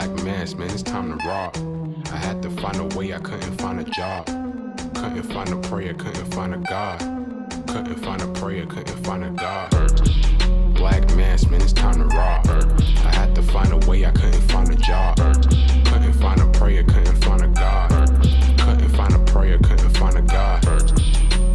Black mass, man, it's time to rob. I had to find a way, I couldn't find a job. Couldn't find a prayer, couldn't find a God. Couldn't find a prayer, couldn't find a God. Black mass, man, it's time to rob. I had to find a way, I couldn't find a job. Couldn't find a prayer, couldn't find a God. Couldn't find a prayer, couldn't find a God.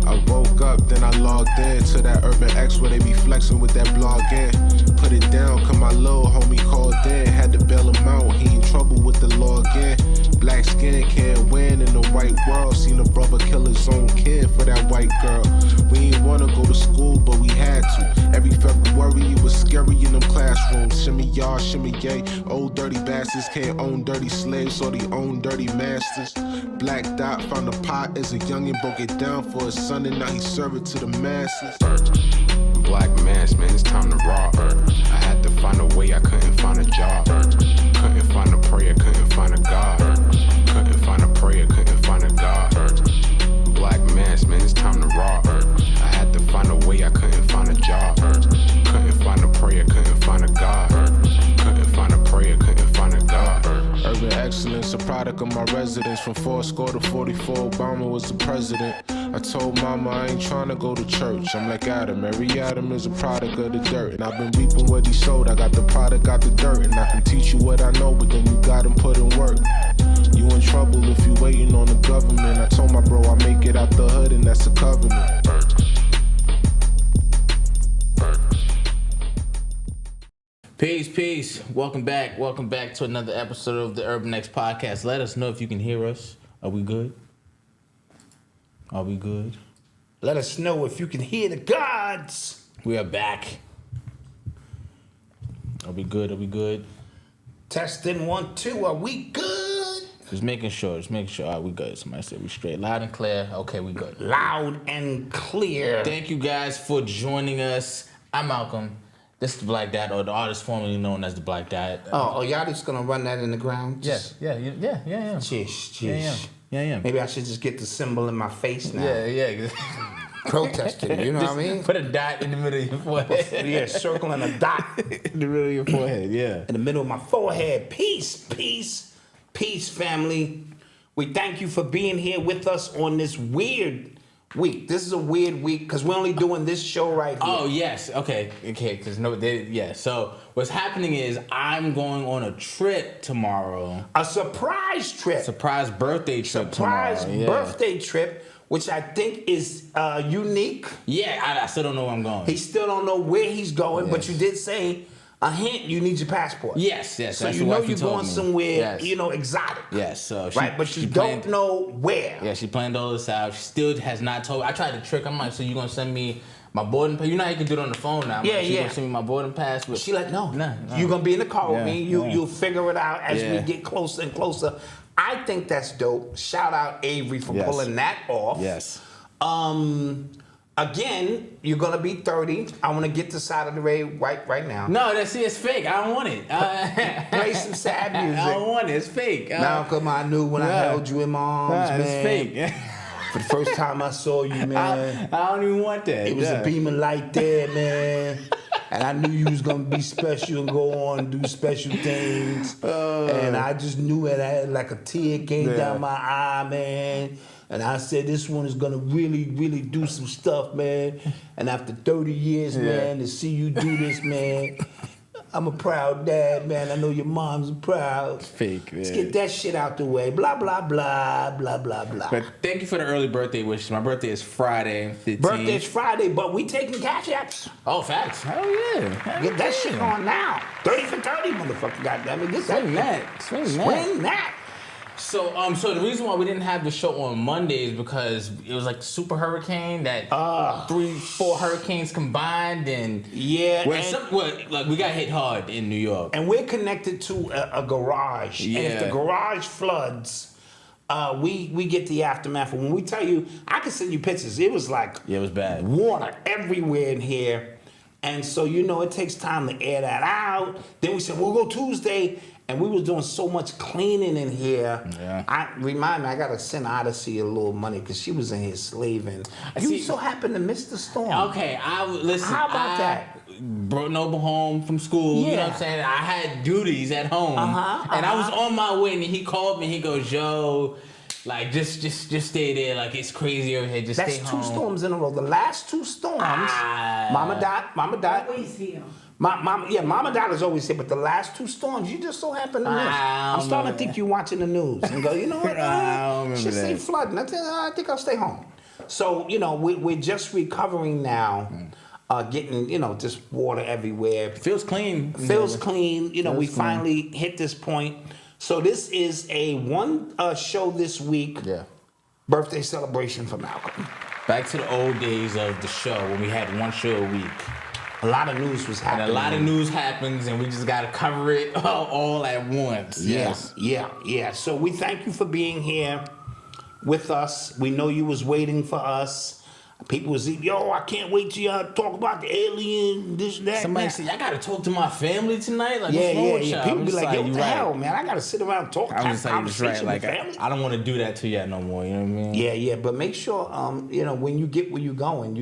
I woke up, then I logged in to that Urban X where they be flexing with that blog in. Put it down, cause my little homie called in. Had to bail him out, he in trouble with the law again. Black skin can't win in the white world. Seen a brother kill his own kid for that white girl. We ain't wanna go to school, but we had to. Every February it was scary in them classrooms. Shimmy y'all, shimmy yay. Old dirty bastards can't own dirty slaves, so they own dirty masters. Black Dot found a pot as a youngin', broke it down for his son, and now he serve it to the masses. Black mass, man, it's time to rob. I had to find a way, I couldn't find a job. Couldn't find a prayer, couldn't find a God. Couldn't find a prayer, couldn't find a God. Black mass, man, it's time to rob. I had to find a way, I couldn't find a job. Couldn't find a prayer, couldn't find a God. Couldn't find a prayer, couldn't find a God. Urban excellence, a product of my residence. From 4 to 44, Obama was the president. I told mama I ain't trying to go to church. I'm like Adam, every Adam is a product of the dirt. And I've been reaping what he sowed. I got the product, got the dirt. And I can teach you what I know, but then you gotta put in work. You in trouble if you waiting on the government. I told my bro I make it out the hood, and that's a covenant. Peace. Welcome back to another episode of the Urban X Podcast. Let us know if you can hear us. Are we good? Let us know if you can hear the gods. We are back. Are we good? Testing 1, 2. Are we good? Just making sure. All right, we good. Somebody said we straight. Loud and clear. Okay, we good. Loud and clear. Thank you guys for joining us. I'm Malcolm. This is the Black Dot, or the artist formerly known as the Black Dot. Oh, y'all just gonna run that in the ground? Yeah. Jeez. Yeah. Maybe I should just get the symbol in my face now. Yeah. Protesting, you know what I mean? Put a dot in the middle of your forehead. Yeah, circling a dot. In the middle of your forehead, yeah. In the middle of my forehead. Peace, family. We thank you for being here with us on this weird week. This is a weird week because we're only doing this show right here. Oh, yes. Okay. Because So what's happening is I'm going on a trip tomorrow. A surprise trip. Surprise birthday trip tomorrow. Birthday trip, which I think is unique. Yeah, I still don't know where I'm going. He still don't know where he's going, but you did say a hint, you need your passport. Yes. So you know you're going somewhere, exotic. Yes. So but you don't know where. Yeah, she planned all this out. She still has not told. I tried to trick. I'm like, so you gonna send me my boarding pass? You know how you can do it on the phone now. Yeah. She gonna send me my boarding pass. But she like, no. No. You're gonna be in the car with me. You'll figure it out as we get closer and closer. I think that's dope. Shout out Avery for pulling that off. Yes. Again, you're gonna be 30. I want to get the side of the ray right now. No, it's fake. I don't want it. Play some sad music. I don't want it. It's fake. Malcolm, I knew when I held you in my arms, man. It's fake. For the first time I saw you, man. I don't even want that. It was a beaming light there, man. And I knew you was gonna be special and go on and do special things. And I just knew it. I had like a tear came down my eye, man. And I said, this one is gonna really, really do some stuff, man. And after 30 years, man, to see you do this, man, I'm a proud dad, man. I know your mom's proud. It's fake, man. Let's get that shit out the way. Blah, blah, blah, blah, blah, blah. But thank you for the early birthday wishes. My birthday is Friday, 15th. Birthday's Friday, but we taking cash apps. Oh, facts. Hell yeah. Get that shit on now. 30 for 30, motherfucker. Goddammit. Get that. Swing that. So the reason why we didn't have the show on Monday is because it was like super hurricane that 3-4 hurricanes combined and we got hit hard in New York. And we're connected to a garage. Yeah. And if the garage floods, we get the aftermath. And when we tell you, I can send you pictures. It was like it was bad. Water everywhere in here. And so it takes time to air that out. Then we said we'll go Tuesday. And we was doing so much cleaning in here. Yeah. I gotta send Odyssey a little money because she was in here slaving. You so happened to miss the storm. Okay, listen. How about that? brought Noble home from school. You know what I'm saying? I had duties at home, and I was on my way, and he called me. He goes, "Yo, like just stay there. Like it's crazy over here. Just stay home." That's 2 storms in a row. The last 2 storms, Mama died. Always here. Mama Dot is always here, but the last 2 storms, you just so happen to miss. I'm starting to think you're watching the news and go, you know what? Shit ain't flooding. I think I'll stay home. So, you know, we're just recovering now, getting, you know, just water everywhere. Feels clean. Feels clean. You know, we finally hit this point. So this is a one show this week. Yeah. Birthday celebration for Malcolm. Back to the old days of the show when we had 1 show a week. A lot of news was happening. And a lot of news happens, and we just got to cover it all at once. Yes. Yeah. So we thank you for being here with us. We know you was waiting for us. People was, yo, I can't wait till y'all talk about the alien, this, that. Somebody said, I got to talk to my family tonight. Like, what's wrong with y'all? People be like, yo, what the hell, man? I got to sit around and talk. I was like, that's right. Like, family. I don't want to do that to y'all no more. You know what I mean? Yeah. But make sure, you know, when you get where you're going,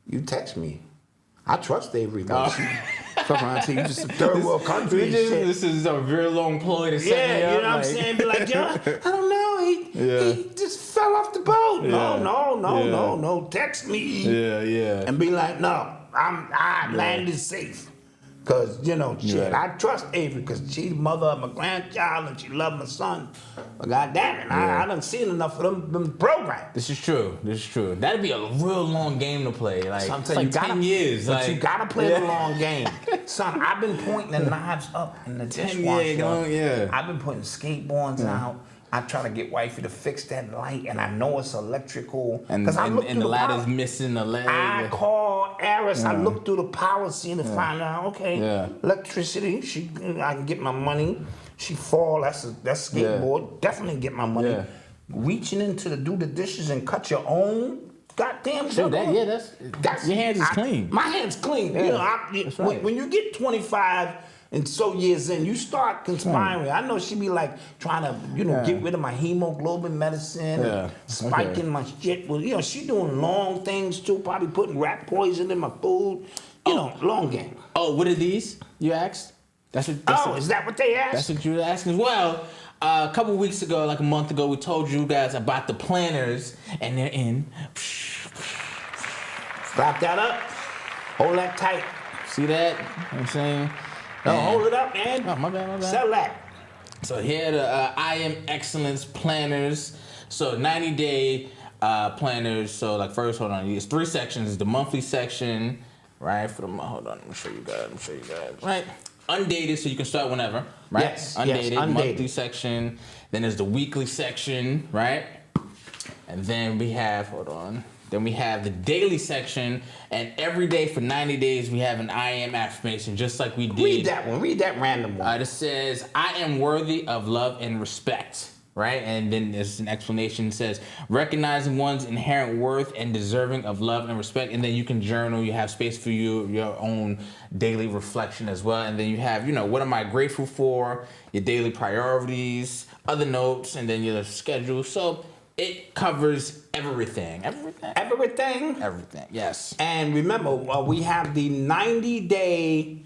you text me. I trust Avery. Fuck around to you, just a third world country and shit. This is a very long ploy to set me up. You know what I'm saying? Be like, yo, I don't know. He just fell off the boat. No. Text me. Yeah. And be like, no, I landed safe. Because, you know, shit, I trust Avery because she's mother of my grandchild and she loved my son. But goddamn it, I done seen enough of them programs. This is true. That'd be a real long game to play. Like, Sometimes it's like you gotta, 10 years. But like, you gotta play the long game. Son, I've been pointing the knives up in the 10 dishwasher. years, I've been putting skateboards out. I try to get wifey to fix that light, and I know it's electrical. And the ladder's missing a leg. I call Aris. I look through the power scene to find out. Electricity. I can get my money. She fall. That's skateboard. Definitely get my money. Yeah. Reaching into to do the dishes and cut your own. Goddamn. Sure, that's your hands is clean. My hands clean. Yeah, You know, when you get 25. And so years in, you start conspiring. I know she be like trying to, get rid of my hemoglobin medicine, and spiking my shit. Well, she doing long things too, probably putting rat poison in my food. Long game. Oh, what are these? You asked? Is that what they asked? That's what you were asking. Well, a couple weeks ago, like a month ago, we told you guys about the planners, and they're in. Wrap that up. Hold that tight. See that? You know what I'm saying? No, hold it up, man. Oh, my bad. Sell that. So here are the I Am Excellence planners. So 90-day planners. So like first, hold on. It's 3 sections. The monthly section, right? Hold on. Let me show you guys. Right. Undated, so you can start whenever. Right. Yes. Undated. Undated. Monthly section. Then there's the weekly section, right? And then we have Then we have the daily section, and every day for 90 days we have an I am affirmation, just like we did. Read that one. Read that random one. It says, I am worthy of love and respect, right? And then there's an explanation that says, recognizing one's inherent worth and deserving of love and respect. And then you can journal. You have space for your own daily reflection as well. And then you have, what am I grateful for? Your daily priorities, other notes, and then your schedule. So it covers everything. Everything? Everything, yes. And remember, we have the 90-day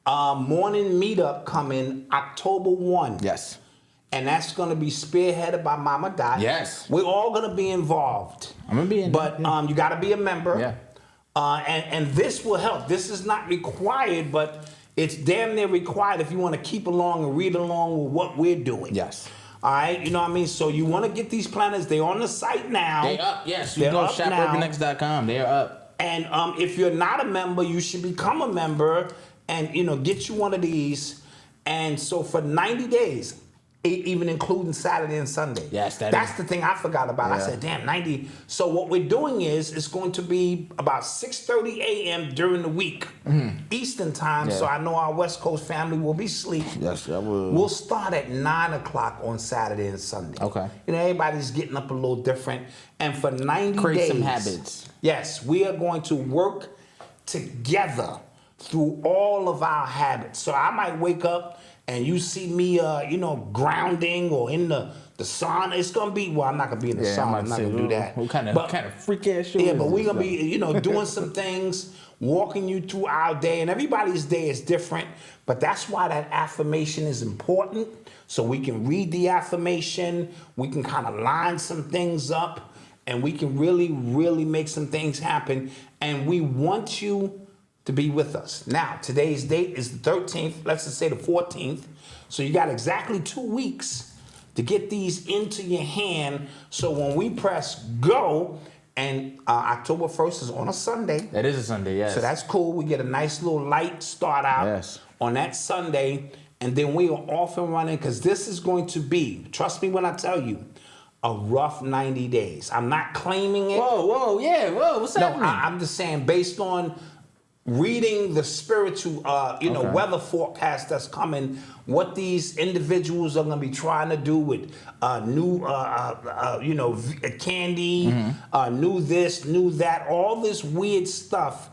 morning meetup coming October 1. Yes. And that's going to be spearheaded by Mama Dot. Yes. We're all going to be involved. I'm going to be in. But you got to be a member. Yeah. And this will help. This is not required, but it's damn near required if you want to keep along and read along with what we're doing. Yes. All right, you know what I mean? So you want to get these planners. They're on the site now. They're up, yes. You can go shopurbanx.com. They're up. And if you're not a member, you should become a member and, get you one of these. And so for 90 days, even including Saturday and Sunday. Yes, that's the thing I forgot about. Yeah. I said, damn, 90. So what we're doing is it's going to be about 6:30 a.m. during the week, Eastern time. Yeah. So I know our West Coast family will be asleep. Yes, I will. We'll start at 9 o'clock on Saturday and Sunday. Okay. Everybody's getting up a little different. And for 90 Create days. some habits. Yes, we are going to work together through all of our habits. So I might wake up and you see me, grounding or in the sauna. It's gonna be. Well, I'm not gonna be in the sauna. I'm not gonna do that. What kind of freak ass shit? Yeah, but we're gonna be, doing some things. walking you through our day. And everybody's day is different, but that's why that affirmation is important. So we can read the affirmation, we can kind of line some things up, and we can really, really make some things happen. And we want you to be with us. Now, today's date is the 13th. Let's just say the 14th. So you got exactly 2 weeks to get these into your hand. So when we press go, and October 1st is on a Sunday. That is a Sunday, yes. So that's cool. We get a nice little light start out on that Sunday. And then we are off and running, because this is going to be, trust me when I tell you, a rough 90 days. I'm not claiming it. Whoa, what's happening? No, I'm just saying, based on reading the spiritual, weather forecast that's coming, what these individuals are going to be trying to do with new, candy, new this, new that, all this weird stuff.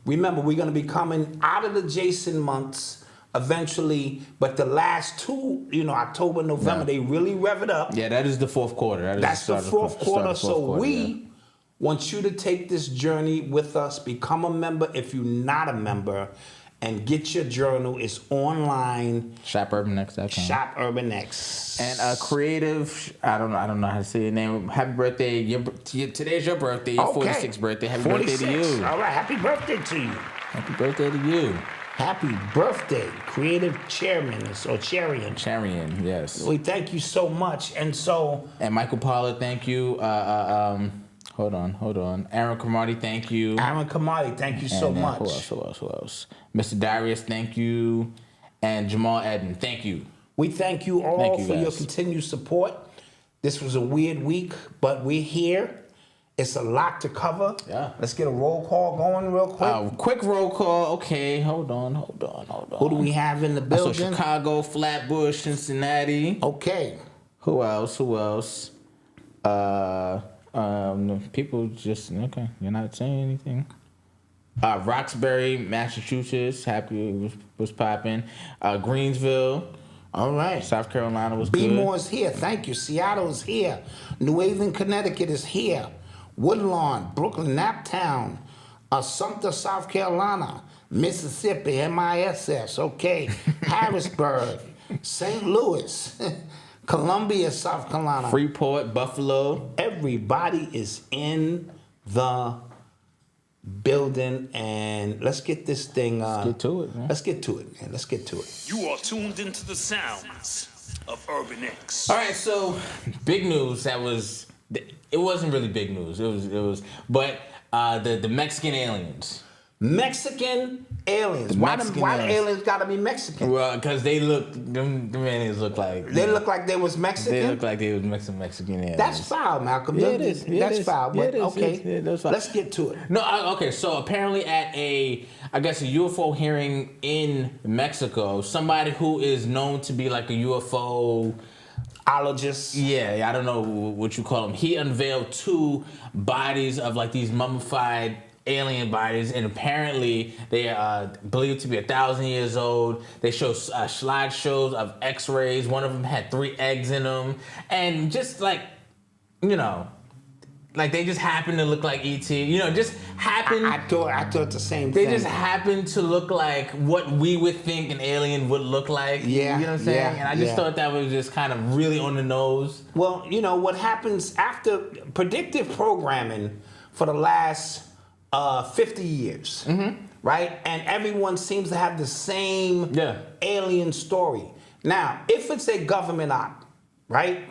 Remember, we're going to be coming out of the Jason months eventually, but the last two, October, November, they really rev it up. Yeah, that is the fourth quarter. That's the fourth quarter. So we want you to take this journey with us. Become a member if you're not a member, and get your journal. It's online. ShopUrbanX.com. ShopUrbanX. And creative. I don't know how to say your name. Happy birthday! Today's your birthday. Your 46th birthday. Happy 46. birthday to you. All right, happy birthday to you. Happy birthday to you. Happy birthday, Creative Chairman or Charian. Charian, yes. We thank you so much. And Michael Pollard, thank you. Hold on. Aaron Camardi, thank you. Aaron Camardi, thank you so much. Who else? Mr. Darius, thank you. And Jamal Eden, thank you. We thank you all for your continued support. This was a weird week, but we're here. It's a lot to cover. Yeah. Let's get a roll call going real quick. Quick roll call. Okay, hold on. Who do we have in the building? So Chicago, Flatbush, Cincinnati. Okay. Who else? People just, okay, you're not saying anything. Roxbury, Massachusetts, happy was popping. Greensville. All right. South Carolina was good. B-More is here. Thank you. Seattle is here. New Haven, Connecticut is here. Woodlawn, Brooklyn, Naptown, Sumter, South Carolina, Mississippi, MISS, okay. Harrisburg, St. Louis, Columbia, South Carolina. Freeport, Buffalo. Everybody is in the building, and let's get this thing. Let's get to it, man. Let's get to it, man. Let's get to it. You are tuned into the sounds of Urban X. All right, so big news. It wasn't really big news. But the Mexican aliens. Mexican aliens. Why the aliens gotta be Mexican? Well, because them aliens look like... They look like they was Mexican? They look like they was Mexican aliens. That's foul, Malcolm. Yeah, it is. That's foul, but okay. That's foul. Let's get to it. No, okay, so apparently at a UFO hearing in Mexico, somebody who is known to be like a UFO... ologist. Yeah, I don't know what you call them. He unveiled 2 bodies of like these mummified alien bodies, and apparently they are believed to be 1,000 years old. They show slideshows of X-rays. One of them had 3 eggs in them, and just like, like they just happen to look like E.T. Just happen. I thought the same they thing. They just happen to look like what we would think an alien would look like. Yeah. You know what I'm saying? Yeah, and I just thought that was just kind of really on the nose. Well, what happens after predictive programming for the last 50 years, right? And everyone seems to have the same alien story. Now, if it's a government op, right?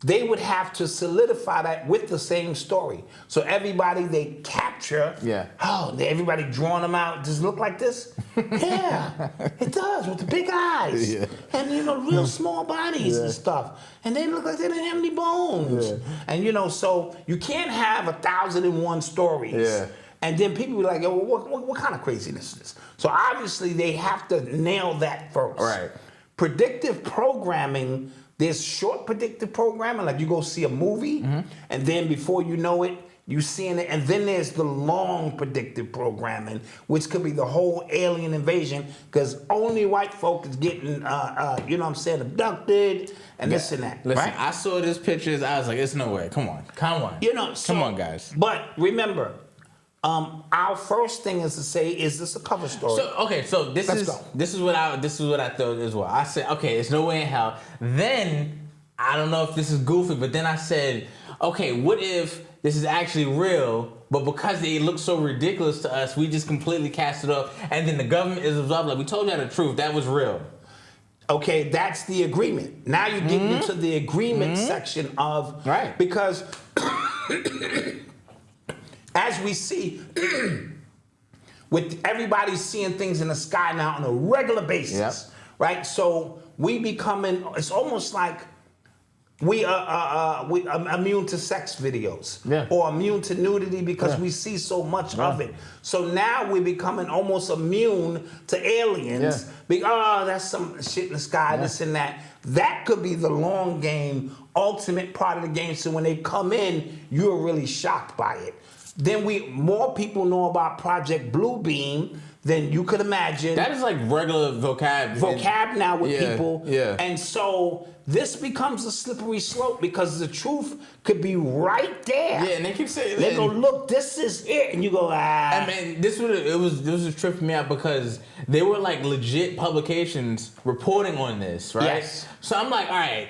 They would have to solidify that with the same story. So everybody they capture, everybody drawing them out, does it look like this? Yeah, it does, with the big eyes. Yeah. And, real small bodies and stuff. And they look like they didn't have any bones. Yeah. And, so you can't have 1,001 stories. Yeah. And then people be like, yo, what kind of craziness is this? So obviously they have to nail that first. Right. Predictive programming, there's short predictive programming, like you go see a movie, and then before you know it, you seeing it. And then there's the long predictive programming, which could be the whole alien invasion, because only white folk is getting, abducted, and this and that. Listen, right? I saw these pictures, I was like, it's no way. Come on. Come on, guys. But remember, Our first thing is to say, is this a cover story? So this Let's is go. this is what I thought as well. I said, okay, it's no way in hell. Then I don't know if this is goofy, but then I said, okay, what if this is actually real? But because it looks so ridiculous to us, we just completely cast it off, and then the government is absolved. Like, we told you the truth, that was real. Okay, that's the agreement. Now you're getting into the agreement section of Right. Because as we see, with everybody seeing things in the sky now on a regular basis, Yep. right? So we becoming. It's almost like we are immune to sex videos, Yeah. or immune to nudity because Yeah. we see so much of it. So now we're becoming almost immune to aliens. That's some shit in the sky, this and that. That could be the long game, ultimate part of the game. So when they come in, you're really shocked by it. Then more people know about Project Bluebeam than you could imagine. That is like regular vocab Now with Yeah, people. yeah. And so this becomes a slippery slope because the truth could be right there. Yeah, and they keep saying They go, look, this is it. And you go, I mean, this was tripping me out because they were like legit publications reporting on this, right? Yes. So I'm like, all right,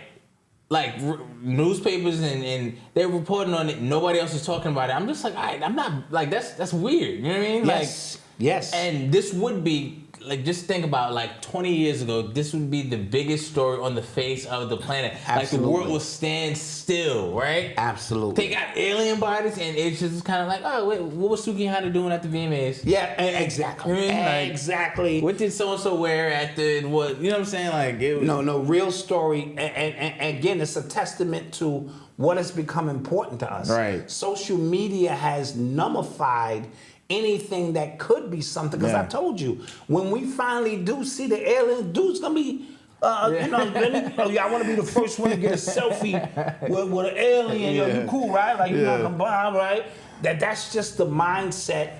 like newspapers and they're reporting on it. Nobody else is talking about it. I'm just like, all right, I'm not like that's weird. You know what I mean? Yes. Yes. And this would be like, just think about like 20 years ago, this would be the biggest story on the face of the planet. Absolutely. Like the world will stand still, right? Absolutely. They got alien bodies, and it's just kind of like, oh wait, what was Sukihana doing at the VMAs? Yeah, exactly. You know what I mean? Like, Exactly. What did so and so wear at the what? You know what I'm saying? Like it was, No, real story. And again, it's a testament to what has become important to us. Right. Social media has nullified anything that could be something. Because Yeah. I told you, when we finally do see the alien, dude's gonna be. You know, y'all want to be the first one to get a selfie with an alien. Yo, you cool, right? Like, you're not gonna buy, right? That's just the mindset.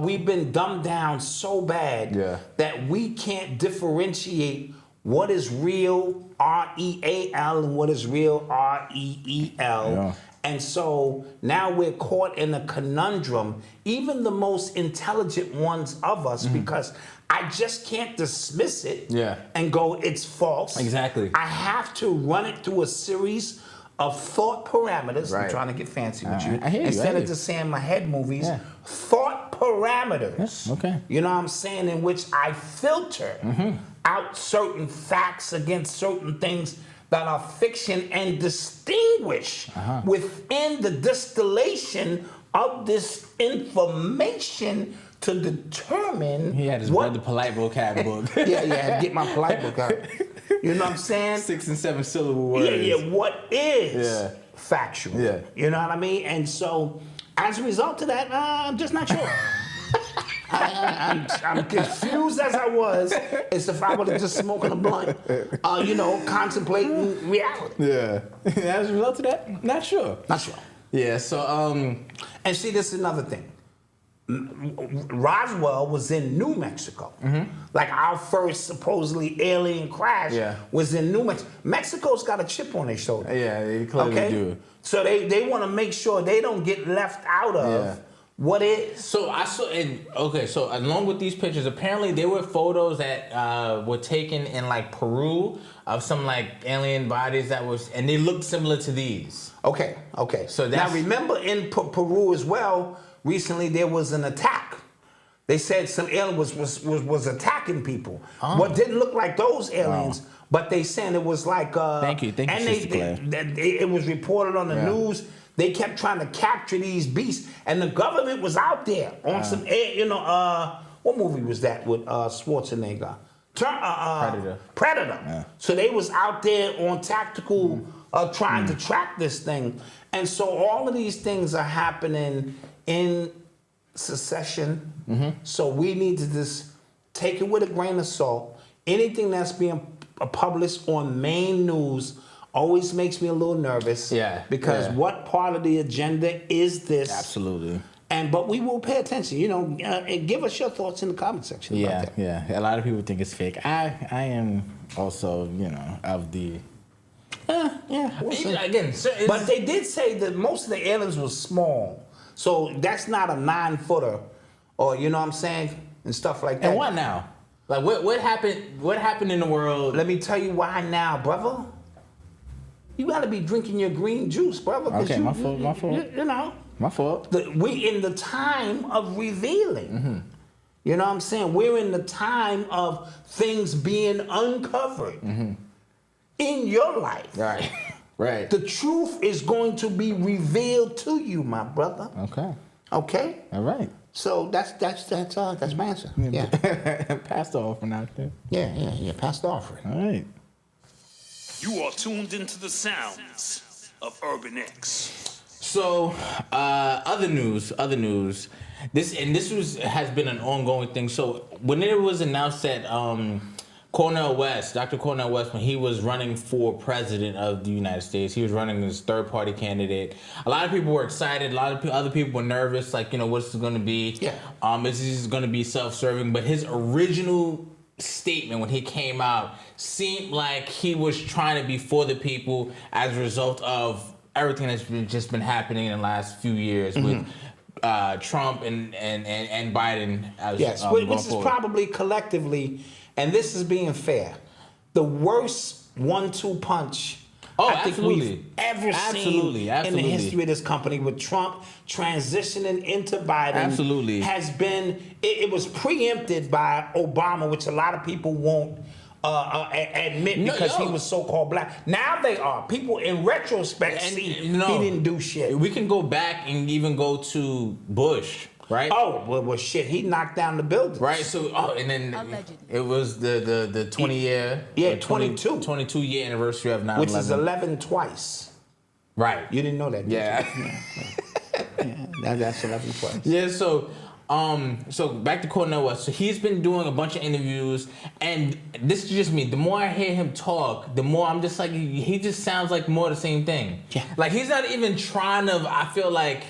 We've been dumbed down so bad that we can't differentiate what is real, R-E-A-L, and what is real, R-E-E-L. Yeah. And so now we're caught in a conundrum, even the most intelligent ones of us, because I just can't dismiss it and go, it's false. Exactly. I have to run it through a series of thought parameters. I'm Right. trying to get fancy with you. I hear you, Instead I of hear just saying my head movies, Yeah. thought parameters. Yes, okay. You know what I'm saying? In which I filter out certain facts against certain things that are fiction and distinguish within the distillation of this information to determine he had his what. brother polite vocab book. Yeah, get my polite book out. You know what I'm saying? 6 and 7 syllable words. Yeah, what is Yeah. factual? Yeah. You know what I mean? And so, as a result of that, I'm just not sure. I'm confused as I was as if I would have just smoking a blunt, contemplating reality. Yeah. As a result of that, not sure. Not sure. Yeah. So And see, this is another thing. Roswell was in New Mexico. Like our first supposedly alien crash was in New Mexico. Mexico's got a chip on their shoulder. yeah, they clearly do. So they want to make sure they don't get left out of what is. So I saw so along with these pictures, apparently there were photos that were taken in like Peru of some like alien bodies and they looked similar to these. Okay. So now remember in Peru as well, recently there was an attack. They said some alien was attacking people. What didn't look like those aliens, but they said it was like Thank you, and Sister Claire. it was reported on the news. They kept trying to capture these beasts, and the government was out there on some, what movie was that with Schwarzenegger? Predator. Yeah. So they was out there on tactical, trying to track this thing, and so all of these things are happening in succession. So we need to just take it with a grain of salt. Anything that's being published on main news always makes me a little nervous. Because what part of the agenda is this? Absolutely. But we will pay attention. And give us your thoughts in the comment section about that. Yeah. A lot of people think it's fake. I am also, of the. We'll see. Again, But they did say that most of the aliens were small. So that's not a 9-footer, or you know what I'm saying, and stuff like that. And what now? Like what happened? What happened in the world? Let me tell you why now, brother. You gotta be drinking your green juice, brother. 'cause Okay, my fault. You know. My fault. We in the time of revealing. Mm-hmm. You know what I'm saying? We're in the time of things being uncovered in your life. Right. Right. The truth is going to be revealed to you, my brother. Okay. Okay? All right. So that's my answer. Yeah. Passed off for now. Yeah. Pass the offering. All right. You are tuned into the sounds of Urban X. So, other news. This has been an ongoing thing. So when it was announced that Cornell West, Dr. Cornell West, when he was running for president of the United States, he was running as third-party candidate. A lot of people were excited. A lot of other people were nervous, like, you know, what's this going to be? Yeah. Is this going to be self-serving? But his original statement when he came out seemed like he was trying to be for the people as a result of everything that's just been happening in the last few years with Trump and Biden. Yes, which is probably collectively, and this is being fair, the worst 1-2 punch I think we've ever seen in the history of this company, with Trump transitioning into Biden. Absolutely. Has been, it was preempted by Obama, which a lot of people won't admit because he was so-called black. Now they are. People in retrospect see he didn't do shit. We can go back and even go to Bush. Right? Oh, well, shit, he knocked down the building. Right, so, and then it was the 20-year... Yeah, 22. 22-year anniversary of 9/11. Which is 11 twice. Right. You didn't know that, did Yeah. Yeah, that's 11 twice. Yeah, so back to Cornell West. So he's been doing a bunch of interviews, and this is just me. The more I hear him talk, the more I'm just like, he just sounds like more the same thing. Yeah. Like, he's not even trying to, I feel like...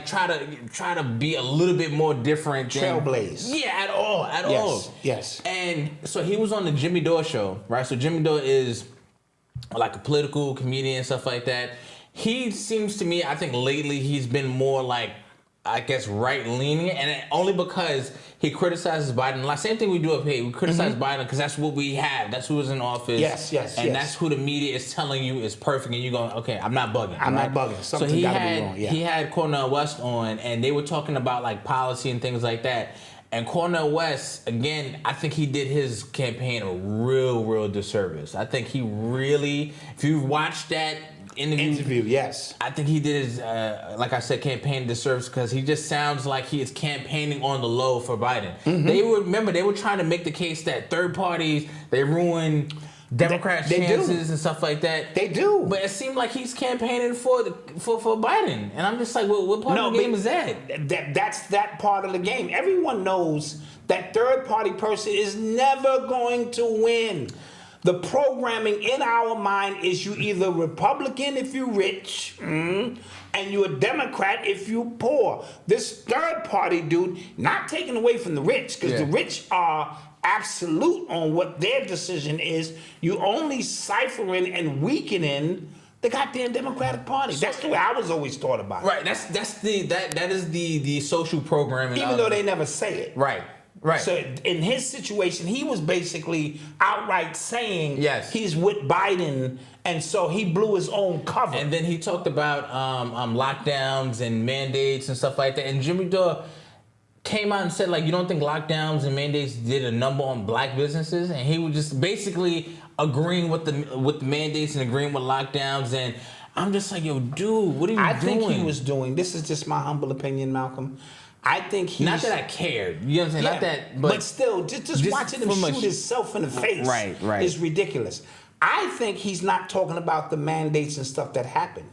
try to be a little bit more different trailblaze. At all. Yes. And so he was on the Jimmy Dore show, right? So Jimmy Dore is like a political comedian and stuff like that. He seems to me, I think lately he's been more like, I guess, right-leaning, and only because he criticizes Biden a lot. Same thing we do up here. We criticize Biden because that's what we have. That's who is in office. Yes. And that's who the media is telling you is perfect, and you're going, okay, I'm not bugging. I'm not bugging. Something so gotta be wrong. Yeah. He had Cornell West on, and they were talking about like policy and things like that. And Cornell West, again, I think he did his campaign a real disservice. I think he really, if you've watched that interview, yes. I think he did his, like I said, campaign disservice because he just sounds like he is campaigning on the low for Biden. They were trying to make the case that third parties, they ruin Democrats' chances and stuff like that. They do. But it seemed like he's campaigning for Biden. And I'm just like, well, what part of the game is that? That's that part of the game. Everyone knows that third party person is never going to win. The programming in our mind is you either Republican if you're rich, and you're a Democrat if you're poor. This third party dude, not taking away from the rich, because the rich are absolute on what their decision is. You only ciphering and weakening the goddamn Democratic Party. That's the way I was always thought about it. Right. That is the social programming. Even though they never say it. Right. So in his situation, he was basically outright saying he's with Biden, and so he blew his own cover. And then he talked about lockdowns and mandates and stuff like that. And Jimmy Dore came out and said, like, you don't think lockdowns and mandates did a number on black businesses? And he was just basically agreeing with the mandates and agreeing with lockdowns. And I'm just like, yo, dude, what are you doing? I think he was doing, this is just my humble opinion, Malcolm, I think he's... Not that I cared. You know what I'm saying? Yeah, not that... But still, just watching him shoot himself in the face is ridiculous. I think he's not talking about the mandates and stuff that happened.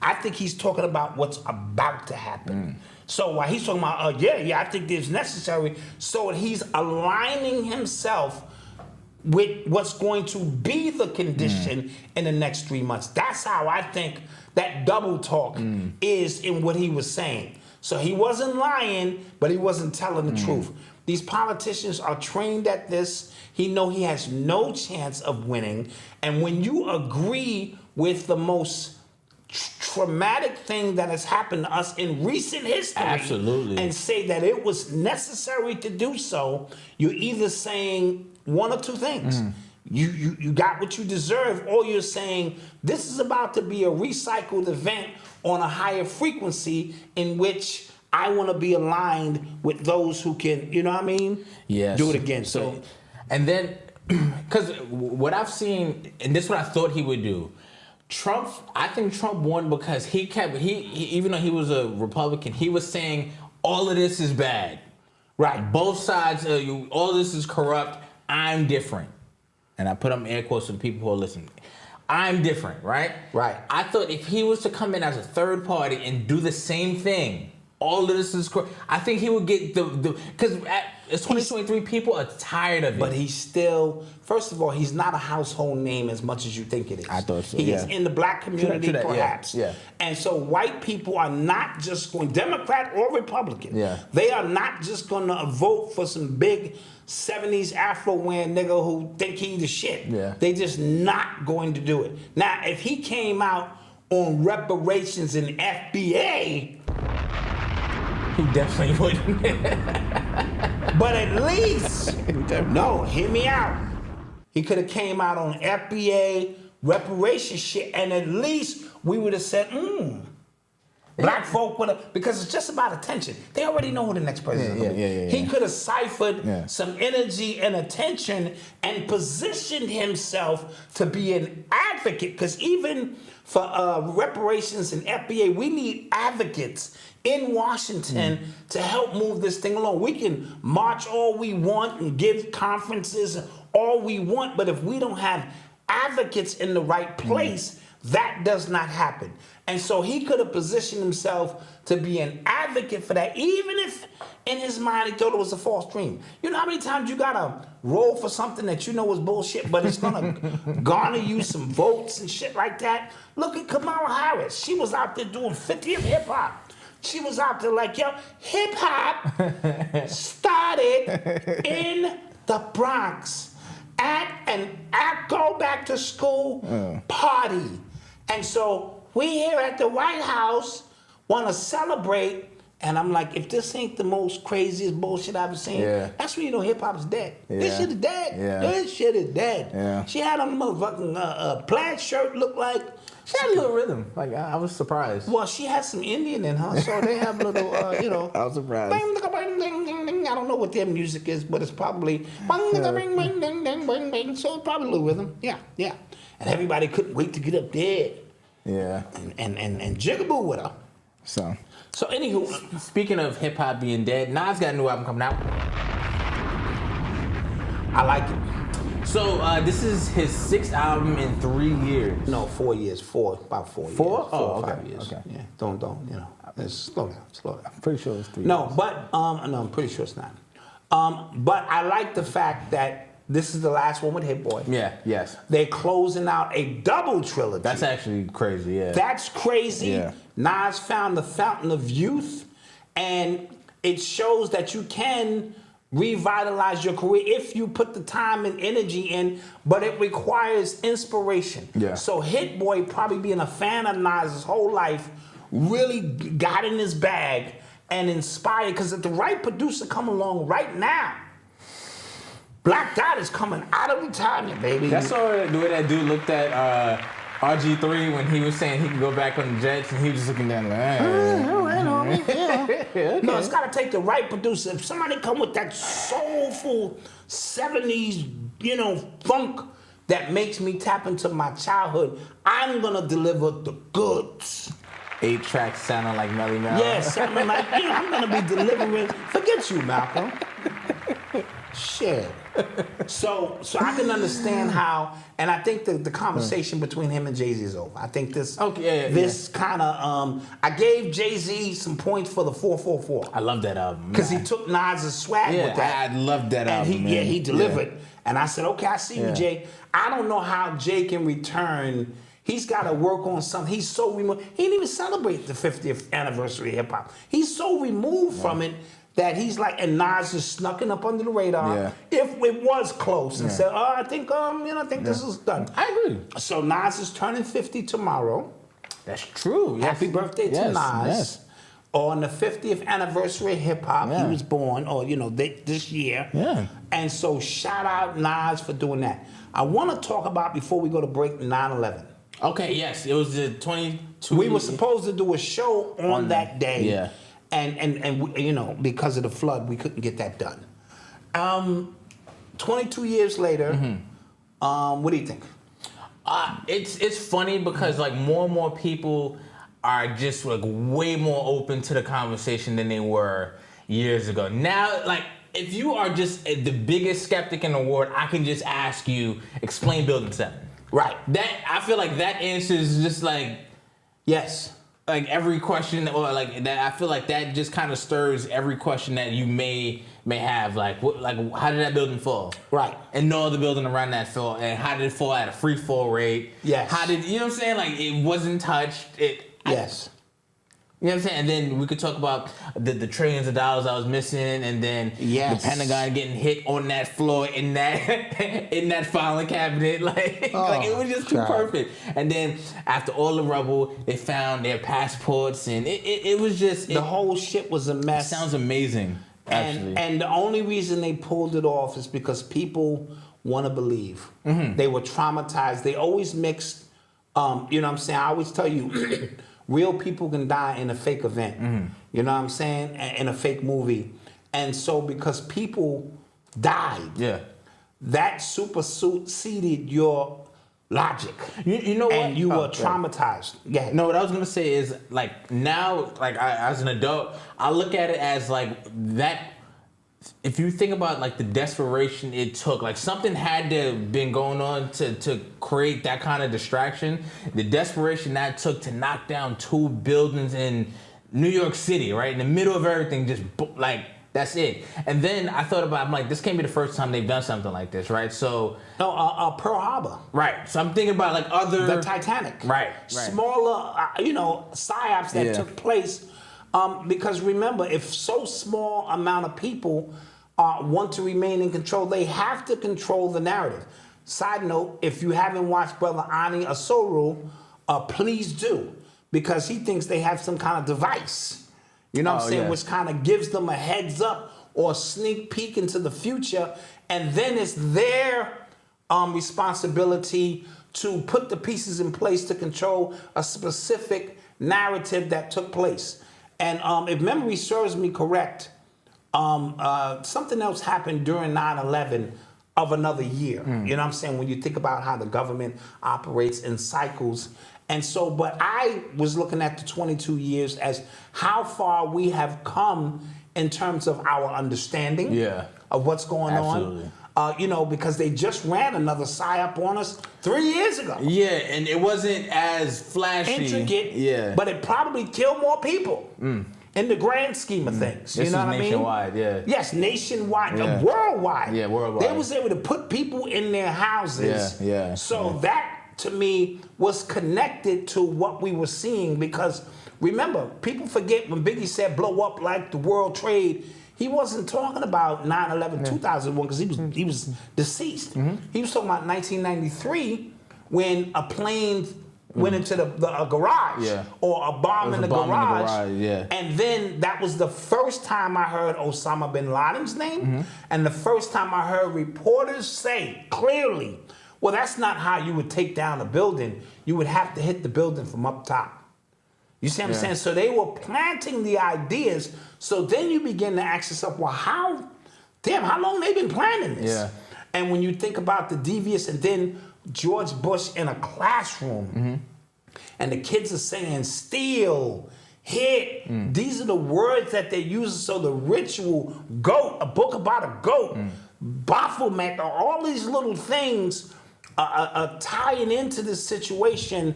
I think he's talking about what's about to happen. So while he's talking about, I think it's necessary, so he's aligning himself with what's going to be the condition in the next 3 months. That's how I think that double talk is in what he was saying. So he wasn't lying, but he wasn't telling the truth. These politicians are trained at this. He know he has no chance of winning. And when you agree with the most traumatic thing that has happened to us in recent history, Absolutely. and say that it was necessary to do so, you're either saying one or two things. You got what you deserve, or you're saying this is about to be a recycled event on a higher frequency in which I want to be aligned with those who can, you know what I mean? Yes. Do it again. So and then, because what I've seen, and this is what I thought he would do. I think Trump won because he even though he was a Republican, he was saying all of this is bad. Right. Both sides, all of this is corrupt. I'm different. And I put up air quotes for people who are listening. I'm different, right? Right. I thought if he was to come in as a third party and do the same thing, all of this is corrupt, I think he would get because it's 2023, people are tired of it. But he's still, first of all, he's not a household name as much as you think it is. I thought so, He yeah. is in the black community, True that, perhaps. yeah. And so white people are not just going, Democrat or Republican, Yeah. they are not just going to vote for some big 70s Afro-wearing nigga who think he the shit. Yeah. They just not going to do it. Now, if he came out on reparations and FBA, he definitely wouldn't. but at least, no, hear me out. He could have came out on FBA, reparation shit, and at least we would have said, black folk would have, because it's just about attention. They already know who the next president is. Yeah. He could have ciphered some energy and attention and positioned himself to be an advocate, because even for reparations and FBA, we need advocates in Washington to help move this thing along. We can march all we want and give conferences all we want, but if we don't have advocates in the right place, that does not happen. And so he could have positioned himself to be an advocate for that, even if in his mind he thought it was a false dream. You know how many times you gotta roll for something that you know is bullshit, but it's gonna garner you some votes and shit like that? Look at Kamala Harris. She was out there doing 50th hip hop. She was out there like, yo, hip hop started in the Bronx at an go back to school party. And so we here at the White House want to celebrate. And I'm like, if this ain't the most craziest bullshit I've ever seen, that's when you know hip hop's dead. This shit is dead. This shit is dead. She had on the motherfucking plaid shirt, looked like. She had a little rhythm. Like, I was surprised. Well, she had some Indian in her, so they have little, you know. I was surprised. I don't know what their music is, but it's probably so it's probably a little rhythm. Yeah. And everybody couldn't wait to get up there. Yeah. And jigaboo with her. So anywho, speaking of hip hop being dead, Nas got a new album coming out. I like it. So this is his 6th album in 3 years. No, 4 years. About 4 years. 4? 4 or 5 okay. years. Okay. Yeah. Don't, you know. Slow down. I'm pretty sure it's 3 No, years. but no, I'm pretty sure it's not. But I like the fact that this is the last one with Hit Boy. Yeah, yes. They're closing out a double trilogy. That's actually crazy, yeah. That's crazy. Yeah. Nas found the fountain of youth, and it shows that you can revitalize your career if you put the time and energy in, but it requires inspiration. Yeah. So Hit Boy, probably being a fan of Nas his whole life, really got in his bag and inspired, because if the right producer come along right now, Black Dot is coming out of retirement, baby. That's the way that dude looked at RG3 when he was saying he could go back on the Jets, and he was just looking down like, okay. No, it's got to take the right producer. If somebody come with that soulful 70s, you know, funk that makes me tap into my childhood, I'm going to deliver the goods. 8 tracks sounding like Melly Mel. Yeah, something like, you know, I'm going to be delivering. Forget you, Malcolm. Shit. So I can understand how, and I think the conversation between him and Jay-Z is over. I think this kind of, I gave Jay-Z some points for the 444. I love that album. Because he took Nas's swag with that. I love that album, And he delivered. Yeah. And I said, okay, I see you, Jay. I don't know how Jay can return. He's got to work on something. He's so removed. He didn't even celebrate the 50th anniversary of hip-hop. He's so removed from it that he's like, and Nas just snucking up under the radar. If it was close and said, I think this is done. I agree. So Nas is turning 50 tomorrow. That's true. Yes. Happy birthday to Yes, Nas. yes. On the 50th anniversary of hip hop, Yeah. he was born, or this year. Yeah. And so shout out Nas for doing that. I want to talk about, before we go to break, 9/11. Okay, yes. It was the 22. We were supposed to do a show on that day. Yeah. And because of the flood, we couldn't get that done. 22 years later, what do you think? It's funny because like more and more people are just like way more open to the conversation than they were years ago. Now, like if you are just the biggest skeptic in the world, I can just ask you, explain Building 7. Right. That I feel like that answers just like Yes. like every question, or like that. I feel like that just kind of stirs every question that you may have. Like how did that building fall? Right. And no other building around that fell. And how did it fall at a free fall rate? Yes. How did you know what I'm saying? Like it wasn't touched. Yes. You know what I'm saying? And then we could talk about the trillions of dollars I was missing, and then Yes. the Pentagon getting hit on that floor in that in that filing cabinet. Like it was just too God. perfect. And then after all the rubble, they found their passports, and it was just The whole shit was a mess. sounds amazing. Actually, And the only reason they pulled it off is because people want to believe. Mm-hmm. They were traumatized. They always mixed, you know what I'm saying? I always tell you, real people can die in a fake event. Mm-hmm. You know what I'm saying? In a fake movie. And so because people died, yeah. that superseded your logic. You know what? And you Oh, were traumatized. Yeah. No, what I was gonna say is like now, like as an adult, I look at it as like that. If you think about like the desperation it took, like something had to have been going on to create that kind of distraction. The desperation that took to knock down 2 buildings in New York City, right in the middle of everything, just like that's it. And then I thought about, I'm like, this can't be the first time they've done something like this, right? So No, Pearl Harbor. right. So I'm thinking about like other The Titanic. Right. Smaller, psyops that Yeah. took place. Because remember, if so small amount of people want to remain in control, they have to control the narrative. Side note, if you haven't watched Brother Ani Asoro, please do. Because he thinks they have some kind of device. You know what I'm saying? Yeah. Which kind of gives them a heads up or a sneak peek into the future. And then it's their responsibility to put the pieces in place to control a specific narrative that took place. And if memory serves me correct, something else happened during 9/11 of another year. You know what I'm saying? When you think about how the government operates in cycles. And so, but I was looking at the 22 years as how far we have come in terms of our understanding of what's going Absolutely. on. Because they just ran another PSYOP on us 3 years ago. Yeah, and it wasn't as flashy. Intricate, Yeah. but it probably killed more people in the grand scheme of things. This You know is what I mean? nationwide, yeah. Yes, nationwide, Yeah. worldwide. Yeah, worldwide. They was able to put people in their houses. Yeah. So that, to me, was connected to what we were seeing because, remember, people forget when Biggie said blow up like the World Trade, he wasn't talking about 9/11, 2001 because he was deceased. He was talking about 1993 when a plane went into the garage or a bomb in the garage. And then that was the first time I heard Osama bin Laden's name and the first time I heard reporters say clearly, well, that's not how you would take down a building. You would have to hit the building from up top. You see what I'm saying? So they were planting the ideas. So then you begin to ask yourself, well, how long they been planning this? Yeah. And when you think about the devious, and then George Bush in a classroom, and the kids are saying steal, hit. These are the words that they use. So the ritual, goat, a book about a goat, Baphomet, all these little things tying into this situation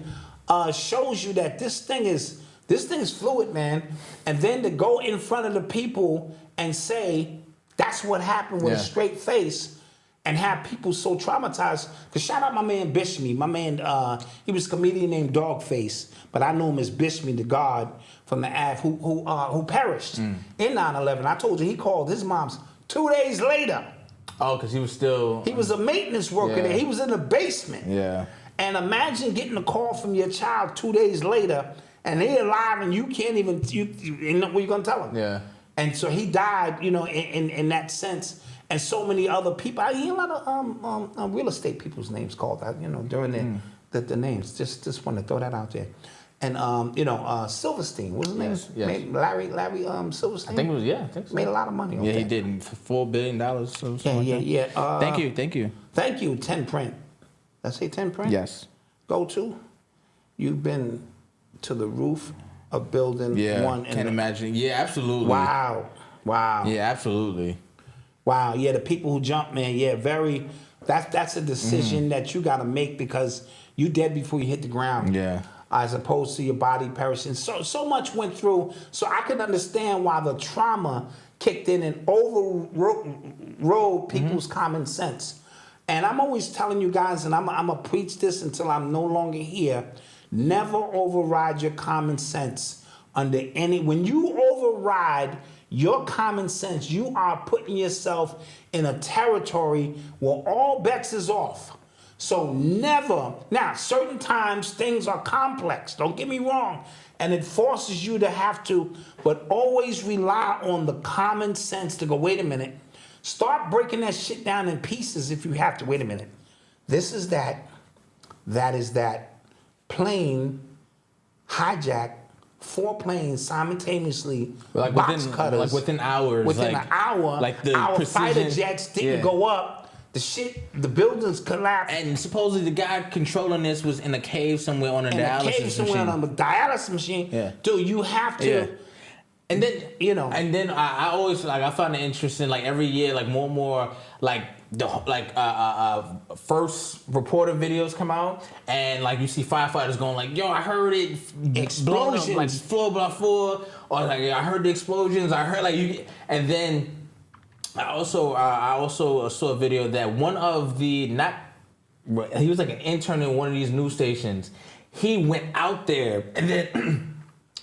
shows you that this thing is fluid, man. And then to go in front of the people and say that's what happened with a straight face and have people so traumatized. Because shout out my man Bishmi. My man, he was a comedian named Dogface, but I knew him as Bishmi, the God from the Ave who perished in 9/11. I told you he called his mom's 2 days later. Oh, because he was still... He was a maintenance worker there. He was in the basement. Yeah. And imagine getting a call from your child 2 days later, and they're alive, and you can't even you know what you're gonna tell them. Yeah. And so he died, you know, in that sense, and so many other people. I hear a lot of real estate people's names called out, you know, during the names. Just want to throw that out there. And you know, Silverstein, what's his name? Yes. Larry Silverstein. I think it was, I think so. Made a lot of money. Yeah, he did $4 billion. So Yeah. Thank you. Thank you, 10 print. Did I say 10 print? Yes. Go to. You've been to the roof of building one. Can't imagine. Yeah, absolutely. Wow. Yeah, absolutely. Wow. Yeah, the people who jump, man. Yeah, very. That's a decision that you got to make because you dead before you hit the ground. Yeah. As opposed to your body perishing. So much went through. So I can understand why the trauma kicked in and overrode people's common sense. And I'm always telling you guys, and I'm going to preach this until I'm no longer here, never override your common sense under any. When you override your common sense, you are putting yourself in a territory where all bets is off. So never. Now, certain times things are complex. Don't get me wrong. And it forces you to have to, but always rely on the common sense to go, wait a minute. Start breaking that shit down in pieces if you have to. Wait a minute. This is that. That is that. Plane hijacked 4 planes simultaneously. Like box cutters. within hours. Within an hour. Like the our precision, fighter jets didn't go up. The buildings collapsed. And supposedly the guy controlling this was in a cave somewhere on a dialysis in a cave somewhere machine. on a dialysis machine. Yeah. Dude, you have to. Yeah. And then And then I always I find it interesting. Like every year, like more and more first reporter videos come out, and like you see firefighters going like, "Yo, I heard it explosions, blown up, like 4x4," or like I heard the explosions. I heard and then I also saw a video that one of the he was like an intern in one of these news stations. He went out there and then.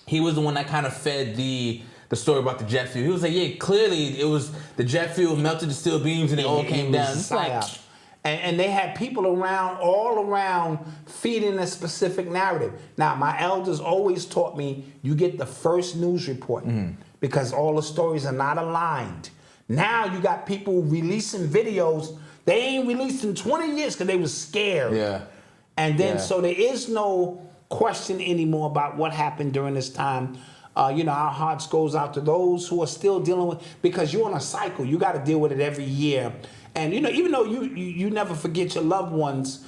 He was the one that kind of fed the story about the jet fuel. He was like, yeah, clearly it was the jet fuel melted the steel beams and they all came down. It's like, and they had people all around feeding a specific narrative. Now, my elders always taught me you get the first news report because all the stories are not aligned. Now you got people releasing videos they ain't released in 20 years because they was scared. Yeah. And then so there is no question anymore about what happened during this time. Our hearts goes out to those who are still dealing with, because you're on a cycle. You got to deal with it every year. And even though you never forget your loved ones,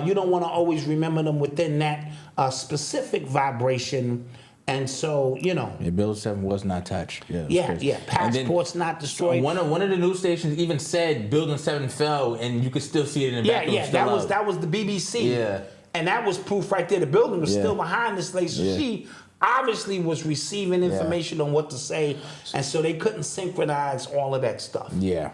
you don't want to always remember them within that specific vibration. And so, Building 7 was not touched. Yeah. Passports not destroyed. One of the news stations even said Building 7 fell, and you could still see it in the back. That was the BBC. Yeah. And that was proof right there. The building was still behind this lady. So she obviously was receiving information on what to say, and so they couldn't synchronize all of that stuff. Yeah.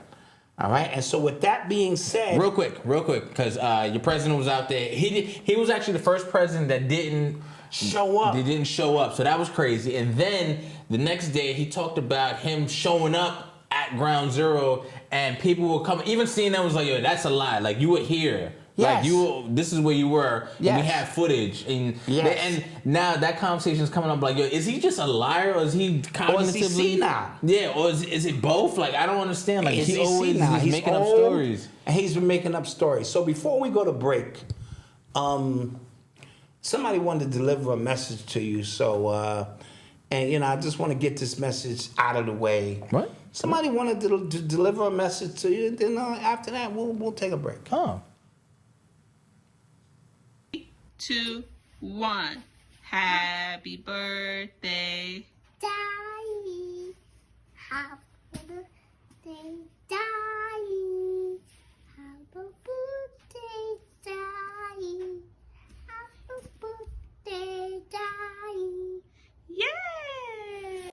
All right. And so with that being said, real quick, because your president was out there. He was actually the first president that didn't show up. He didn't show up, so that was crazy. And then the next day, he talked about him showing up at Ground Zero, and people were coming. Even seeing that was like, yo, that's a lie. Like, you were here. Yes. Like, this is where you were. Yes. We have footage. And yes. and now that conversation is coming up like, yo, is he just a liar, or is he cognitively... Or is he senile? Yeah, or is it both? Like, I don't understand. Like, he's making up stories. And he's been making up stories. So before we go to break, somebody wanted to deliver a message to you. So, I just want to get this message out of the way. What? Somebody wanted to deliver a message to you. And then after that, we'll take a break. Oh. 2, 1. Happy birthday, Daddy. Happy birthday, Daddy. Happy birthday, Daddy. Happy birthday, Daddy. yay!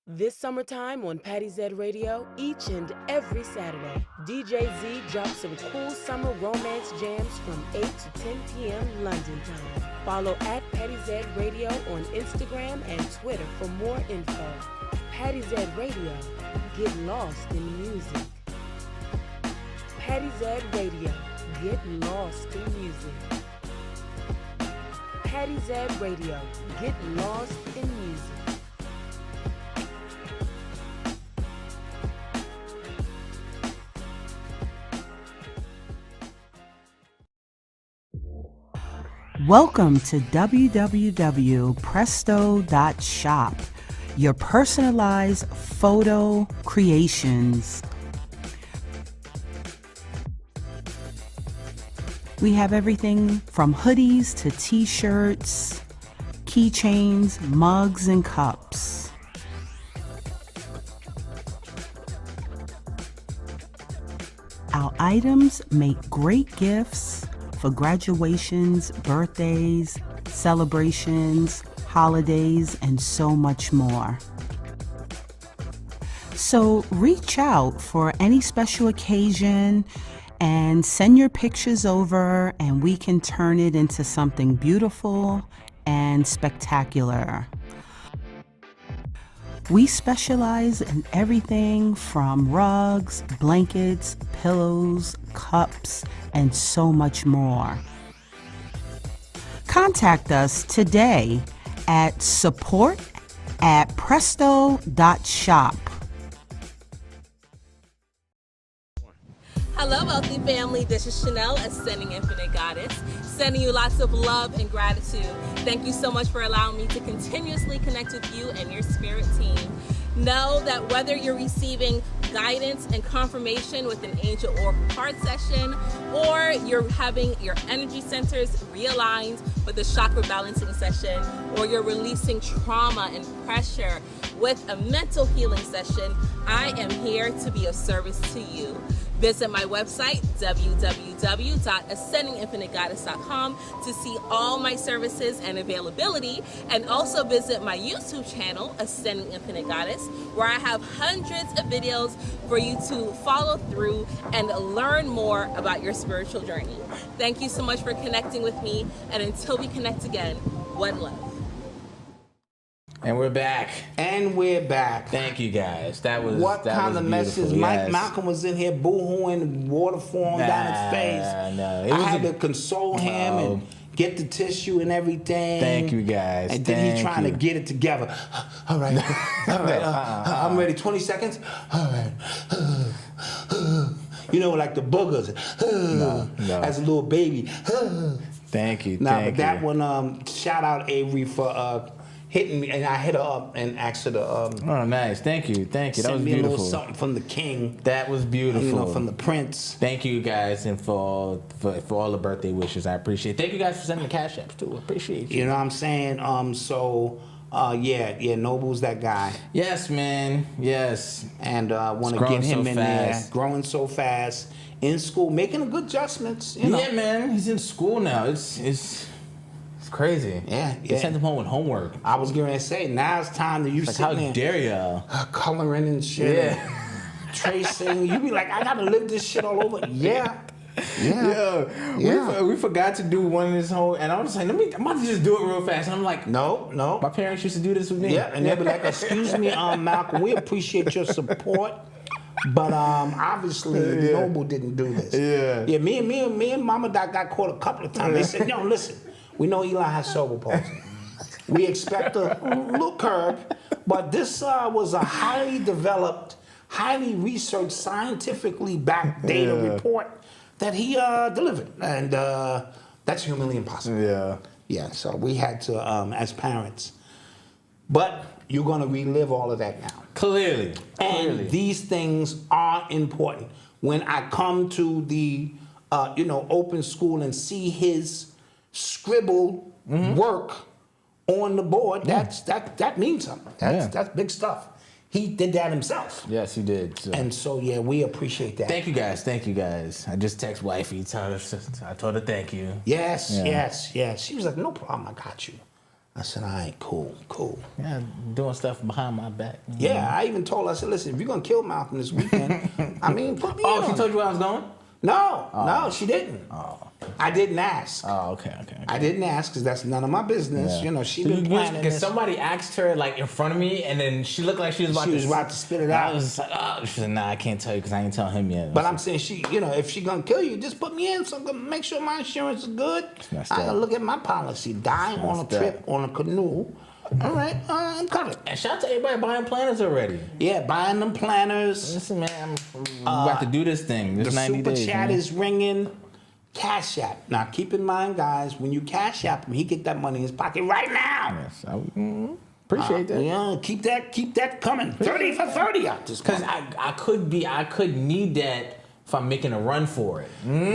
This summertime on Patty Z Radio, each and every Saturday, DJ Z drops some cool summer romance jams from 8 to 10 p.m. London time. Follow at Patty Z Radio on Instagram and Twitter for more info. Patty Z Radio, get lost in music. Patty Z Radio, get lost in music. Patty Z Radio, get lost in music. Welcome to www.presto.shop, your personalized photo creations. We have everything from hoodies to t-shirts, keychains, mugs, and cups. Our items make great gifts for graduations, birthdays, celebrations, holidays, and so much more. So reach out for any special occasion and send your pictures over, and we can turn it into something beautiful and spectacular. We specialize in everything from rugs, blankets, pillows, cups, and so much more. Contact us today at support@presto.shop. Hello, Wealthy family. This is Chanel, Ascending Infinite Goddess, sending you lots of love and gratitude. Thank you so much for allowing me to continuously connect with you and your spirit team. Know that whether you're receiving guidance and confirmation with an angel oracle card session, or you're having your energy centers realigned with a chakra balancing session, or you're releasing trauma and pressure with a mental healing session, I am here to be of service to you. Visit my website, www.ascendinginfinitegoddess.com, to see all my services and availability, and also visit my YouTube channel, Ascending Infinite Goddess, where I have hundreds of videos for you to follow through and learn more about your spiritual journey. Thank you so much for connecting with me, and until we connect again, one love. And we're back. Thank you guys. That was what that kind was of beautiful. message? Yes. Malcolm was in here boohooing, water falling down his face. No. I had to console him and get the tissue and everything. Thank you guys. And then he's trying to get it together. All right, I'm ready. 20 seconds. All right. You know, like the boogers. No. As a little baby. Thank you. Nah, but that one, shout out Avery for hitting me, and I hit her up and asked her to. Oh, nice. Thank you. That was send me beautiful. a little something from the king. That was beautiful. You know, from the prince. Thank you guys, and for all the birthday wishes. I appreciate it. Thank you guys for sending the cash apps too. I appreciate you. You know what I'm saying? Yeah, Noble's that guy. Yes, man. Yes. And want to get him so in fast. there. Growing so fast. In school, making good adjustments. You know? Yeah, man. He's in school now. It's crazy. Yeah. They sent him home with homework. I was going to say, now it's time that you Like, sit how there dare y'all? Coloring and shit. Yeah. Tracing. You be like, I got to live this shit all over. Yeah. We forgot to do one of this whole, and I was like, I'm about to just do it real fast. And I'm like, no. My parents used to do this with me. Yeah, and they'll be like, excuse me, Malcolm, we appreciate your support. But obviously Noble didn't do this. Yeah. Me and Mama Doc got caught a couple of times. They said, "Yo, listen, we know Eli has cerebral palsy. We expect a little curve, but this was a highly developed, highly researched, scientifically backed data report that he delivered, and that's humanly impossible." Yeah. So we had to, as parents, but you're going to relive all of that now. Clearly. And these things are important. When I come to the, open school and see his scribbled work on the board, that means something. That's big stuff. He did that himself. Yes, he did. So. And so, we appreciate that. Thank you guys. I just text wifey. I told her thank you. Yes. She was like, no problem, I got you. I said, all right, cool. Yeah, doing stuff behind my back. Yeah, I even told her, I said, listen, if you're going to kill Malcolm this weekend, I mean, put me in. Oh, she told you where I was going? No, she didn't. Oh. I didn't ask. Oh, okay. I didn't ask because that's none of my business. Yeah. You know, she been planning Because this. somebody asked her like in front of me, and then she looked like she was about to spit it out. I was just like, oh, she said, nah, I can't tell you because I ain't tell him yet. But I'm saying if she gonna kill you, just put me in so I'm gonna make sure my insurance is good. I gotta look at my policy. Die on a trip on a canoe. All right, I'm covered. And shout out to everybody buying planners already. Yeah, buying them planners. Listen, man, I'm about to do this thing. This The 90 super days, chat man. is ringing. Cash App. Now keep in mind, guys, when you Cash App him, he get that money in his pocket right now. Yes, I appreciate that. Yeah, keep that coming. 30 for 30 out this Because month. I could need that if I'm making a run for it.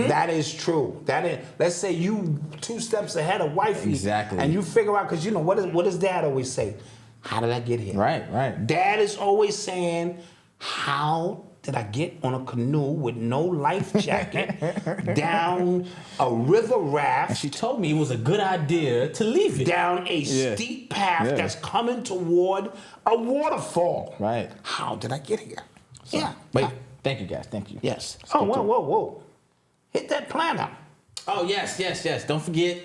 That is true. Let's say you 2 steps ahead of wifey. Exactly. And you figure out, because what does dad always say? How did I get here? Right. Dad is always saying, how did I get on a canoe with no life jacket down a river raft? And she told me it was a good idea to leave it. Down a steep path that's coming toward a waterfall. Right. How did I get here? So, yeah. But thank you, guys. Thank you. Yes. Oh, whoa. Hit that planner. Oh, yes. Don't forget,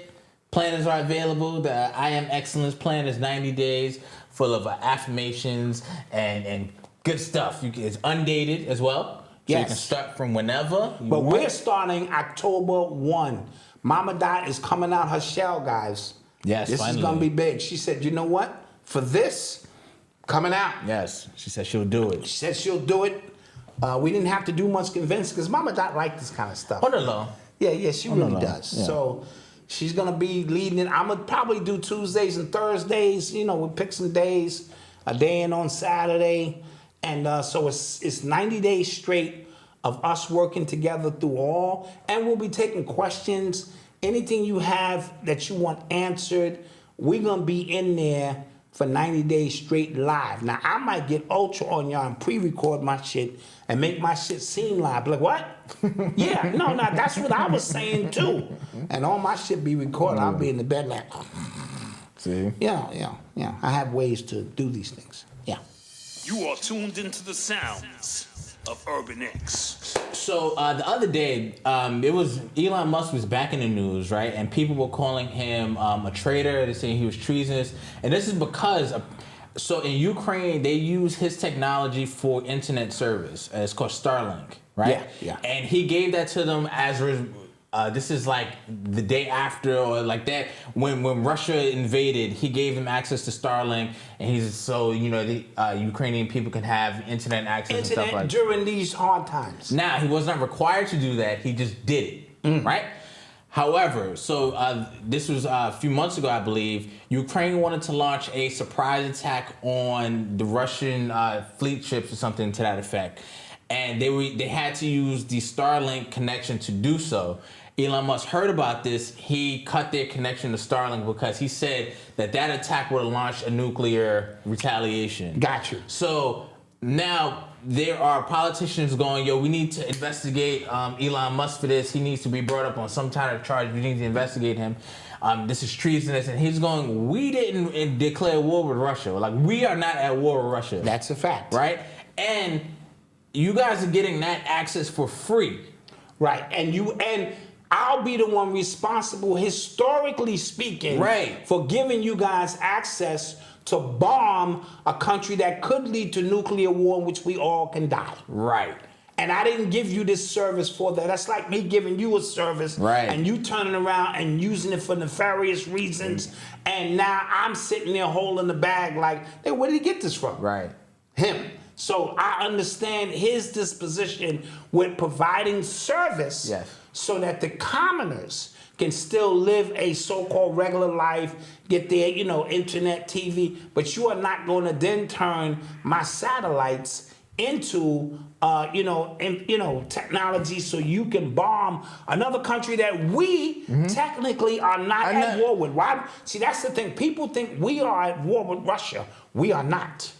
planners are available. The I Am Excellence plan is 90 days, full of affirmations and good stuff. It's undated as well. So you can start from whenever you But want. we're starting October 1. Mama Dot is coming out her shell, guys. Yes, This finally. is going to be big. She said, you know what? For this, coming out. Yes, she said she'll do it. She said she'll do it. We didn't have to do much convincing because Mama Dot liked this kind of stuff. On the low. Yeah, she On the really low. does. Yeah. So she's going to be leading it. I'm going to probably do Tuesdays and Thursdays. We'll pick some days, a day in on Saturday. And so it's 90 days straight of us working together through all. And we'll be taking questions. Anything you have that you want answered, we're going to be in there for 90 days straight live. Now, I might get ultra on y'all and pre-record my shit and make my shit seem live. Like, what? Yeah, no, that's what I was saying too. And all my shit be recorded. I'll be in the bed like, see? Yeah. I have ways to do these things. Yeah. You are tuned into the sounds of Urban X. So the other day, it was Elon Musk was back in the news, right? And people were calling him a traitor. They're saying he was treasonous. And this is because, so in Ukraine, they use his technology for internet service. It's called Starlink, right? Yeah. And he gave that to them as this is like the day after or like that when Russia invaded, he gave them access to Starlink, and he's so the Ukrainian people can have internet access and stuff like that during these hard times. Now he was not required to do that; he just did it, right? However, so this was a few months ago, I believe. Ukraine wanted to launch a surprise attack on the Russian fleet ships or something to that effect, and they had to use the Starlink connection to do so. Elon Musk heard about this. He cut their connection to Starlink because he said that attack would have launched a nuclear retaliation. Got you. So now there are politicians going, we need to investigate Elon Musk for this. He needs to be brought up on some kind of charge. We need to investigate him. This is treasonous. And he's going, we didn't declare war with Russia. Like, we are not at war with Russia. That's a fact. Right? And you guys are getting that access for free. Right. And I'll be the one responsible, historically speaking, for giving you guys access to bomb a country that could lead to nuclear war in which we all can die. Right. And I didn't give you this service for that. That's like me giving you a service and you turning around and using it for nefarious reasons. And now I'm sitting there holding the bag like, hey, where did he get this from? Right. Him. So I understand his disposition with providing service so that the commoners can still live a so-called regular life, get their, internet, TV, but you are not going to then turn my satellites into, technology so you can bomb another country that we technically are not at war with. Why? See, that's the thing. People think we are at war with Russia. We are not.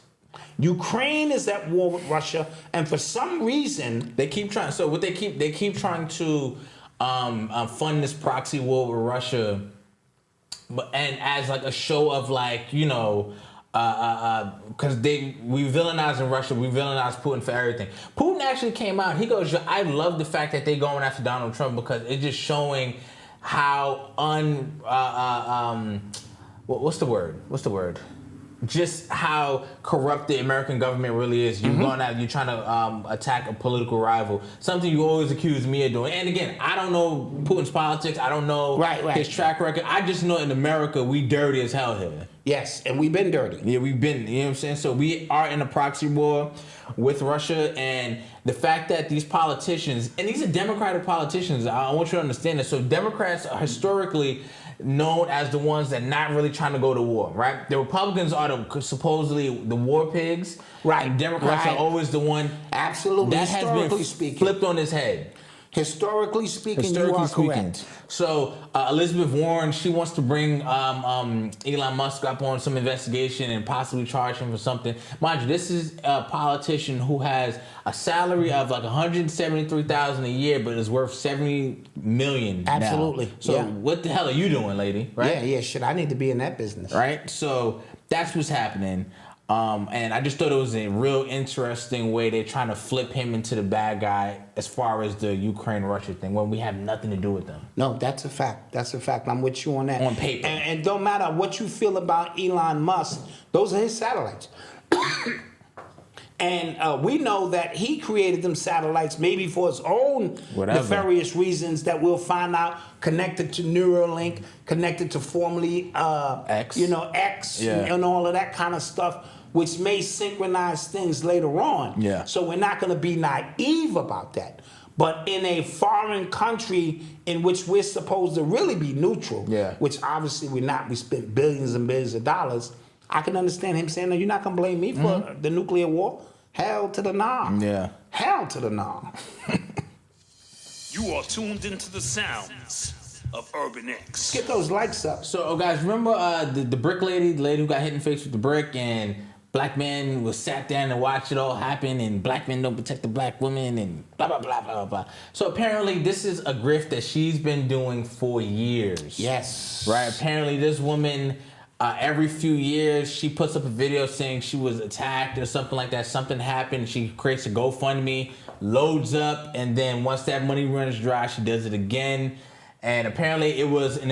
Ukraine is at war with Russia, and for some reason they keep trying. So what they keep trying to fund this proxy war with Russia and as like a show of like, you know, because we villainize in Russia, we villainize Putin for everything. Putin actually came out. He goes, I love the fact that they going after Donald Trump because it's just showing how what's the word? Just how corrupt the American government really is. You're going out, you're trying to attack a political rival. Something you always accuse me of doing. And again, I don't know Putin's politics. I don't know his track record. I just know in America, we dirty as hell here. Yes, and we've been dirty. Yeah, we've been, you know what I'm saying? So we are in a proxy war with Russia, and the fact that these politicians, and these are Democratic politicians, I want you to understand this. So Democrats are historically known as the ones that not really trying to go to war, right? The Republicans are supposedly the war pigs, right? And Democrats are always the one absolutely that has been flipped on his head. Historically speaking, you are correct. So Elizabeth Warren, she wants to bring Elon Musk up on some investigation and possibly charge him for something. Mind you, this is a politician who has a salary of like $173,000 a year, but is worth $70 million. Absolutely. Now. So what the hell are you doing, lady? Right? Yeah. Shit, I need to be in that business. Right. So that's what's happening. And I just thought it was a real interesting way they're trying to flip him into the bad guy as far as the Ukraine-Russia thing, when we have nothing to do with them. No, that's a fact. That's a fact. I'm with you on that. On paper. And don't matter what you feel about Elon Musk, those are his satellites. And we know that he created them satellites maybe for his own nefarious reasons that we'll find out, connected to Neuralink, connected to formerly X, and all of that kind of stuff, which may synchronize things later on. Yeah. So we're not going to be naive about that. But in a foreign country in which we're supposed to really be neutral, which obviously we're not, we spent billions and billions of dollars, I can understand him saying, no, you're not going to blame me for the nuclear war. Hell to the nah. Yeah. Hell to the nah. You are tuned into the sounds of Urban X. Get those likes up. So, guys, remember the brick lady, the lady who got hit in the face with the brick, and black men was sat down and watched it all happen, and black men don't protect the black women, and blah, blah, blah, blah, blah. So apparently this is a grift that she's been doing for years. Yes. Right? Apparently this woman, every few years, she puts up a video saying she was attacked or something like that. Something happened. She creates a GoFundMe, loads up, and then once that money runs dry, she does it again. And apparently it was an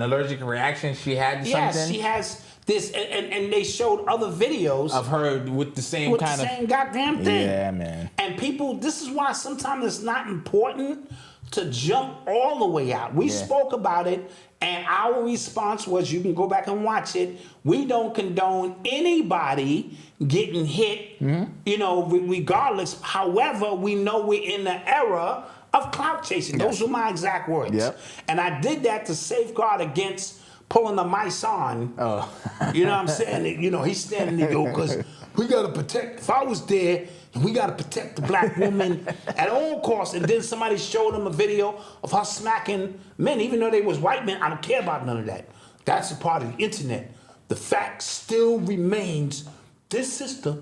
allergic reaction she had to something. Yes, she has this, and they showed other videos of her with the same same goddamn thing. Yeah, man. And people, this is why sometimes it's not important to jump all the way out. We spoke about it, and our response was, you can go back and watch it. We don't condone anybody getting hit, regardless. However, we know we're in the era of clout chasing. Those were my exact words. Yep. And I did that to safeguard against pulling the mice on. Oh. You know what I'm saying? He's standing there, because we got to protect. If I was there, we got to protect the black woman at all costs. And then somebody showed him a video of her smacking men, even though they was white men. I don't care about none of that. That's a part of the internet. The fact still remains, this sister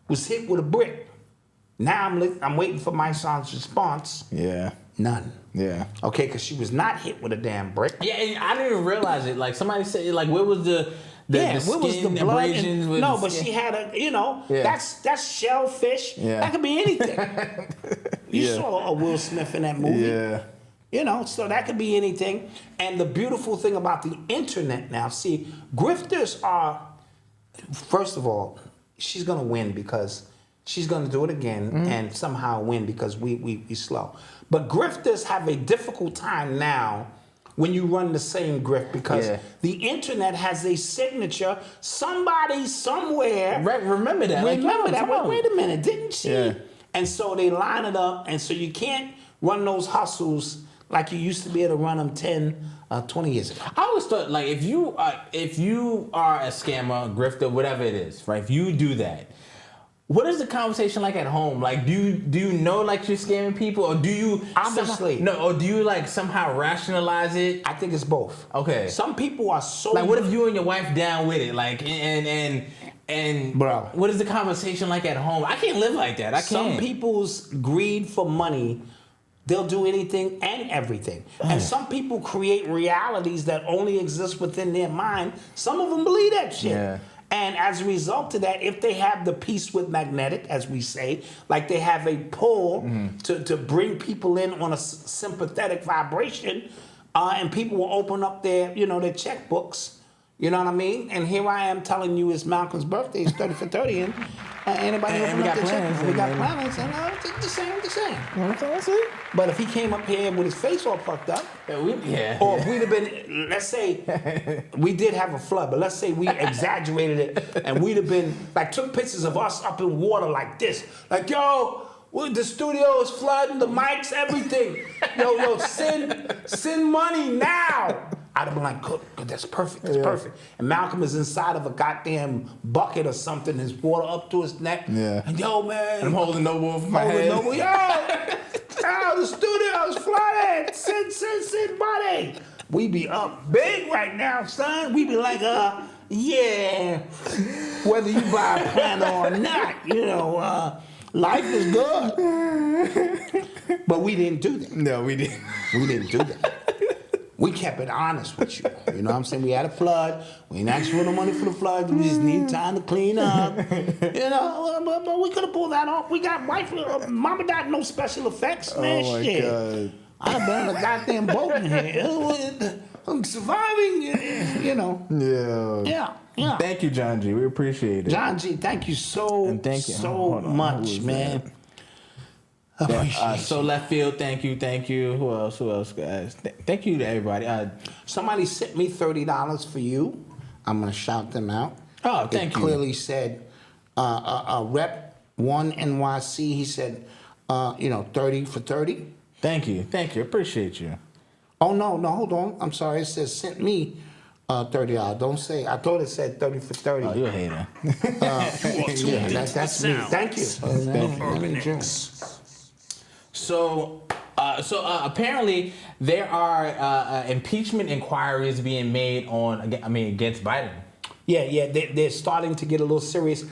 was hit with a brick. Now I'm waiting for my son's response. Yeah. None. Yeah. Okay, because she was not hit with a damn brick. Yeah, and I didn't even realize it. Like, somebody said, like, where was the where skin was the blood? abrasions? But she had that's shellfish. Yeah. That could be anything. You saw a Will Smith in that movie. Yeah. So that could be anything. And the beautiful thing about the internet now, see, grifters are, first of all, she's going to win because she's going to do it again and somehow win because we slow. But grifters have a difficult time now when you run the same grift because the internet has a signature. Somebody somewhere. Remember that. Remember that. Wait a minute. Didn't she? Yeah. And so they line it up. And so you can't run those hustles like you used to be able to run them 10, 20 years ago. I always thought, like, if you are a scammer, grifter, whatever it is, right? If you do that, what is the conversation like at home? Like, do you know, like, you're scamming people, or do you obviously or do you, like, somehow rationalize it? I think it's both. Okay. Some people are so, like, what if you and your wife down with it, like, and bro, what is the conversation like at home? I can't live like that. I can't. Some people's greed for money They'll do anything and everything. And some people create realities that only exist within their mind. Some of them believe that shit. Yeah. And as a result of that, if they have the piece with magnetic, as we say, like they have a pull to bring people in on a sympathetic vibration, and people will open up their, their checkbooks. You know what I mean? And here I am telling you it's Malcolm's birthday. It's 30 for 30. And anybody And open we up got their plans, checkbook. We got and- plans. And the same. You know what I'm saying? But if he came up here with his face all fucked up, or if we'd have been, let's say, we did have a flood, but let's say we exaggerated it and we'd have been, like, took pictures of us up in water like this. Like, yo, the studio is flooding, the mics, everything. Yo, send money now. I'd have been like, good, that's perfect, that's perfect. And Malcolm is inside of a goddamn bucket or something, his water up to his neck. Yeah. And yo, man. I'm holding Noble over my head. Noble, yo, the studio's flooded. Send money. We be up big right now, son. We be like, yeah, whether you buy a piano or not, life is good. But we didn't do that. No, we didn't. We didn't do that. We kept it honest with you. You know what I'm saying? We had a flood. We didn't ask for the money for the flood. We just need time to clean up. But we could have pulled that off. We got Mama got no special effects, man. Oh my Shit. God. I'd have been on a goddamn boat in here. I'm surviving, Yeah. Thank you, John G. We appreciate it. John G, thank you so much, man. So Left Field, thank you. Who else, guys? Thank you to everybody. Somebody sent me $30 for you. I'm gonna shout them out. Oh, thank it you. Clearly said, Rep 1 NYC. He said, 30 for 30. Thank you. Appreciate you. Oh no, hold on. I'm sorry. It says sent me $30. Don't say. I thought it said 30 for 30. Oh, you're a hater. That's me. Thank you. Urban X. So apparently there are impeachment inquiries being made against Biden. Yeah. They're starting to get a little serious.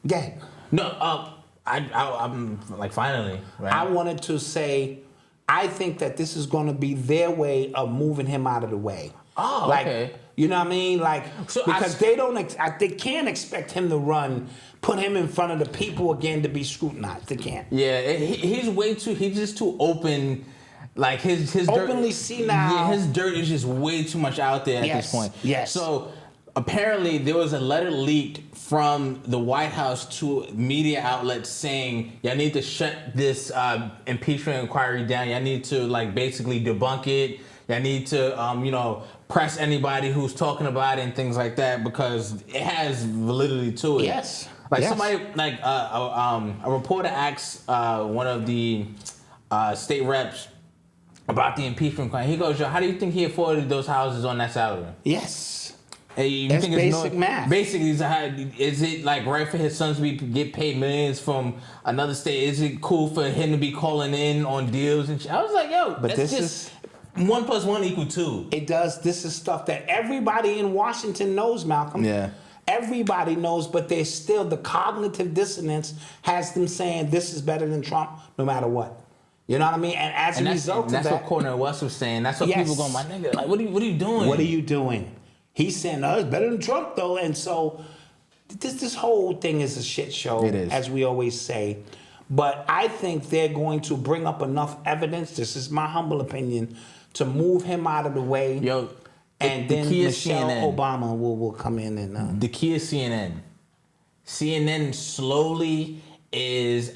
Go ahead. No, I'm like finally. Right? I wanted to say, I think that this is going to be their way of moving him out of the way. Oh, like, okay. You know what I mean? Like, So because they can't expect him to run, put him in front of the people again to be scrutinized. They can't. Yeah, he's just too open. Like his openly dirt, senile. Yeah, his dirt is just way too much out there at this point. Yes. So apparently there was a letter leaked from the White House to media outlets saying y'all need to shut this impeachment inquiry down. Y'all need to basically debunk it. Y'all need to press anybody who's talking about it and things like that because it has validity to it. Yes. Somebody a reporter asked one of the state reps about the impeachment inquiry. He goes, "Yo, how do you think he afforded those houses on that salary?" Yes. You That's think basic math. Basically, is it right for his sons to get paid millions from another state? Is it cool for him to be calling in on deals and shit? I was like, yo, But that's this just 1 + 1 = 2. It does. This is stuff that everybody in Washington knows, Malcolm. Yeah. Everybody knows, but there's still the cognitive dissonance has them saying this is better than Trump no matter what. You know what I mean? And as a result of that, that's what Cornell West was saying. That's what people going, my nigga, like, what are you doing? What are you doing? He's saying, it's better than Trump, though. And so this whole thing is a shit show, It is. as we always say. But I think they're going to bring up enough evidence, this is my humble opinion, to move him out of the way. Yo, and the then key is Michelle CNN. Obama will come in and... The key is CNN. CNN slowly is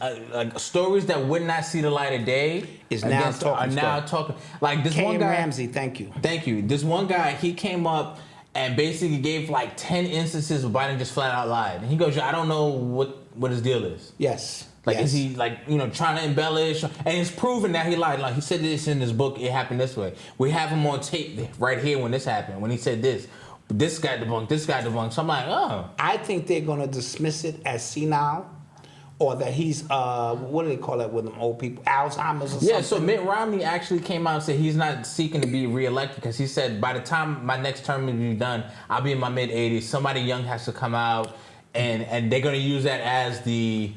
stories that would not see the light of day Is now talking. Like this one K.M. guy, Ramsey, thank you. This one guy, he came up and basically gave 10 instances of Biden just flat out lied. And he goes, I don't know what his deal is. Yes. Is he trying to embellish? And it's proven that he lied. Like he said this in his book, it happened this way. We have him on tape right here when this happened, when he said this. This guy debunked. So I'm like, oh. I think they're going to dismiss it as senile, or that he's, what do they call that with them old people? Alzheimer's or something? Yeah, so Mitt Romney actually came out and said he's not seeking to be reelected because he said by the time my next term is done, I'll be in my mid-80s. Somebody young has to come out and they're gonna use that as the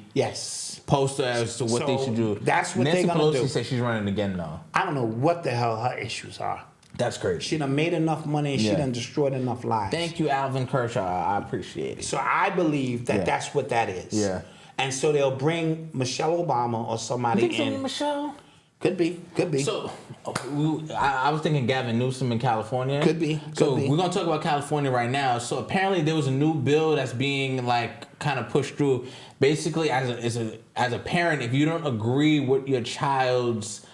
poster as to what they should do. That's what Nancy they're gonna Pelosi do. said she's running again though. I don't know what the hell her issues are. That's crazy. She done made enough money and she done destroyed enough lives. Thank you, Alvin Kershaw. I appreciate it. So I believe that that's what that is. Yeah. And so they'll bring Michelle Obama or somebody You think in. Michelle? Could be. So, I was thinking Gavin Newsom in California. Could be. So we're gonna talk about California right now. So apparently there was a new bill that's being like kind of pushed through. Basically, as a parent, if you don't agree with your child's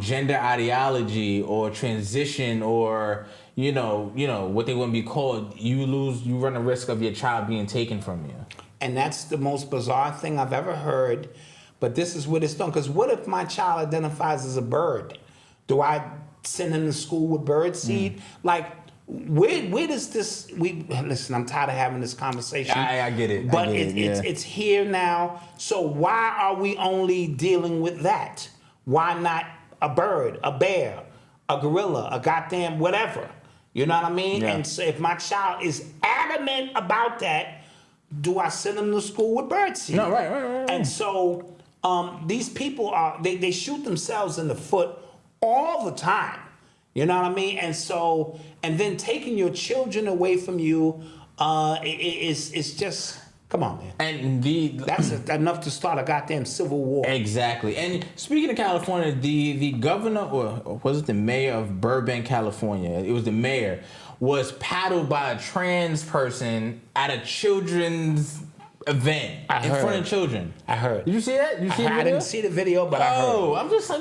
gender ideology or transition or you know what they want to be called, you run the risk of your child being taken from you. And that's the most bizarre thing I've ever heard. But this is what it's done. Because what if my child identifies as a bird? Do I send him to school with bird seed? Like, where does this? Listen. I'm tired of having this conversation. I get it. But it's here now. So why are we only dealing with that? Why not a bird, a bear, a gorilla, a goddamn whatever? You know what I mean? Yeah. And so if my child is adamant about that, do I send them to school with bird seed? No, right. And so these people they shoot themselves in the foot all the time. You know what I mean? And so, and then taking your children away from you is just, come on, man. And that's enough to start a goddamn civil war. Exactly. And speaking of California, the governor, or was it the mayor of Burbank, California? It was the mayor, was paddled by a trans person at a children's event in front of children. I heard. Did you see that? I didn't see the video, but I heard. Oh, I'm just like,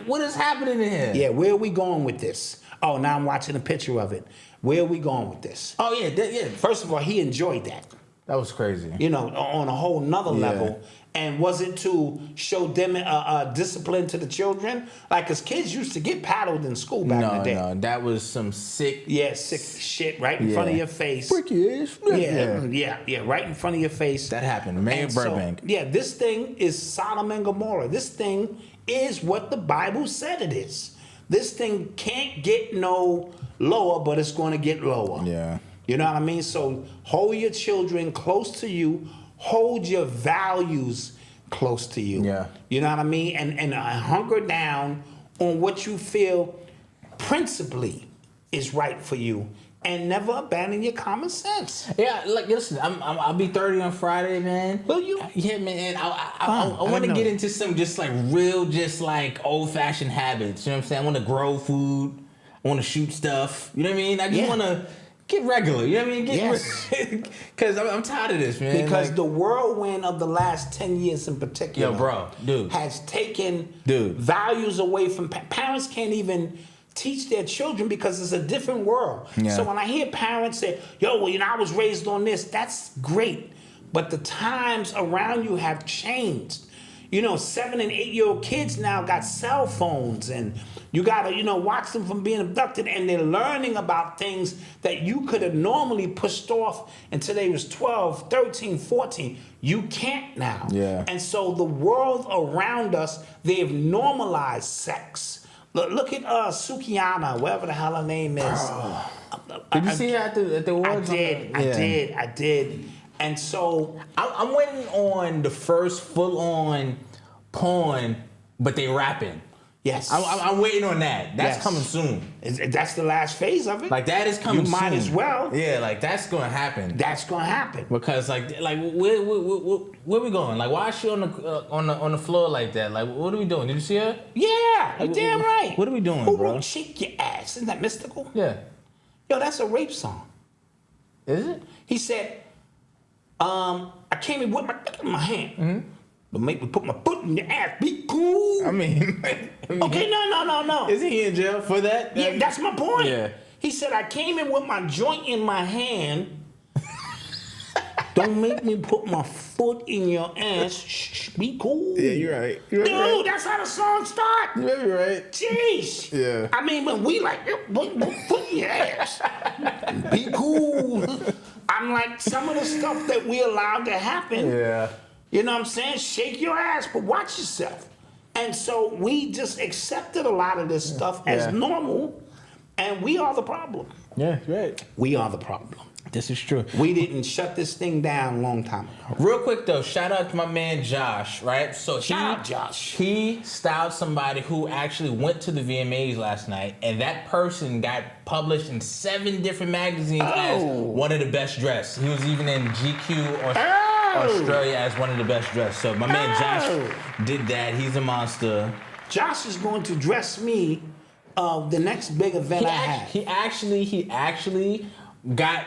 what is happening in here? Yeah, where are we going with this? Oh, now I'm watching a picture of it. Where are we going with this? Oh, yeah. First of all, he enjoyed that. That was crazy. You know, on a whole nother level. And was it to show them discipline to the children? Like, because kids used to get paddled in school back in the day. No, that was some sick... Yeah, sick shit right in front of your face. Freaky-ish. Yeah, right in front of your face. That happened. Mayor Burbank. So, this thing is Sodom and Gomorrah. This thing is what the Bible said it is. This thing can't get no lower, but it's going to get lower. Yeah. You know what I mean? So hold your children close to you. Hold your values close to you. Yeah. You know what I mean? And hunker down on what you feel principally is right for you. And never abandon your common sense. Yeah, like listen, I'll be 30 on Friday, man. Will you? Yeah, man. I want to get into some just like real, just like old fashioned habits. You know what I'm saying? I want to grow food. I want to shoot stuff. You know what I mean? I just want to get regular. You know what I mean? Because I'm tired of this, man. Because the whirlwind of the last 10 years in particular, has taken values away from parents. Can't even teach their children because it's a different world. Yeah. So when I hear parents say, yo, well, I was raised on this, that's great. But the times around you have changed. 7 and 8 year old kids now got cell phones, and you gotta, watch them from being abducted, and they're learning about things that you could have normally pushed off until they was 12, 13, 14. You can't now. Yeah. And so the world around us, they've normalized sex. Look at Sukiana, whatever the hell her name is. Did you see her at the awards? I did. And so I'm waiting on the first full-on porn, but they rapping. Yes. I'm waiting on that. That's coming soon. That's the last phase of it. Like, that is coming soon. You might as well. Yeah, like, that's going to happen. That's going to happen. Because, like where we going? Like, why is she on the floor like that? Like, what are we doing? Did you see her? Yeah, you're damn right. What are we doing, Who bro? wrote Shake Your Ass? Isn't that mystical? Yeah. Yo, that's a rape song. Is it? He said, I came in with my hand. Mm-hmm. But make me put my foot in your ass. Be cool. I mean okay, no. Is he in jail for that? Yeah, that's my point. Yeah. He said, I came in with my joint in my hand. Don't make me put my foot in your ass. Shh, be cool. Yeah, you're right. Dude, that's how the song starts. Yeah, you're right. Jeez. Yeah. I mean, when we like, foot in your ass. Be cool. I'm like, some of the stuff that we allowed to happen. Yeah. You know what I'm saying? Shake your ass, but watch yourself. And so we just accepted a lot of this stuff as normal, and we are the problem. Yeah, right. We are the problem. This is true. We didn't shut this thing down a long time ago. Real quick though, shout out to my man Josh, right? So Shout out, Josh. He styled somebody who actually went to the VMAs last night, and that person got published in 7 different magazines as one of the best dressed. He was even in GQ or Australia as one of the best dressed. So my man Josh did that. He's a monster. Josh is going to dress me the next big event I have. He actually got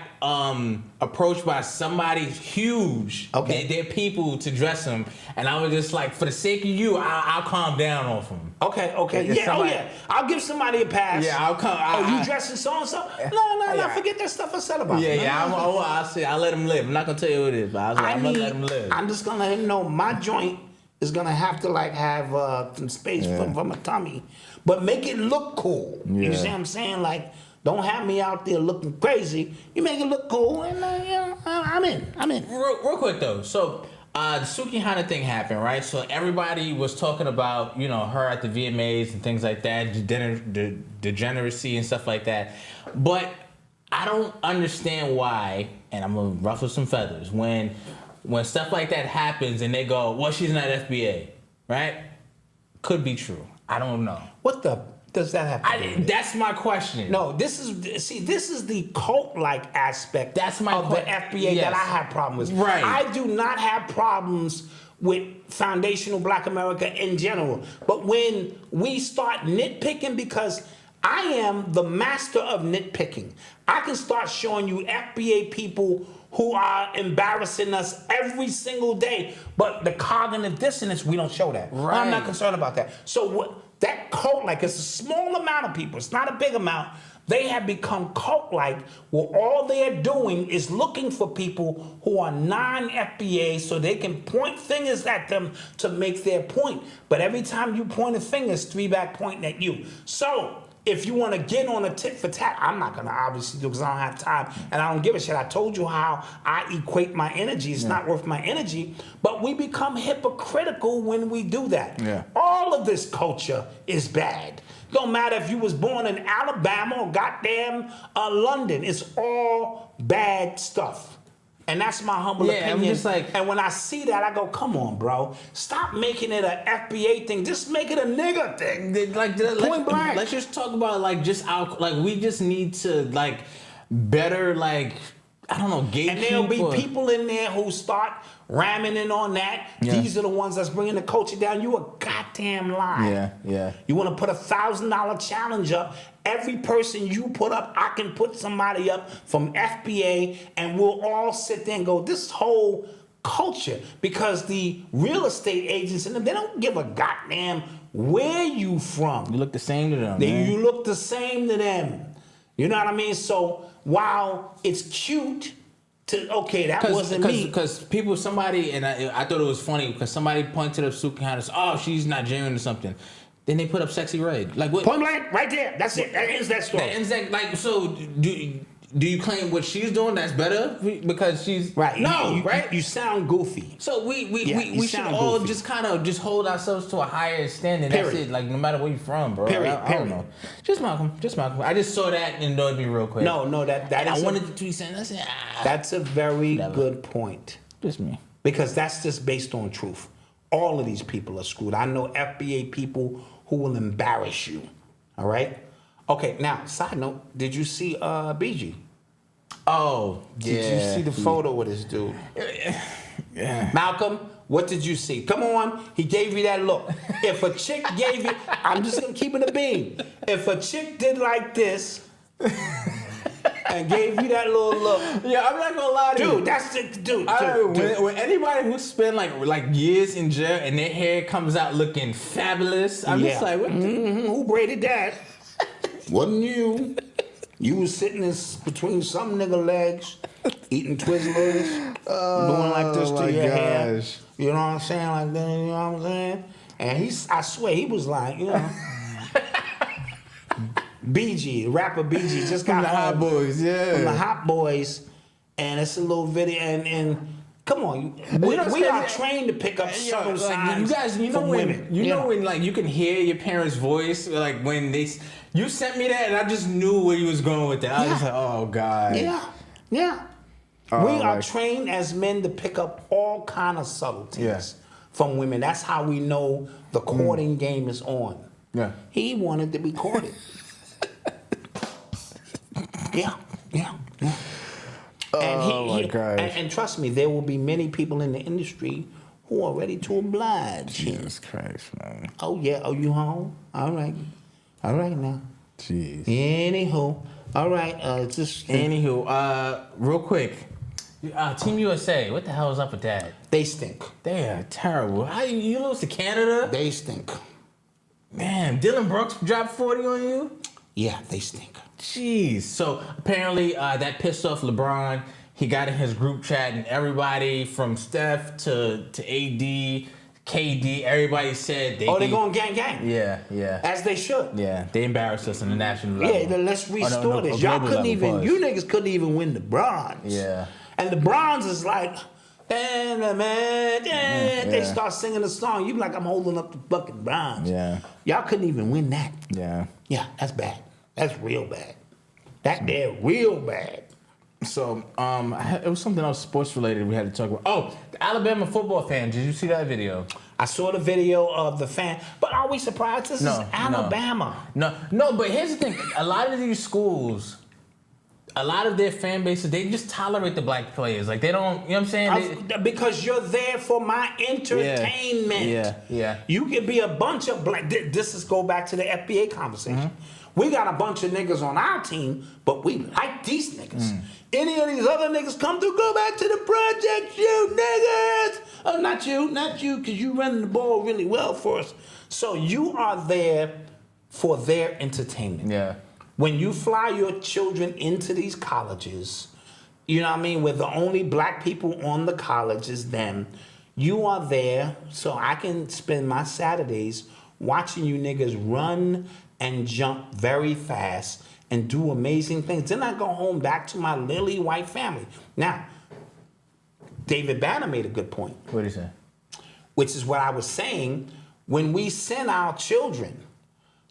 approached by somebody huge. Okay. They're people to dress him, and I was just like, for the sake of you, I'll calm down off him. Okay. Like, Yeah. somebody- I'll give somebody a pass. Yeah, I'll come. You dressing so and so? No. Forget that stuff I said about him. I'll let him live. I'm not gonna tell you who it is, but I'm gonna let him live. I'm just gonna let him know my joint is gonna have to have some space for my tummy, but make it look cool. You see what I'm saying? Like, don't have me out there looking crazy. You make it look cool, and I'm in. Real quick though, so the Suki Hana thing happened, right? So everybody was talking about, her at the VMAs and things like that, degeneracy and stuff like that. But I don't understand why, and I'm gonna ruffle some feathers, when stuff like that happens and they go, well, she's not FBA, right? Could be true. I don't know. What the does that have to do with it? That's my question. No, this is the cult-like aspect That's my of the FBA that I have problems with. Right. I do not have problems with foundational Black America in general. But when we start nitpicking, because I am the master of nitpicking, I can start showing you FBA people who are embarrassing us every single day. But the cognitive dissonance, we don't show that. Right. I'm not concerned about that. So that cult-like, it's a small amount of people. It's not a big amount. They have become cult-like, where all they're doing is looking for people who are non-FBA so they can point fingers at them to make their point. But every time you point a finger, it's 3 back pointing at you. So if you want to get on a tit for tat, I'm not going to obviously do, because I don't have time and I don't give a shit. I told you how I equate my energy. It's not worth my energy. But we become hypocritical when we do that. Yeah. All of this culture is bad. Don't matter if you was born in Alabama or goddamn London. It's all bad stuff. And that's my humble opinion. I'm just like, and when I see that, I go, come on, bro. Stop making it an FBA thing. Just make it a nigga thing. Point blank. Let's just talk about we just need to better I don't know, gatekeep. And there'll be people in there who start ramming in on that. Yeah. These are the ones that's bringing the culture down. You a goddamn lie. Yeah. You want to put $1,000 challenge up. Every person you put up, I can put somebody up from FBA, and we'll all sit there and go, this whole culture, because the real estate agents in them, they don't give a goddamn where you from. You look the same to them. You look the same to them. You know what I mean? So while it's cute to, okay, that wasn't me. Because somebody, and I thought it was funny, because somebody pointed up Suki Hana and said, oh, she's Nigerian or something. Then they put up Sexy Red. Like what? Point blank, right there. That's it. That ends that story. That ends that, so do you claim what she's doing that's better because she's right? No, right? You sound goofy. So we should all goofy. just hold ourselves to a higher standard. Period. That's it. Like no matter where you're from, bro. Period. I don't know. Just Malcolm. I just saw that and annoyed me real quick. No, that and is I wanted to tweet saying that's a very good point. Just me. Because that's just based on truth. All of these people are screwed. I know FBA people who will embarrass you. All right? Okay, now, side note, did you see BG? Oh, yeah. Did you see the photo with this dude? Yeah. Malcolm, what did you see? Come on, he gave you that look. If a chick gave you, I'm just gonna keep it a beam. If a chick did like this and gave you that little look, yeah, I'm not gonna lie to you, dude. That's the dude. When anybody who spent like years in jail and their hair comes out looking fabulous, I'm just like, what? Who braided that? Wasn't you? You was sitting between some nigga legs, eating Twizzlers, doing like this to your hair. You know what I'm saying? Like that, you know what I'm saying? And I swear, he was like, BG, the rapper BG, just got from the Hot Boys, yeah. From the Hot Boys. And it's a little video, and Come on, we are trained to pick up subtle signs you guys, from women. You know when like you can hear your parents' voice, like when you sent me that, and I just knew where you was going with that. I was just like, oh god. Yeah. We are trained as men to pick up all kind of subtleties from women. That's how we know the courting game is on. Yeah. He wanted to be courted. Yeah. My gosh. And trust me, there will be many people in the industry who are ready to oblige. Jesus Christ, man. Oh yeah. Oh, you home? All right now. Jeez. Anywho, all right. Anywho, real quick, Team USA. What the hell is up with that? They stink. They are terrible. How you lose to Canada? They stink. Man, Dylan Brooks dropped 40 on you? Yeah, they stink. Jeez. So apparently that pissed off LeBron. He got in his group chat and everybody from Steph to AD, KD, everybody said they're going gang. Yeah. As they should. Yeah, they embarrassed us on the national level. Yeah, let's restore this. Y'all couldn't even, you niggas couldn't even win the bronze. Yeah. And the bronze is like, they start singing the song. You be like, I'm holding up the fucking bronze. Yeah. Y'all couldn't even win that. Yeah. Yeah, that's bad. That's real bad. They're real bad. So, it was something else sports related we had to talk about. Oh, the Alabama football fan. Did you see that video? I saw the video of the fan. But are we surprised? This is Alabama. No, but here's the thing. A lot of these schools, a lot of their fan bases, they just tolerate the black players. Like, they don't, you know what I'm saying? Because you're there for my entertainment. Yeah. You can be a bunch of black. This is go back to the FBA conversation. Mm-hmm. We got a bunch of niggas on our team, but we like these niggas. Any of these other niggas come through, go back to the project, you niggas. Oh, not you, because you running the ball really well for us. So you are there for their entertainment. Yeah. When you fly your children into these colleges, you know what I mean, where the only black people on the college is them, you are there so I can spend my Saturdays watching you niggas run and jump very fast and do amazing things. Then I go home back to my lily white family. Now, David Banner made a good point. What did he say? Which is what I was saying. When we send our children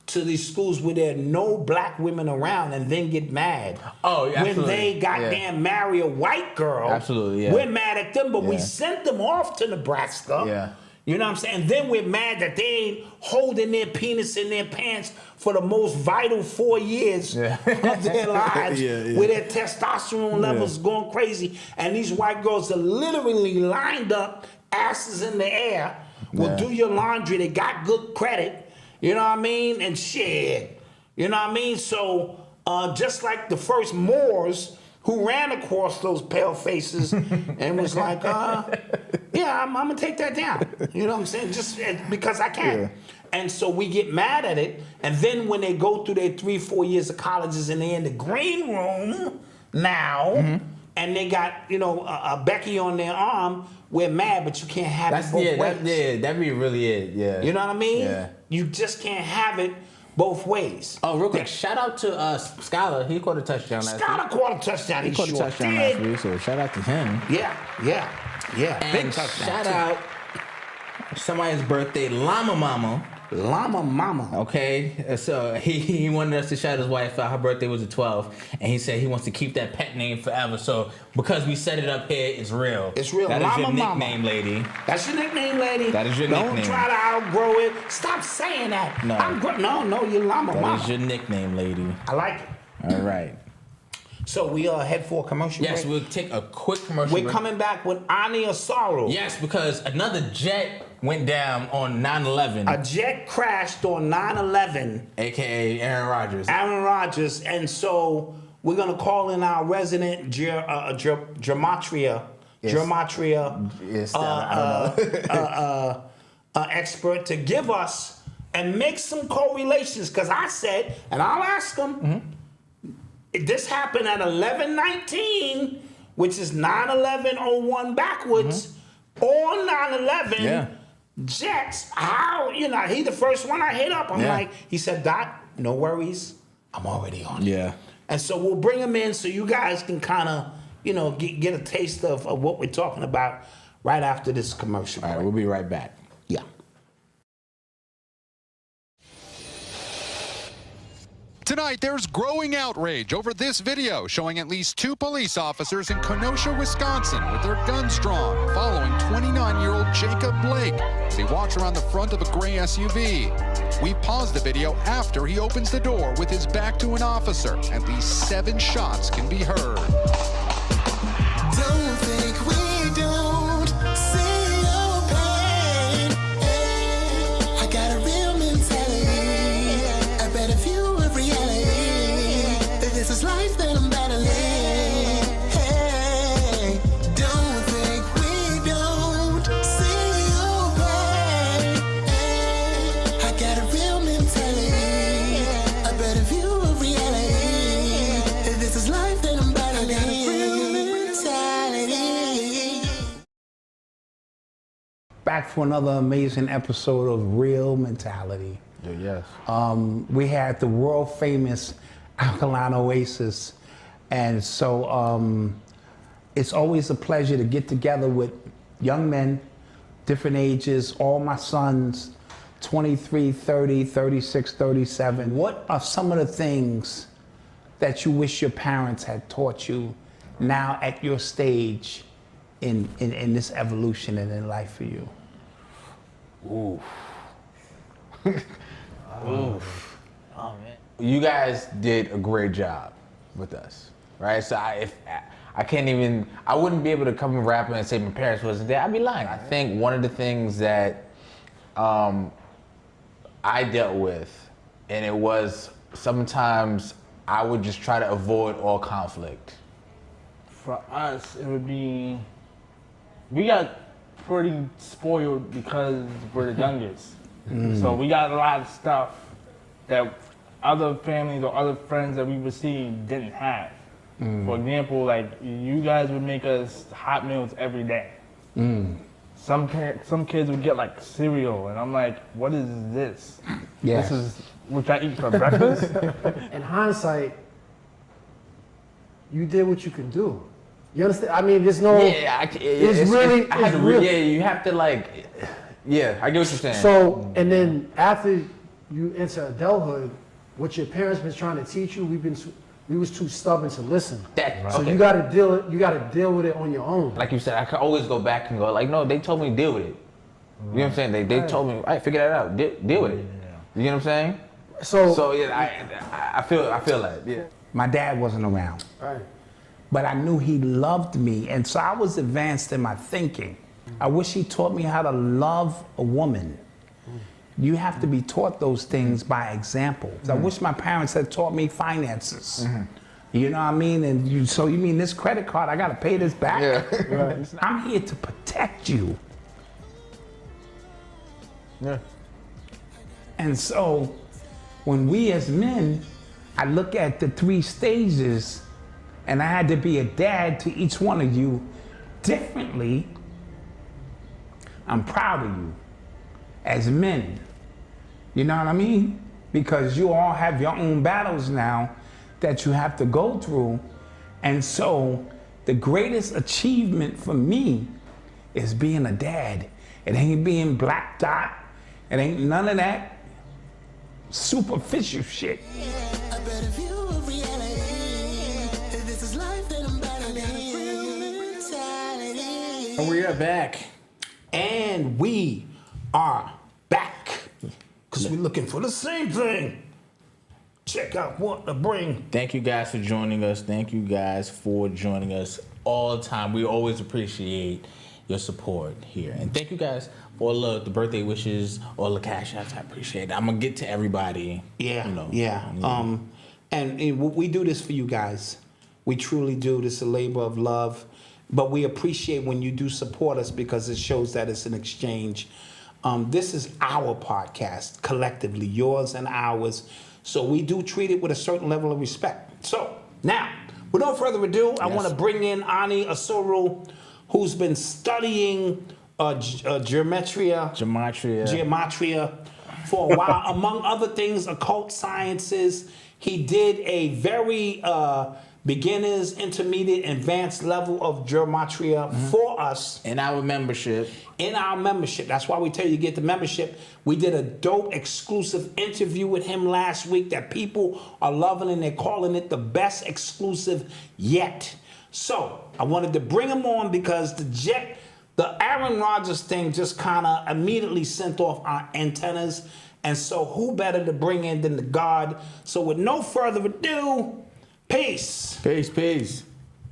to these schools where there are no black women around and then get mad. Oh, yeah, when they goddamn marry a white girl. Absolutely, yeah. We're mad at them, but we sent them off to Nebraska. Yeah. You know what I'm saying? And then we're mad that they ain't holding their penis in their pants for the most vital 4 years of their lives, where their testosterone levels going crazy. And these white girls are literally lined up, asses in the air, will do your laundry. They got good credit. You know what I mean? And shit. You know what I mean? So just like the first Moors who ran across those pale faces and was like, I'm going to take that down. You know what I'm saying? Just because I can. Yeah. And so we get mad at it. And then when they go through their 3-4 years of colleges and they're in the green room now, and they got, a Becky on their arm, we're mad, but you can't have it both ways. That'd be really it, yeah. You know what I mean? Yeah. You just can't have it both ways. Oh, real quick, shout out to Skylar. He caught a touchdown last week. Skylar caught a touchdown. He caught a touchdown last week, so shout out to him. Yeah. And big touchdown. Shout out somebody's birthday, Llama Mama. Okay, so he wanted us to shout his wife out. Her birthday was the 12th, and he said he wants to keep that pet name forever. So because we set it up here, it's real. It's real. That Llama is your nickname, Mama. lady. That's your nickname, lady. That is your nickname. Don't try to outgrow it. Stop saying that. No. No, you're Llama Mama. That is your nickname, lady. I like it. All right. So we head for a commercial break? Yes, we'll take a quick commercial break. We're coming back with Ani Asaro. Yes, because another jet went down on 9/11. A jet crashed on 9/11. A.K.A. Aaron Rodgers. And so we're going to call in our resident gematria expert to give us and make some correlations. Because I said, and I'll ask him, this happened at 11:19, which is 9/11:01 backwards, or 9/11. Yeah. Jets, how, he the first one I hit up. I'm like, he said, Doc, no worries. I'm already on it. Yeah. And so we'll bring him in so you guys can kind of get a taste of what we're talking about right after this commercial. All right, we'll be right back. Yeah. Tonight, there's growing outrage over this video showing at least 2 police officers in Kenosha, Wisconsin with their guns drawn following 29-year-old Jacob Blake as he walks around the front of a gray SUV. We paused the video after he opens the door with his back to an officer. At least 7 shots can be heard. Don't think we don't see your pain. I got a real mentality, a better view of reality. This is life that I'm battling. Hey, don't think we don't see your pain. I got a real mentality, a better view of reality. This is life that I'm battling. Back for another amazing episode of Real Mentality. Yes. We had the world famous Alkaline Oasis, and so it's always a pleasure to get together with young men, different ages, all my sons, 23, 30, 36, 37. What are some of the things that you wish your parents had taught you now at your stage in this evolution and in life for you? Oof. Oof. Oh man. You guys did a great job with us, right? So I wouldn't be able to come and rap and say my parents wasn't there. I'd be lying. I think one of the things that I dealt with, and it was sometimes I would just try to avoid all conflict. For us, it would be, we got pretty spoiled because we're the youngest. So we got a lot of stuff that other families or other friends that we would see didn't have. For example, like you guys would make us hot meals every day. Some kids would get like cereal, and I'm like, what is this? Yes. This is what I eat for breakfast? In hindsight, you did what you can do. You understand? I mean, there's no. Yeah, you have to like. Yeah, I get what you're saying. So, and then after you enter adulthood, what your parents been trying to teach you, we was too stubborn to listen. So you got to deal. You got to deal with it on your own. Like you said, I could always go back and go like, no, they told me to deal with it. You know what I'm saying? They told me, all right, figure that out. Deal with it. You know what I'm saying? So yeah, I feel that. Yeah. My dad wasn't around. Right. But I knew he loved me, and so I was advanced in my thinking. I wish he taught me how to love a woman. You have to be taught those things by example. I wish my parents had taught me finances. You know what I mean? And you mean this credit card, I gotta pay this back? Yeah. Right. I'm here to protect you. Yeah. And so when we as men, I look at the 3 stages, and I had to be a dad to each one of you differently. I'm proud of you as men. You know what I mean? Because you all have your own battles now that you have to go through. And so the greatest achievement for me is being a dad. It ain't being Black Dot. It ain't none of that superficial shit. And we are back. And we are back. Because we're looking for the same thing. Check out what to bring. Thank you guys for joining us. Thank you guys for joining us all the time. We always appreciate your support here. And thank you guys for all the birthday wishes, all the cash outs. I appreciate it. I'm going to get to everybody. Yeah, And we do this for you guys. We truly do. This is a labor of love. But we appreciate when you do support us because it shows that it's an exchange. This is our podcast, collectively, yours and ours. So we do treat it with a certain level of respect. So now, with no further ado, I want to bring in Ani Asuru, who's been studying gematria for a while. Among other things, occult sciences. He did a very beginners, intermediate, advanced level of gematria for us. In our membership. In our membership. That's why we tell you to get the membership. We did a dope exclusive interview with him last week that people are loving, and they're calling it the best exclusive yet. So I wanted to bring him on because the Aaron Rodgers thing just kind of immediately sent off our antennas. And so who better to bring in than the God? So with no further ado, peace. Peace, peace.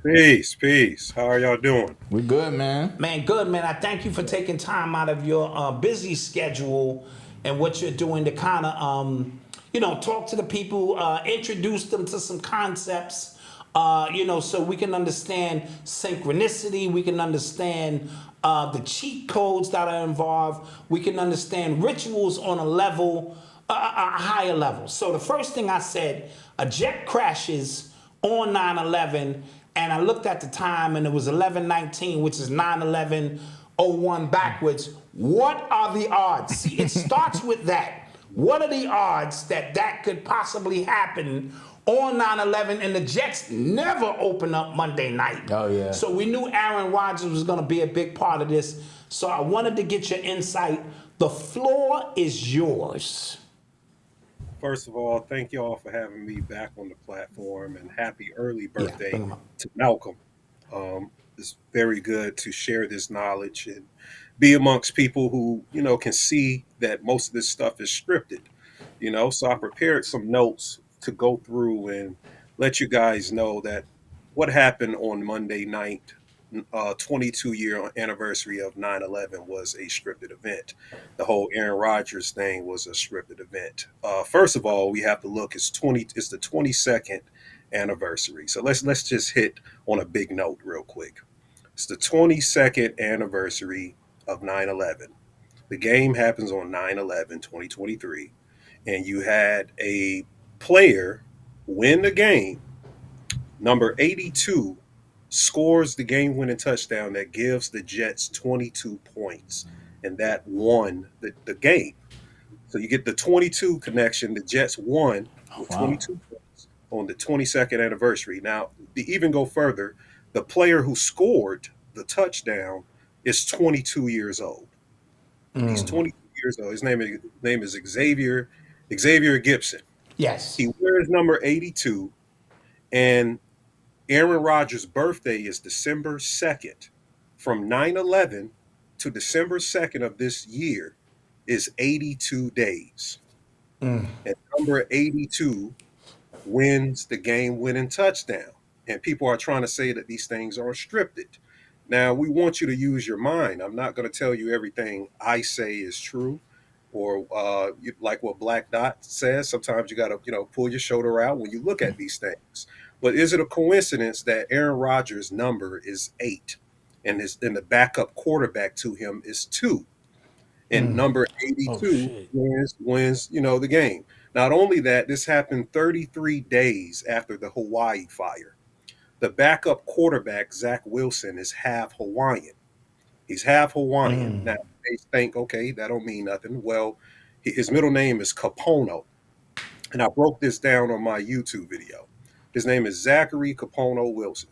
Peace, peace. How are y'all doing? We're good, man. Man, good, man. I thank you for taking time out of your busy schedule and what you're doing to kind of, talk to the people, introduce them to some concepts, so we can understand synchronicity, we can understand the cheat codes that are involved, we can understand rituals on a level, a higher level. So the first thing I said, a jet crashes on 9/11, and I looked at the time, and it was 11/19, which is 9/11/01 backwards. What are the odds? See, it starts with that. What are the odds that could possibly happen on 9/11, and the Jets never open up Monday night? Oh, yeah. So we knew Aaron Rodgers was going to be a big part of this. So I wanted to get your insight. The floor is yours. First of all, thank y'all for having me back on the platform, and happy early birthday to Malcolm. It's very good to share this knowledge and be amongst people who, can see that most of this stuff is scripted, So I prepared some notes to go through and let you guys know that what happened on Monday night, 22-year anniversary of 9/11, was a scripted event. The whole Aaron Rodgers thing was a scripted event. First of all, we have to look. It's the 22nd anniversary. So let's just hit on a big note real quick. It's the 22nd anniversary of 9/11. The game happens on 9/11/2023, and you had a player win the game. Number 82 scores the game-winning touchdown that gives the Jets 22 points, and that won the game. So you get the 22 connection. The Jets won with 22 points on the 22nd anniversary. Now, to even go further, the player who scored the touchdown is 22 years old. He's 22 years old. His name is Xavier Gibson. Yes. He wears number 82, and Aaron Rodgers' birthday is December 2nd. From 9/11 to December 2nd of this year is 82 days. And number 82 wins the game-winning touchdown. And people are trying to say that these things are scripted. Now, we want you to use your mind. I'm not going to tell you everything I say is true, or like what Black Dot says. Sometimes you got to, pull your shoulder out when you look at these things. But is it a coincidence that Aaron Rodgers' number is 8, and the backup quarterback to him is 2, and number 82 wins the game? Not only that, this happened 33 days after the Hawaii fire. The backup quarterback, Zach Wilson, is half Hawaiian. He's half Hawaiian. Now, they think, okay, that don't mean nothing. Well, his middle name is Capono, and I broke this down on my YouTube video. His name is Zachary Capono Wilson.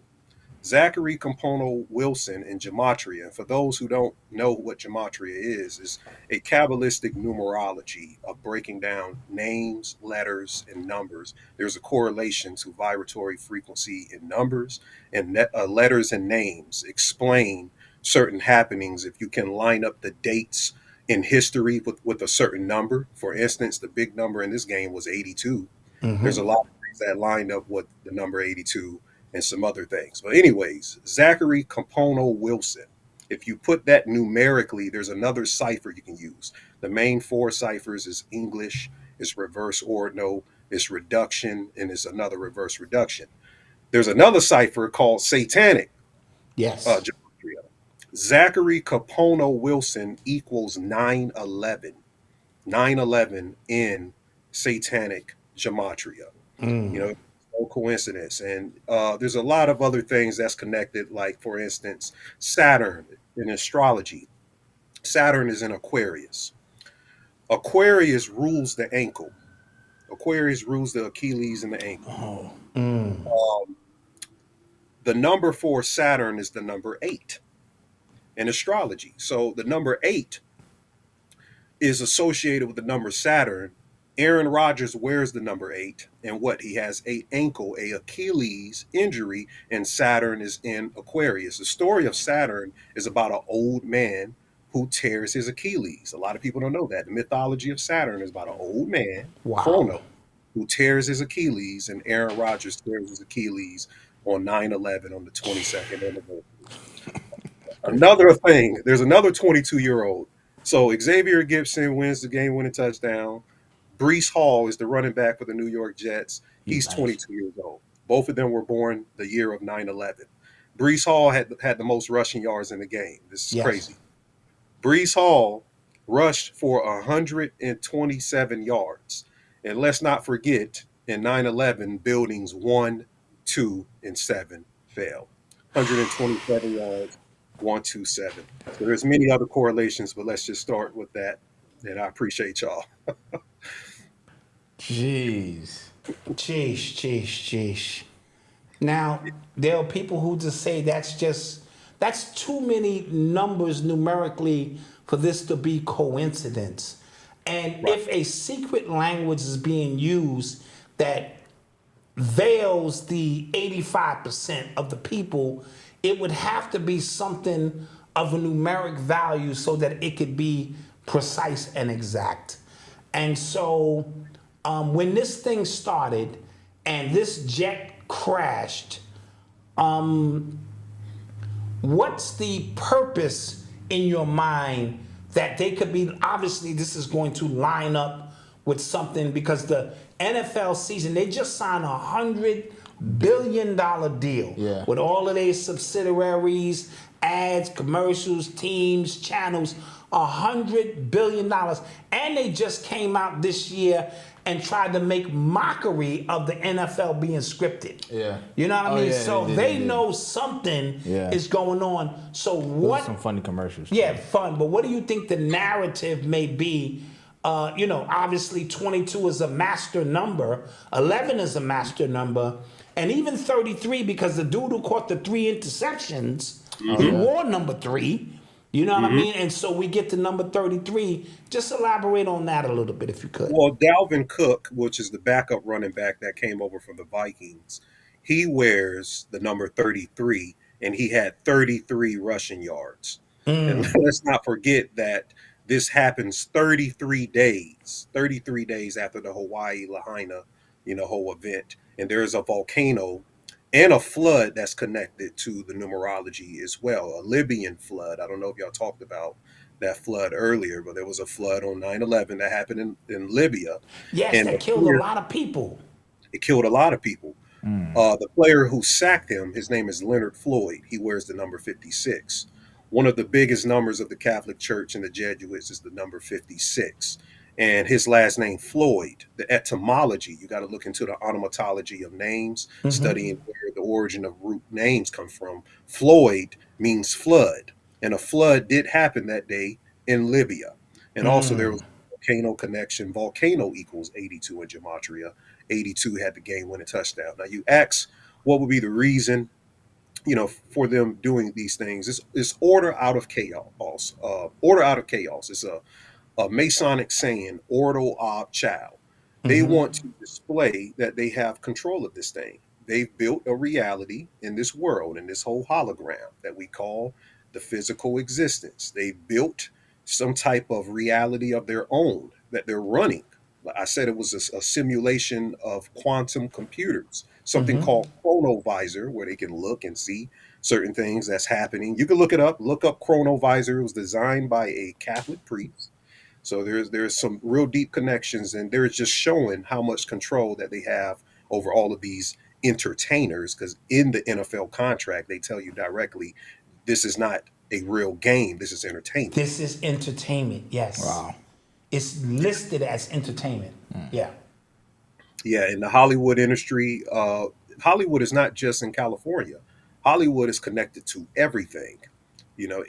Zachary Capono Wilson in gematria. And for those who don't know what gematria is a Kabbalistic numerology of breaking down names, letters, and numbers. There's a correlation to vibratory frequency in numbers, and letters and names explain certain happenings if you can line up the dates in history with a certain number. For instance, the big number in this game was 82. There's a lot of things that lined up with the number 82 and some other things. But anyways, Zachary Capono Wilson, if you put that numerically, there's another cipher you can use. The main 4 ciphers is English, it's reverse ordinal, it's reduction, and it's another reverse reduction. There's another cipher called satanic. Yes. Gematria. Zachary Capono Wilson equals 9/11. 9/11 in satanic gematria. No coincidence. And there's a lot of other things that's connected, like, for instance, Saturn in astrology. Saturn is in Aquarius. Aquarius rules the ankle. Aquarius rules the Achilles and the ankle. The number for Saturn is the number 8 in astrology. So the number 8 is associated with the number Saturn. Aaron Rodgers wears the number 8, and what he has a Achilles injury, and Saturn is in Aquarius. The story of Saturn is about an old man who tears his Achilles. A lot of people don't know that. The mythology of Saturn is about an old man, Chrono, who tears his Achilles, and Aaron Rodgers tears his Achilles on 9/11 on the 22nd anniversary. Another thing, there's another 22-year-old. So Xavier Gibson wins the game-winning touchdown. Breece Hall is the running back for the New York Jets. He's 22 years old. Both of them were born the year of 9/11. Breece Hall had the most rushing yards in the game. This is crazy. Breece Hall rushed for 127 yards. And let's not forget, in 9/11, buildings 1, 2, and 7 fell. 127 yards, 127. So there's many other correlations, but let's just start with that. And I appreciate y'all. Jeez. Jeez. Now, there are people who just say that's too many numbers numerically for this to be coincidence. And if a secret language is being used that veils the 85% of the people, it would have to be something of a numeric value so that it could be precise and exact. And so when this thing started and this jet crashed, what's the purpose in your mind that they could be, obviously this is going to line up with something, because the NFL season, they just signed $100 billion deal with all of their subsidiaries, ads, commercials, teams, channels, $100 billion. And they just came out this year and tried to make mockery of the NFL being scripted. Yeah. You know what I mean? Yeah, so they know something is going on. So what? Some funny commercials. Yeah, fun. But what do you think the narrative may be? Obviously 22 is a master number, 11 is a master number, and even 33, because the dude who caught the 3 interceptions, he wore number 3. You know what I mean? And so we get to number 33. Just elaborate on that a little bit if you could. Well, Dalvin Cook, which is the backup running back that came over from the Vikings, he wears the number 33, and he had 33 rushing yards. And let's not forget that this happens 33 days after the Hawaii Lahaina, whole event. And there's a volcano and a flood that's connected to the numerology as well, a Libyan flood. I don't know if y'all talked about that flood earlier, but there was a flood on 9/11 that happened in Libya. Yes, and that killed a lot of people. It killed a lot of people. The player who sacked him, his name is Leonard Floyd. He wears the number 56. One of the biggest numbers of the Catholic Church and the Jesuits is the number 56. And his last name, Floyd, the etymology, you got to look into the onomatology of names, studying where the origin of root names come from. Floyd means flood. And a flood did happen that day in Libya. And also there was a volcano connection. Volcano equals 82 in gematria. 82 had the game-winning touchdown. Now you ask, what would be the reason, for them doing these things? It's order out of chaos. Order out of chaos. It's a Masonic saying, ordo ab chao. They want to display that they have control of this thing. They've built a reality in this world, in this whole hologram that we call the physical existence. They built some type of reality of their own that they're running. I said it was a simulation of quantum computers, something called chronovisor, where they can look and see certain things that's happening. You can look it up. Look up chronovisor. It was designed by a Catholic priest. So there's some real deep connections, and they're just showing how much control that they have over all of these entertainers, because in the NFL contract, they tell you directly, this is not a real game. This is entertainment. This is entertainment, yes. Wow. It's listed as entertainment. Yeah. Yeah, in the Hollywood industry, Hollywood is not just in California. Hollywood is connected to everything.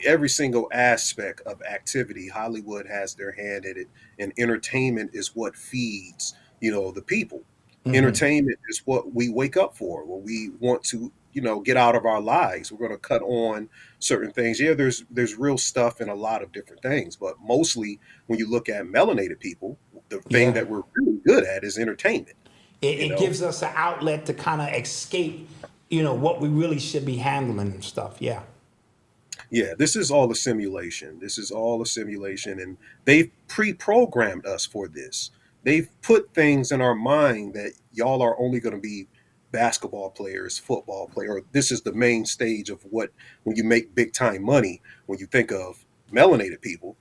Every single aspect of activity, Hollywood has their hand in it, and entertainment is what feeds, the people. Entertainment is what we wake up for, what we want to get out of our lives. We're going to cut on certain things. Yeah, there's real stuff in a lot of different things, but mostly when you look at melanated people, the thing that we're really good at is entertainment. It gives us an outlet to kind of escape, what we really should be handling and stuff. Yeah. Yeah, this is all a simulation. This is all a simulation, and they've pre-programmed us for this. They've put things in our mind that y'all are only going to be basketball players, football players. This is the main stage of when you make big time money. When you think of melanated people,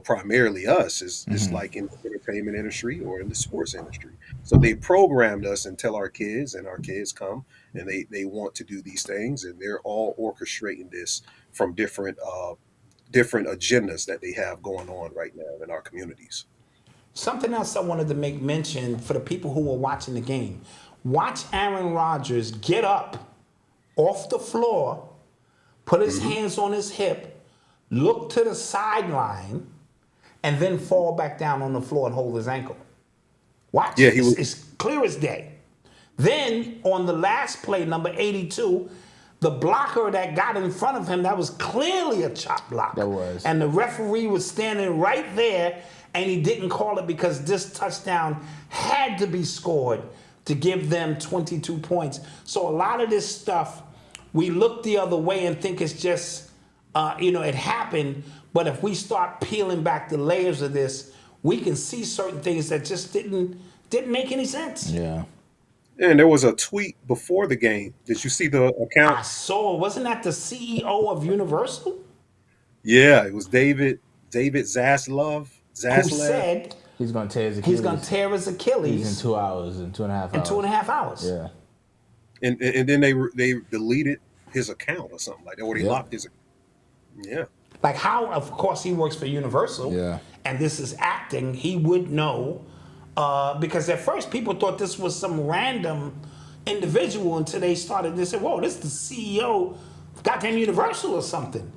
primarily us is like in the entertainment industry or in the sports industry. So they programmed us and tell our kids, and our kids come and they want to do these things, and they're all orchestrating this from different agendas that they have going on right now in our communities. Something else I wanted to make mention for the people who were watching the game. Watch Aaron Rodgers get up off the floor, put his hands on his hip, look to the sideline, and then fall back down on the floor and hold his ankle. Watch. Yeah, it's clear as day. Then on the last play, number 82, the blocker that got in front of him, that was clearly a chop block. That was. And the referee was standing right there, and he didn't call it because this touchdown had to be scored to give them 22 points. So a lot of this stuff, we look the other way and think it's just, it happened. But if we start peeling back the layers of this, we can see certain things that just didn't make any sense. Yeah. And there was a tweet before the game. Did you see the account? I saw. Wasn't that the CEO of Universal? Yeah, it was David Zaslav. Who said he's going to tear his Achilles. He's going to tear his Achilles in 2 hours, in 2.5 hours. In 2.5 hours. Yeah. And then they deleted his account or something like that, or they locked his account. Yeah. Like how, of course, he works for Universal. Yeah. And this is acting. He would know. Because at first people thought this was some random individual until they started to say, whoa, this is the CEO of goddamn Universal or something.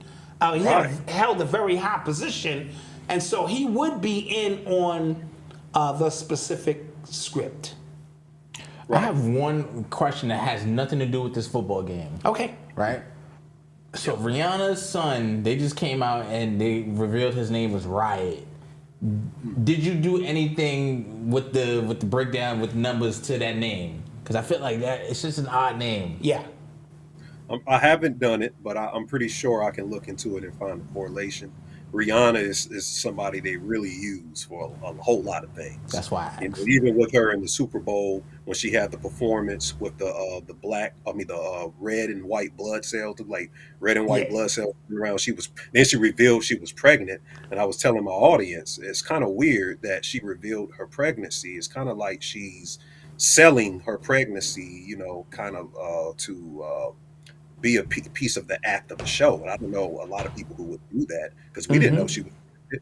He held a very high position, and so he would be in on the specific script. I have one question that has nothing to do with this football game. Okay. Right? So Rihanna's son, they just came out and they revealed his name was Riot. Did you do anything with the breakdown with numbers to that name? Because I feel like that it's just an odd name. Yeah. I haven't done it, but I'm pretty sure I can look into it and find a correlation. Rihanna is somebody they really use for a whole lot of things. That's why. Even with her in the Super Bowl when she had the performance with the red and white blood cells, like red and white blood cells around. She revealed she was pregnant, and I was telling my audience it's kind of weird that she revealed her pregnancy. It's kind of like she's selling her pregnancy, to be a piece of the act of the show. And I don't know a lot of people who would do that because we didn't know she was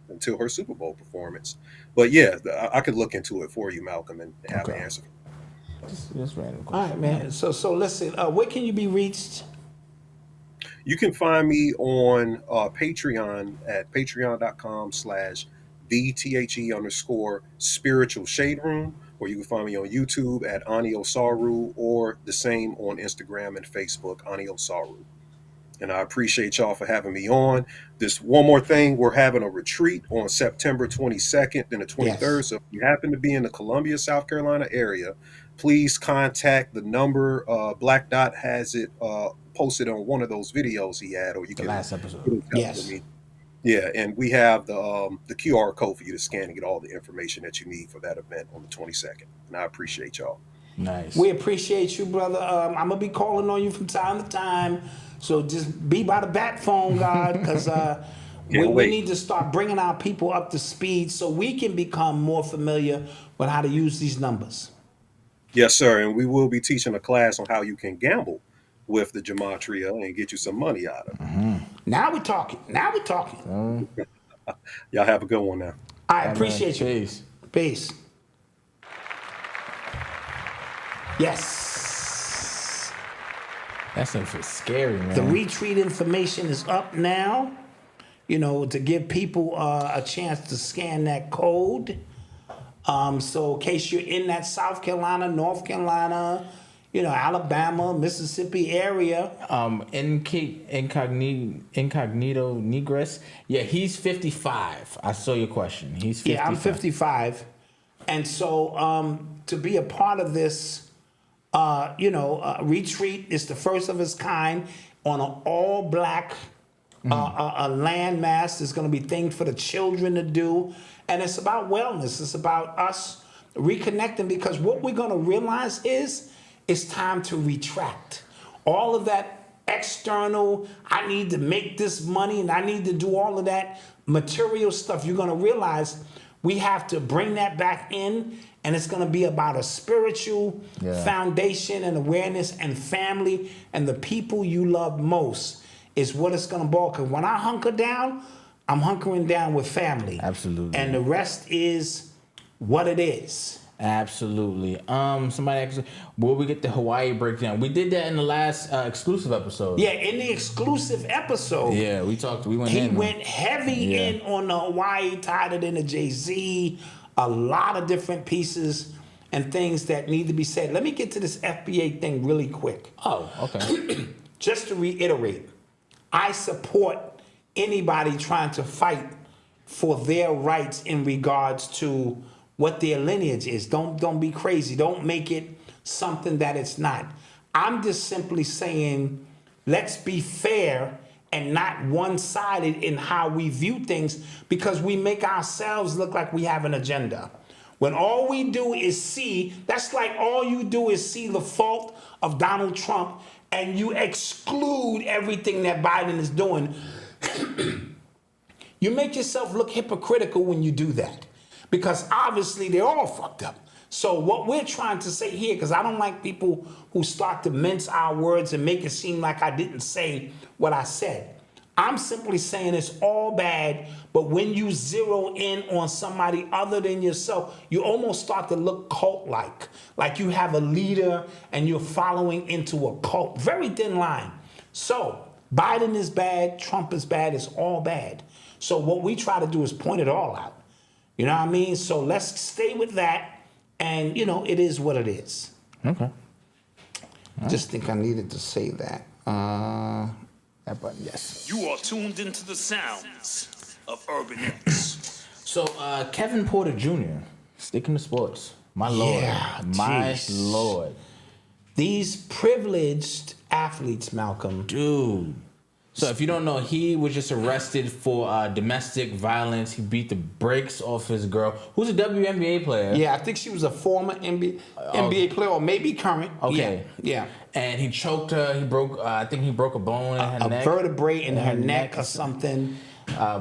until her Super Bowl performance. But yeah, I could look into it for you, Malcolm, and have an answer. Just random question. All right, man. So listen, where can you be reached? You can find me on Patreon at patreon.com/THE_spiritual shade room, or you can find me on YouTube at Anio Saru, or the same on Instagram and Facebook, Anio Saru. And I appreciate y'all for having me on. This one more thing, we're having a retreat on September 22nd and the 23rd. Yes. So if you happen to be in the Columbia, South Carolina area, please contact the number. Black Dot has it posted on one of those videos he had, or you can last episode. Yes. Yeah, and we have the QR code for you to scan and get all the information that you need for that event on the 22nd. And I appreciate y'all. Nice. We appreciate you, brother. I'm gonna be calling on you from time to time, so just be by the bat phone, God, because we need to start bringing our people up to speed so we can become more familiar with how to use these numbers. Yes, sir, and we will be teaching a class on how you can gamble with the gematria and get you some money out of it. Mm-hmm. Now we're talking. Y'all have a good one now. I appreciate you. Peace. Yes. That's scary, man. The retreat information is up now, to give people a chance to scan that code. So in case you're in that South Carolina, North Carolina, Alabama, Mississippi area. Incognito Negress. Yeah, he's 55. I saw your question. He's 55. Yeah, I'm 55. And so to be a part of this, retreat is the first of its kind on an all-black landmass. There's going to be things for the children to do. And it's about wellness. It's about us reconnecting, because what we're going to realize is it's time to retract. All of that external, I need to make this money and I need to do all of that material stuff. You're going to realize we have to bring that back in, and it's going to be about a spiritual foundation and awareness and family, and the people you love most is what it's going to boil. Because when I hunker down, I'm hunkering down with family. Absolutely. And the rest is what it is. Absolutely. Somebody asked, will we get the Hawaii breakdown? We did that in the last exclusive episode. Yeah, in the exclusive episode. Yeah, we went in. He went heavy in on the Hawaii, tied it into Jay-Z, a lot of different pieces and things that need to be said. Let me get to this FBA thing really quick. Oh, okay. Just to reiterate, I support anybody trying to fight for their rights in regards to what their lineage is. Don't be crazy. Don't make it something that it's not. I'm just simply saying, let's be fair and not one-sided in how we view things, because we make ourselves look like we have an agenda. When all we do is see, that's like all you do is see the fault of Donald Trump and you exclude everything that Biden is doing. You make yourself look hypocritical when you do that, because obviously they're all fucked up. So what we're trying to say here, because I don't like people who start to mince our words and make it seem like I didn't say what I said. I'm simply saying it's all bad, but when you zero in on somebody other than yourself, you almost start to look cult-like. Like you have a leader and you're following into a cult. Very thin line. So Biden is bad, Trump is bad, it's all bad. So what we try to do is point it all out. You know what I mean? So let's stay with that. And, you know, it is what it is. Okay. Just think I needed to say that. That button, yes. You are tuned into the sounds of Urban X. So, Kevin Porter Jr., sticking to sports. My Lord. Yeah, My geez. Lord. These privileged athletes, Malcolm. Dude. So if you don't know, he was just arrested for domestic violence. He beat the brakes off his girl, who's a WNBA player. Yeah, I think she was a former NBA player, or maybe current. Okay. Yeah. And he choked her. He broke, I think he broke a bone in her neck. A vertebrae in her neck or something.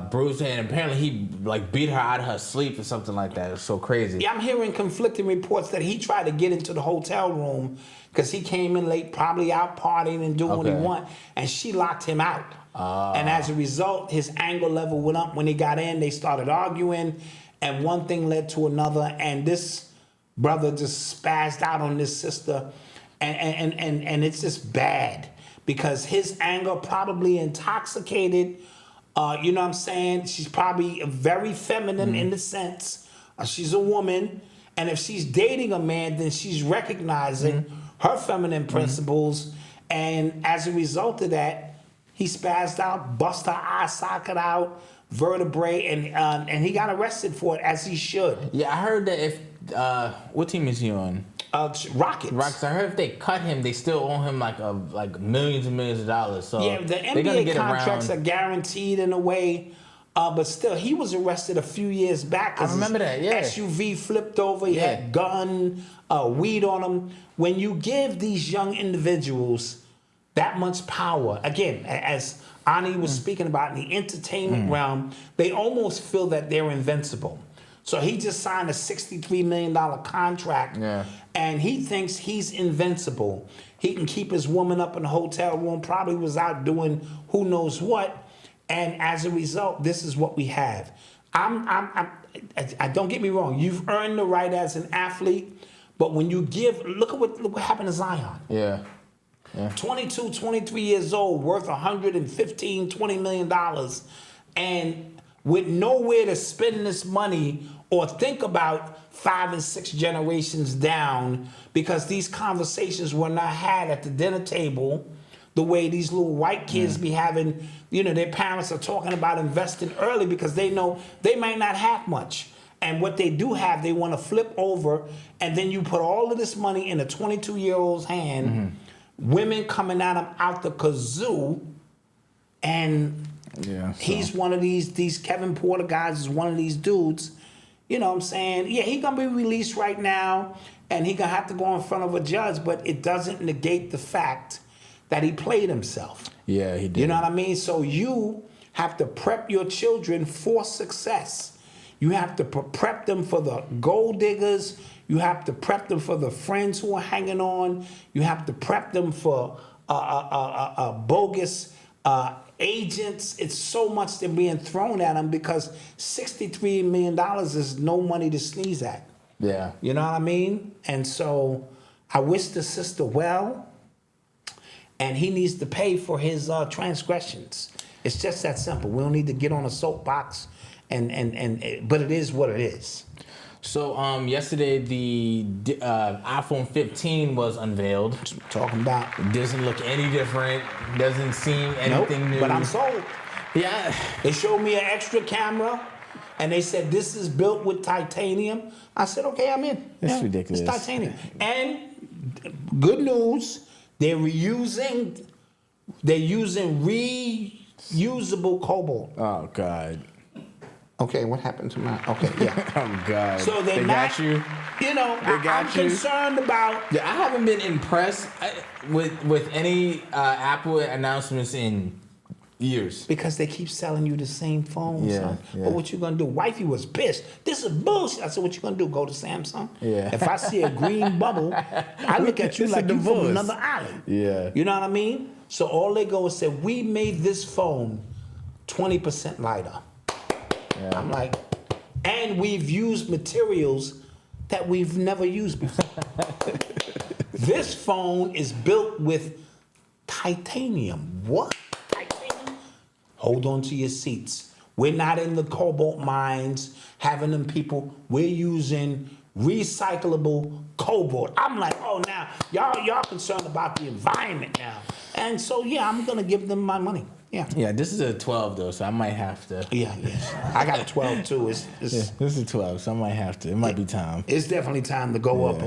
Bruised her, and apparently he like beat her out of her sleep or something like that. It's so crazy. Yeah, I'm hearing conflicting reports that he tried to get into the hotel room because he came in late, probably out partying and doing what he want, and she locked him out. And as a result, his anger level went up when he got in. They started arguing, and one thing led to another, and this brother just spazzed out on this sister, and it's just bad because his anger probably intoxicated. You know what I'm saying? She's probably very feminine in the sense she's a woman, and if she's dating a man, then she's recognizing her feminine principles, and as a result of that, he spazzed out, bust her eye socket out, vertebrae, and he got arrested for it, as he should. Yeah, I heard that if what team is he on? Rockets. I heard if they cut him, they still owe him like millions and millions of dollars. So yeah, the NBA contracts are guaranteed in a way, but still, he was arrested a few years back. I remember that. Yeah, SUV flipped over. He had gun, weed on him. When you give these young individuals that much power, again, as Ani was speaking about in the entertainment realm, they almost feel that they're invincible. So he just signed a $63 million contract, and he thinks he's invincible. He can keep his woman up in the hotel room, probably was out doing who knows what, and as a result, this is what we have. I don't get me wrong, you've earned the right as an athlete, but when you give, look what happened to Zion. Yeah. 22, 23 years old, worth $115, $20 million, and with nowhere to spend this money or think about 5 and 6 generations down, because these conversations were not had at the dinner table the way these little white kids be having. Their parents are talking about investing early because they know they might not have much. And what they do have, they want to flip over, and then you put all of this money in a 22-year-old's hand, women coming at him out the kazoo, and he's one of these Kevin Porter guys is one of these dudes. You know what I'm saying? Yeah, he gonna be released right now, and he gonna have to go in front of a judge, but it doesn't negate the fact that he played himself. Yeah, he did. You know what I mean? So you have to prep your children for success. You have to prep them for the gold diggers. You have to prep them for the friends who are hanging on. You have to prep them for bogus agents. It's so much that's being thrown at them because $63 million is no money to sneeze at. Yeah. You know what I mean? And so I wish the sister well, and he needs to pay for his transgressions. It's just that simple. We don't need to get on a soapbox, but it is what it is. So yesterday the iPhone 15 was unveiled. Talking about it doesn't look any different. Doesn't seem anything new. But I'm sold. Yeah. They showed me an extra camera, and they said this is built with titanium. I said, okay, I'm in. It's ridiculous. It's titanium. And good news, they're using reusable cobalt. Oh God. Okay, what happened to my? Okay, yeah. Oh God. So they got you. I'm concerned about. Yeah, I haven't been impressed with any Apple announcements in years. Because they keep selling you the same phone, son. Yeah. But what you gonna do? Wifey was pissed. This is bullshit. I said, what you gonna do? Go to Samsung? Yeah. If I see a green bubble, I look at you It's like a you from divorce. another island. Yeah. You know what I mean? So all they go and say, we made this phone 20% lighter. Yeah. I'm like, and we've used materials that we've never used before. This phone is built with titanium. What? Titanium? Hold on to your seats. We're not in the cobalt mines having them people. We're using recyclable cobalt. I'm like, oh, now y'all concerned about the environment now. And so, yeah, I'm going to give them my money. Yeah. Yeah, this is a 12 though, so I might have to. Yeah. I got a 12 too. Yeah, this is 12, so I might have to. It might be time. It's definitely time to go up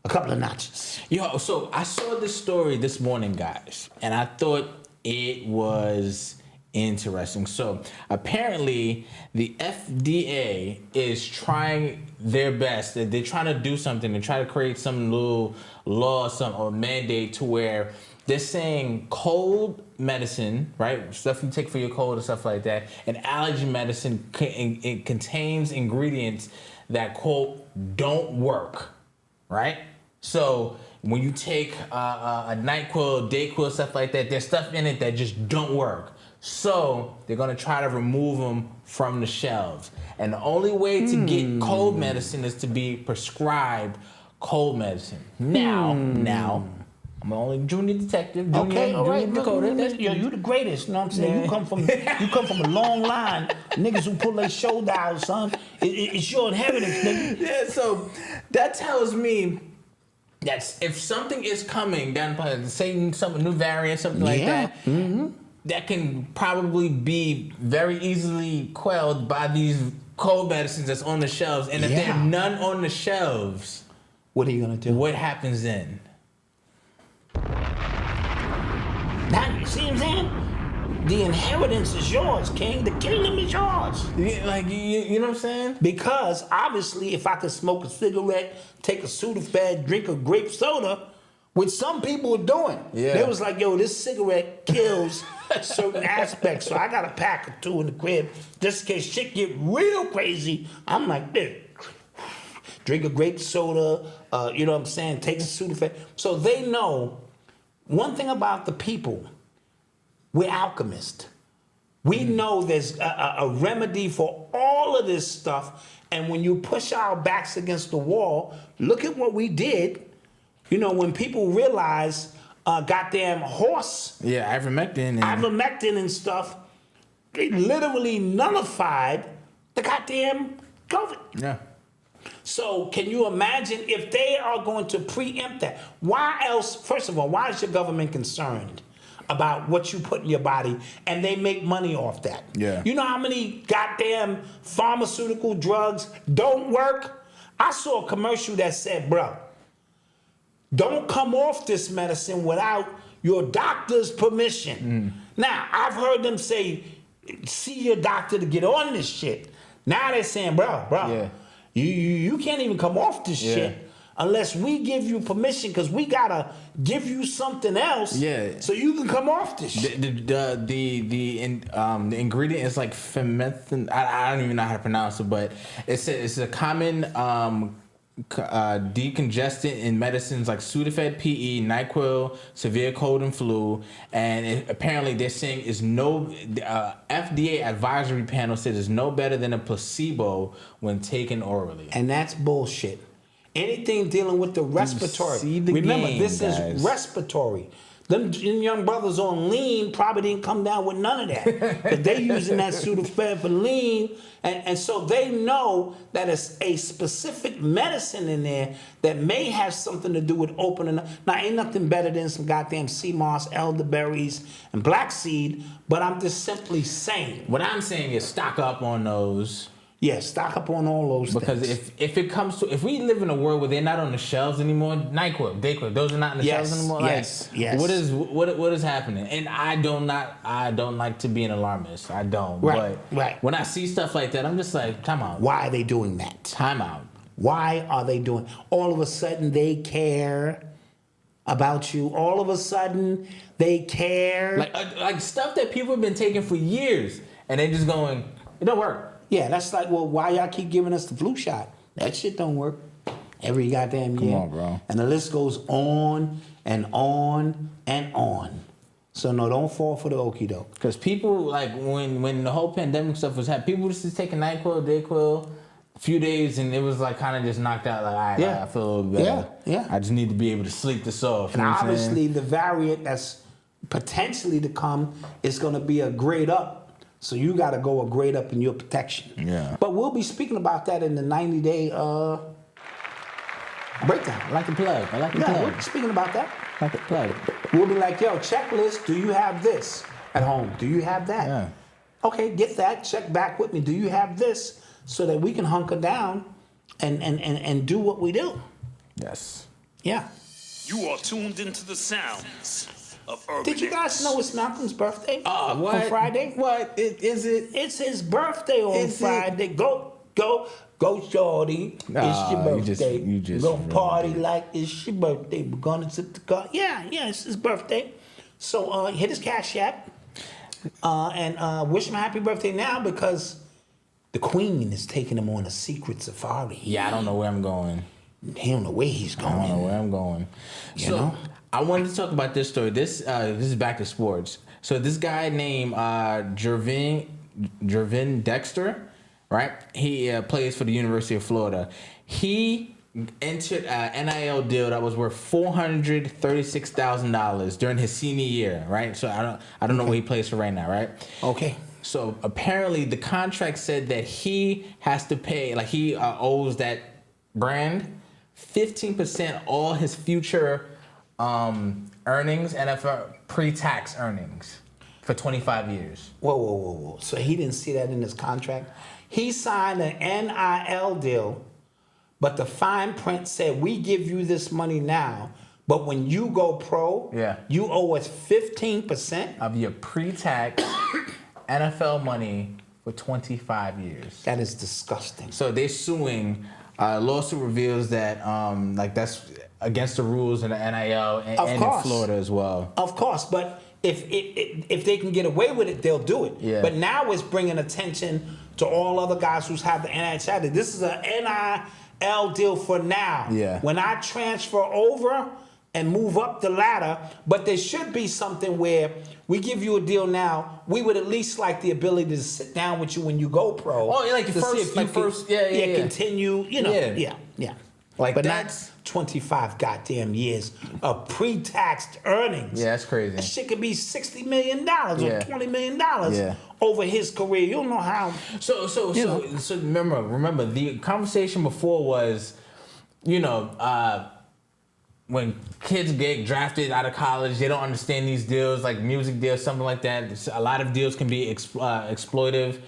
a couple of notches. Yo, so I saw this story this morning, guys, and I thought it was interesting. So apparently the FDA is trying their best. They're trying to do something. They're trying to create some little law, or mandate to where they're saying cold medicine, right? Stuff you take for your cold and stuff like that. And allergy medicine, it contains ingredients that, quote, don't work, right? So when you take a NyQuil, DayQuil, stuff like that, there's stuff in it that just don't work. So they're gonna try to remove them from the shelves. And the only way to get cold medicine is to be prescribed cold medicine. Now, I'm the only junior detective, junior Dakota. You the greatest, you know what I'm saying? Yeah. You come from a long line. Niggas who pull their shoulder out, son. It's your inheritance, nigga. Yeah, so that tells me that if something is coming down the pipe, say some new variant, something like that, that can probably be very easily quelled by these cold medicines that's on the shelves. And if there are none on the shelves, what are you gonna do? What happens then? Now, you see what I'm saying? The inheritance is yours, King. The kingdom is yours. Yeah, like, you know what I'm saying? Because obviously, if I could smoke a cigarette, take a Sudafed, drink a grape soda, which some people are doing. Yeah. They was like, yo, this cigarette kills certain aspects, so I got a pack or two in the crib just in case shit get real crazy. I'm like, this. Drink a grape soda, you know what I'm saying? Take a Sudafed. So they know one thing about the people, we're alchemists. We know there's a remedy for all of this stuff. And when you push our backs against the wall, look at what we did. You know, when people realize goddamn horse. Yeah, ivermectin. Ivermectin and stuff. They literally nullified the goddamn COVID. Yeah. So can you imagine if they are going to preempt that? Why else, first of all, why is your government concerned about what you put in your body and they make money off that? Yeah. You know how many goddamn pharmaceutical drugs don't work? I saw a commercial that said, bro, don't come off this medicine without your doctor's permission. Now, I've heard them say, see your doctor to get on this shit. Now they're saying, bro, you can't even come off this shit unless we give you permission, because we gotta give you something else so you can come off this shit. The ingredient is like famethrin. I don't even know how to pronounce it, but it's a common decongestant in medicines like Sudafed PE, NyQuil, severe cold and flu, and apparently they're saying is no FDA advisory panel says it's no better than a placebo when taken orally. And that's bullshit. Anything dealing with the respiratory. Remember, this is respiratory. Them young brothers on lean probably didn't come down with none of that. Because they using that Sudafed for lean. And so they know that it's a specific medicine in there that may have something to do with opening up. Now, ain't nothing better than some goddamn sea moss, elderberries, and black seed. But I'm just simply saying. What I'm saying is stock up on those. Yeah, stock up on all those because things. if it comes to, if we live in a world where they're not on the shelves anymore, NyQuil, Dayquil, those are not on the shelves anymore. Yes. What is happening? And I don't like to be an alarmist. I don't. Right. But when I see stuff like that, I'm just like, time out. Why are they doing that? Time out. Why are they doing? All of a sudden they care about you. All of a sudden they care. Like stuff that people have been taking for years, and they just going, it don't work. Yeah, that's like, well, why y'all keep giving us the flu shot? That shit don't work every goddamn year. Come on, bro. And the list goes on and on and on. So no, don't fall for the okie doke. Because people, like, when the whole pandemic stuff was happening, people just taking NyQuil, Dayquil, a few days, and it was like kind of just knocked out. Like, all right, I feel a little better. Yeah. I just need to be able to sleep this off. And obviously the variant that's potentially to come is going to be a grade up. So you got to go a grade up in your protection. Yeah. But we'll be speaking about that in the 90-day breakdown. I like the plug. We'll be speaking about that. I like the plug. We'll be like, yo, checklist, do you have this at home? Do you have that? Yeah. Okay, get that. Check back with me. Do you have this? So that we can hunker down and do what we do. Yes. Yeah. You are tuned into the sounds of Urban Did you guys know it's Malcolm's birthday on Friday? What? Is it? It's his birthday on Friday. Go, shorty. It's your birthday. You just go party like it's your birthday. We're gonna sit the car. Yeah, it's his birthday. So hit his Cash App and wish him a happy birthday now, because the Queen is taking him on a secret safari. Yeah, I don't know where I'm going. He don't know where he's going. I don't know where I'm going. You know? I wanted to talk about this story. This is back to sports. So this guy named Jervin Dexter, right? He plays for the University of Florida. He entered an NIL deal that was worth $436,000 during his senior year, right? So I don't know where he plays for right now, right? Okay. So apparently the contract said that he has to pay, like he owes that brand 15% all his future earnings, NFL pre-tax earnings for 25 years. Whoa. So he didn't see that in his contract? He signed an NIL deal, but the fine print said, we give you this money now, but when you go pro, you owe us 15% of your pre-tax NFL money for 25 years. That is disgusting. So they're suing. Lawsuit reveals that that's against the rules in the NIL and in Florida as well. Of course, but if they can get away with it, they'll do it. Yeah. But now it's bringing attention to all other guys who's had the NIL. This is an NIL deal for now. Yeah. When I transfer over and move up the ladder, but there should be something where we give you a deal now, we would at least like the ability to sit down with you when you go pro. Oh, like the first, continue, yeah. Like, but that's not 25 goddamn years of pre-taxed earnings. Yeah, that's crazy. That shit could be $60 million or $20 million over his career. You don't know how. So remember the conversation before was, when kids get drafted out of college, they don't understand these deals, like music deals, something like that. A lot of deals can be exploitive.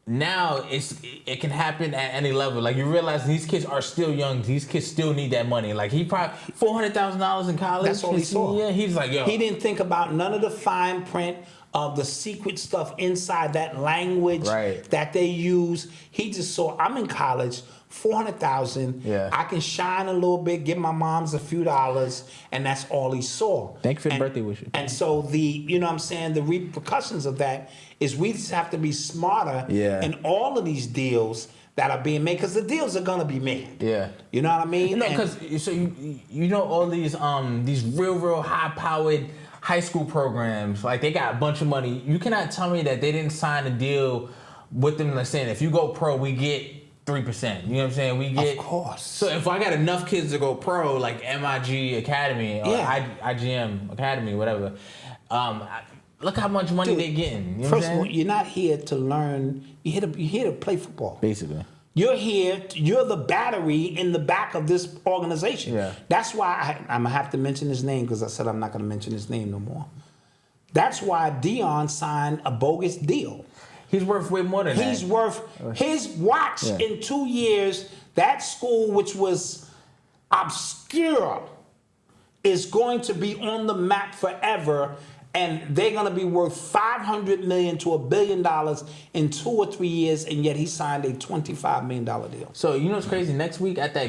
Now it can happen at any level. Like, you realize these kids are still young. These kids still need that money. Like, he probably $400,000 in college. That's all he saw. Yeah, he's like, yo. He didn't think about none of the fine print of the secret stuff inside that language that they use. He just saw, I'm in college, $400,000. Yeah. I can shine a little bit, give my moms a few dollars, and that's all he saw. Thank you for the birthday wishes. And so the repercussions of that is we just have to be smarter in all of these deals that are being made, because the deals are gonna be made. Yeah. You know what I mean? Because all these real high-powered high school programs, like, they got a bunch of money. You cannot tell me that they didn't sign a deal with them, like, saying, if you go pro, we get 3%. You know what I'm saying? We get, of course. So if I got enough kids to go pro, like MIG Academy or IGM Academy, whatever, look how much money they're getting. You know first of all, you're not here to learn. You're here to play football. Basically. You're the battery in the back of this organization. Yeah. That's why I'm going to have to mention his name, because I said I'm not going to mention his name no more. That's why Dion signed a bogus deal. He's worth way more than that. He's worth his watch in 2 years. That school, which was obscure, is going to be on the map forever, and they're going to be worth $500 million to $1 billion in 2 or 3 years, and yet he signed a $25 million deal. So, you know what's crazy? Next week at the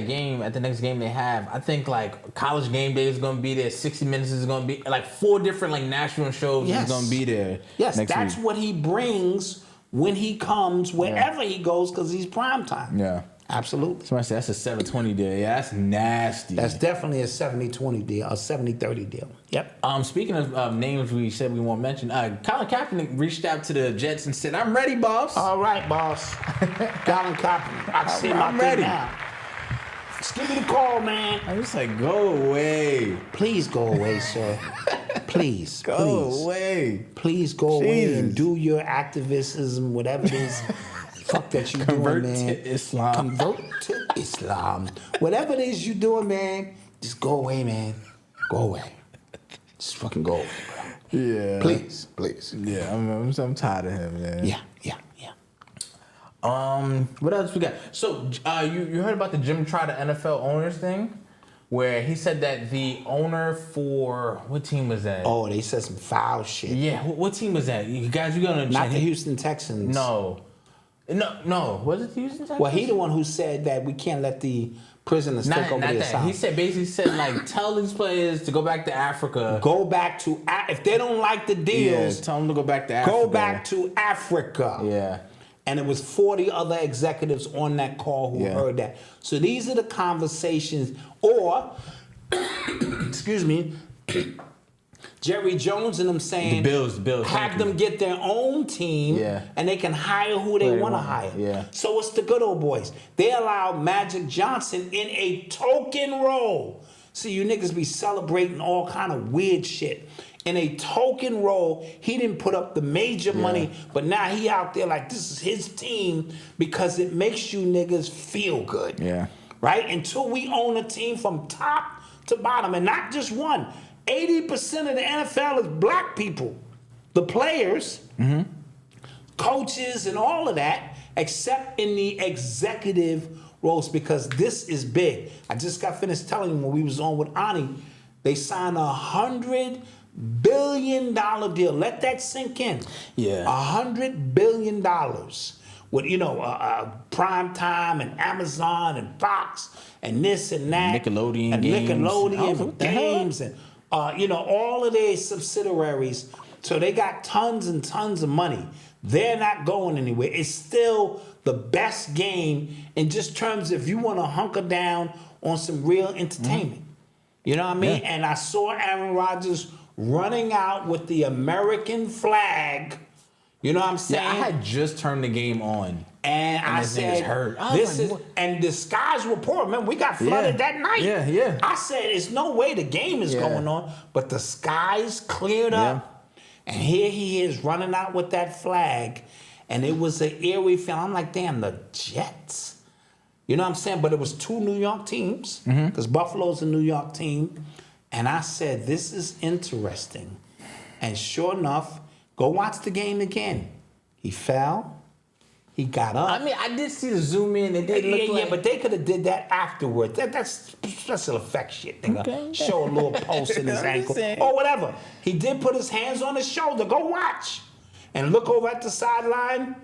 next game they have, I think, like, College Game Day is going to be there, 60 Minutes is going to be, like, 4 different, like, national shows is going to be there. Yes, next that's week. what he brings when he comes, wherever he goes, because he's prime time. Yeah. Absolutely. Somebody said that's a 720 deal. Yeah, that's nasty. That's definitely a 70-20 deal, a 70-30 deal. Yep. Speaking of names we said we won't mention, Colin Kaepernick reached out to the Jets and said, "I'm ready, boss." All right, boss. Colin Kaepernick. I see my thing ready now. Just give me the call, man. I was like, go away. Please go away, sir. Please. Go away. Please go away and do your activism, whatever it is. Fuck that you doing, man. Convert to Islam. Convert to Islam. Whatever it is you doing, man, just go away, man. Go away. Just fucking go away, bro. Yeah. Please. Yeah, I'm tired of him, man. Yeah. What else we got? So, you heard about the Jim Trotter NFL owners thing? Where he said that the owner for, what team was that? Oh, they said some foul shit. Yeah, what team was that? You guys, you gotta Not the Houston Texans. No. Was it the Houston Texans? Well, he the one who said that we can't let the prisoners take over the asylum. He said, like, tell these players to go back to Africa. Go back to, if they don't like the deals, tell them to go back to Africa. Go back to Africa. Yeah. And it was 40 other executives on that call who heard that. So these are the conversations, or, excuse me, Jerry Jones and them saying, the Bills, have them get their own team, and they can hire who they want to hire. Yeah. So it's the good old boys. They allowed Magic Johnson in a token role. See, you niggas be celebrating all kind of weird shit. In a token role, he didn't put up the major money, but now he out there like this is his team because it makes you niggas feel good. Yeah. Right? Until we own a team from top to bottom, and not just one. 80% of the NFL is black people. The players, coaches, and all of that, except in the executive roles, because this is big. I just got finished telling you when we was on with Ani, they signed $100 billion deal. Let that sink in. Yeah. $100 billion with, Prime Time and Amazon and Fox and this and that. Nickelodeon games. And all of their subsidiaries. So they got tons and tons of money. They're not going anywhere. It's still the best game in just terms if you want to hunker down on some real entertainment. You know what I mean? Yeah. And I saw Aaron Rodgers running out with the American flag. You know what I'm saying? Yeah, I had just turned the game on. And I said, and the skies were poor. Remember, we got flooded that night. Yeah. I said, there's no way the game is going on, but the skies cleared up. And here he is running out with that flag, and it was an eerie feeling. I'm like, damn, the Jets. You know what I'm saying? But it was 2 New York teams, because Buffalo's a New York team. And I said, this is interesting. And sure enough, go watch the game again. He fell. He got up. I mean, I did see the zoom in. It did look like... Yeah, but they could have did that afterwards. That's special effects shit. They gonna show a little pulse in his ankle or whatever. He did put his hands on his shoulder. Go watch. And look over at the sideline.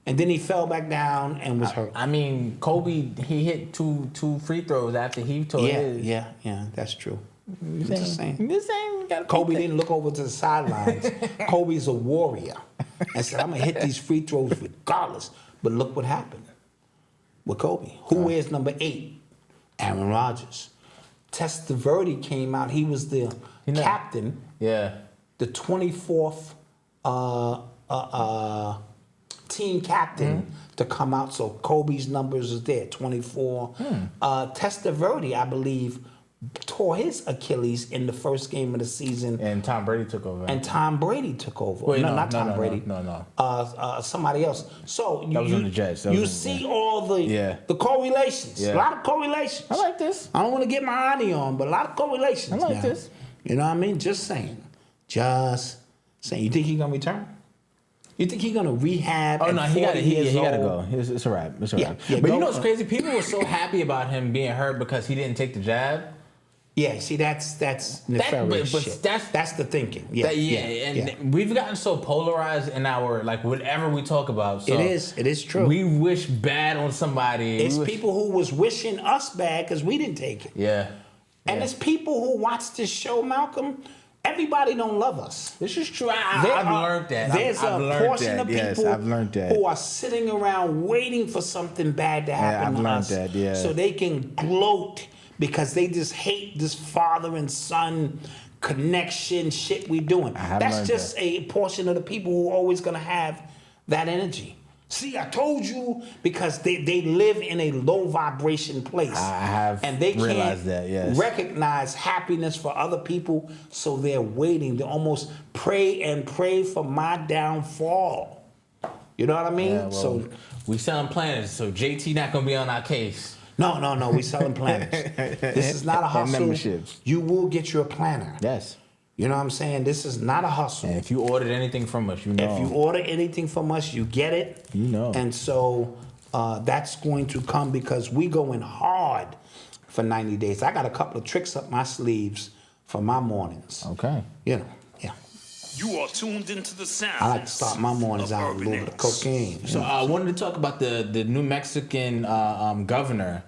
And then he fell back down and was hurt. I mean, Kobe, he hit two free throws after he tore his. Yeah, that's true. I'm just saying. Kobe Kobe didn't look over to the sidelines. Kobe's a warrior. And said, I'm going to hit these free throws regardless. But look what happened with Kobe. Who wears number 8? Aaron Rodgers. Testaverde came out. He was the captain. Yeah. The 24th team captain to come out. So Kobe's numbers is there, 24. Testaverde, I believe, tore his Achilles in the first game of the season. And Tom Brady took over. Wait, not Tom Brady. No. Somebody else. So that was on the Jets. You see all the correlations. Yeah. A lot of correlations. I like this. I don't want to get my honey on, but a lot of correlations. I like now. this. You know what I mean? Just saying. You think he's gonna return? You think he's gonna rehab? Oh no, he got to go. It's a wrap. It's a wrap. Yeah, but you know what's crazy? People were so happy about him being hurt because he didn't take the jab. Yeah, see, that's nefarious shit. That's the thinking. We've gotten so polarized in our, like, whatever we talk about. So it is true. We wish bad on somebody. It's people who was wishing us bad because we didn't take it. Yeah. And it's people who watch this show, Malcolm. Everybody don't love us. This is true. I've learned that. There's a portion of people I've learned that. who are sitting around waiting for something bad to happen to us. So they can gloat because they just hate this father and son connection shit we doing. That's just a portion of the people who are always going to have that energy. See, I told you, because they live in a low vibration place. I have and they realized can't that, yes. recognize happiness for other people, so they're waiting. They almost pray for my downfall. You know what I mean? Yeah, well, we selling planets, so JT not gonna be on our case. No, we selling planners. This is not a hustle. You will get your planner. Yes. You know what I'm saying? This is not a hustle. And if you ordered anything from us, you know. If you order anything from us, you get it. You know. And so that's going to come because we going hard for 90 days. I got a couple of tricks up my sleeves for my mornings. Okay. You know, yeah. You are tuned into the sound. I like to start my mornings out with a little bit of cocaine. So I wanted to talk about the New Mexican governor.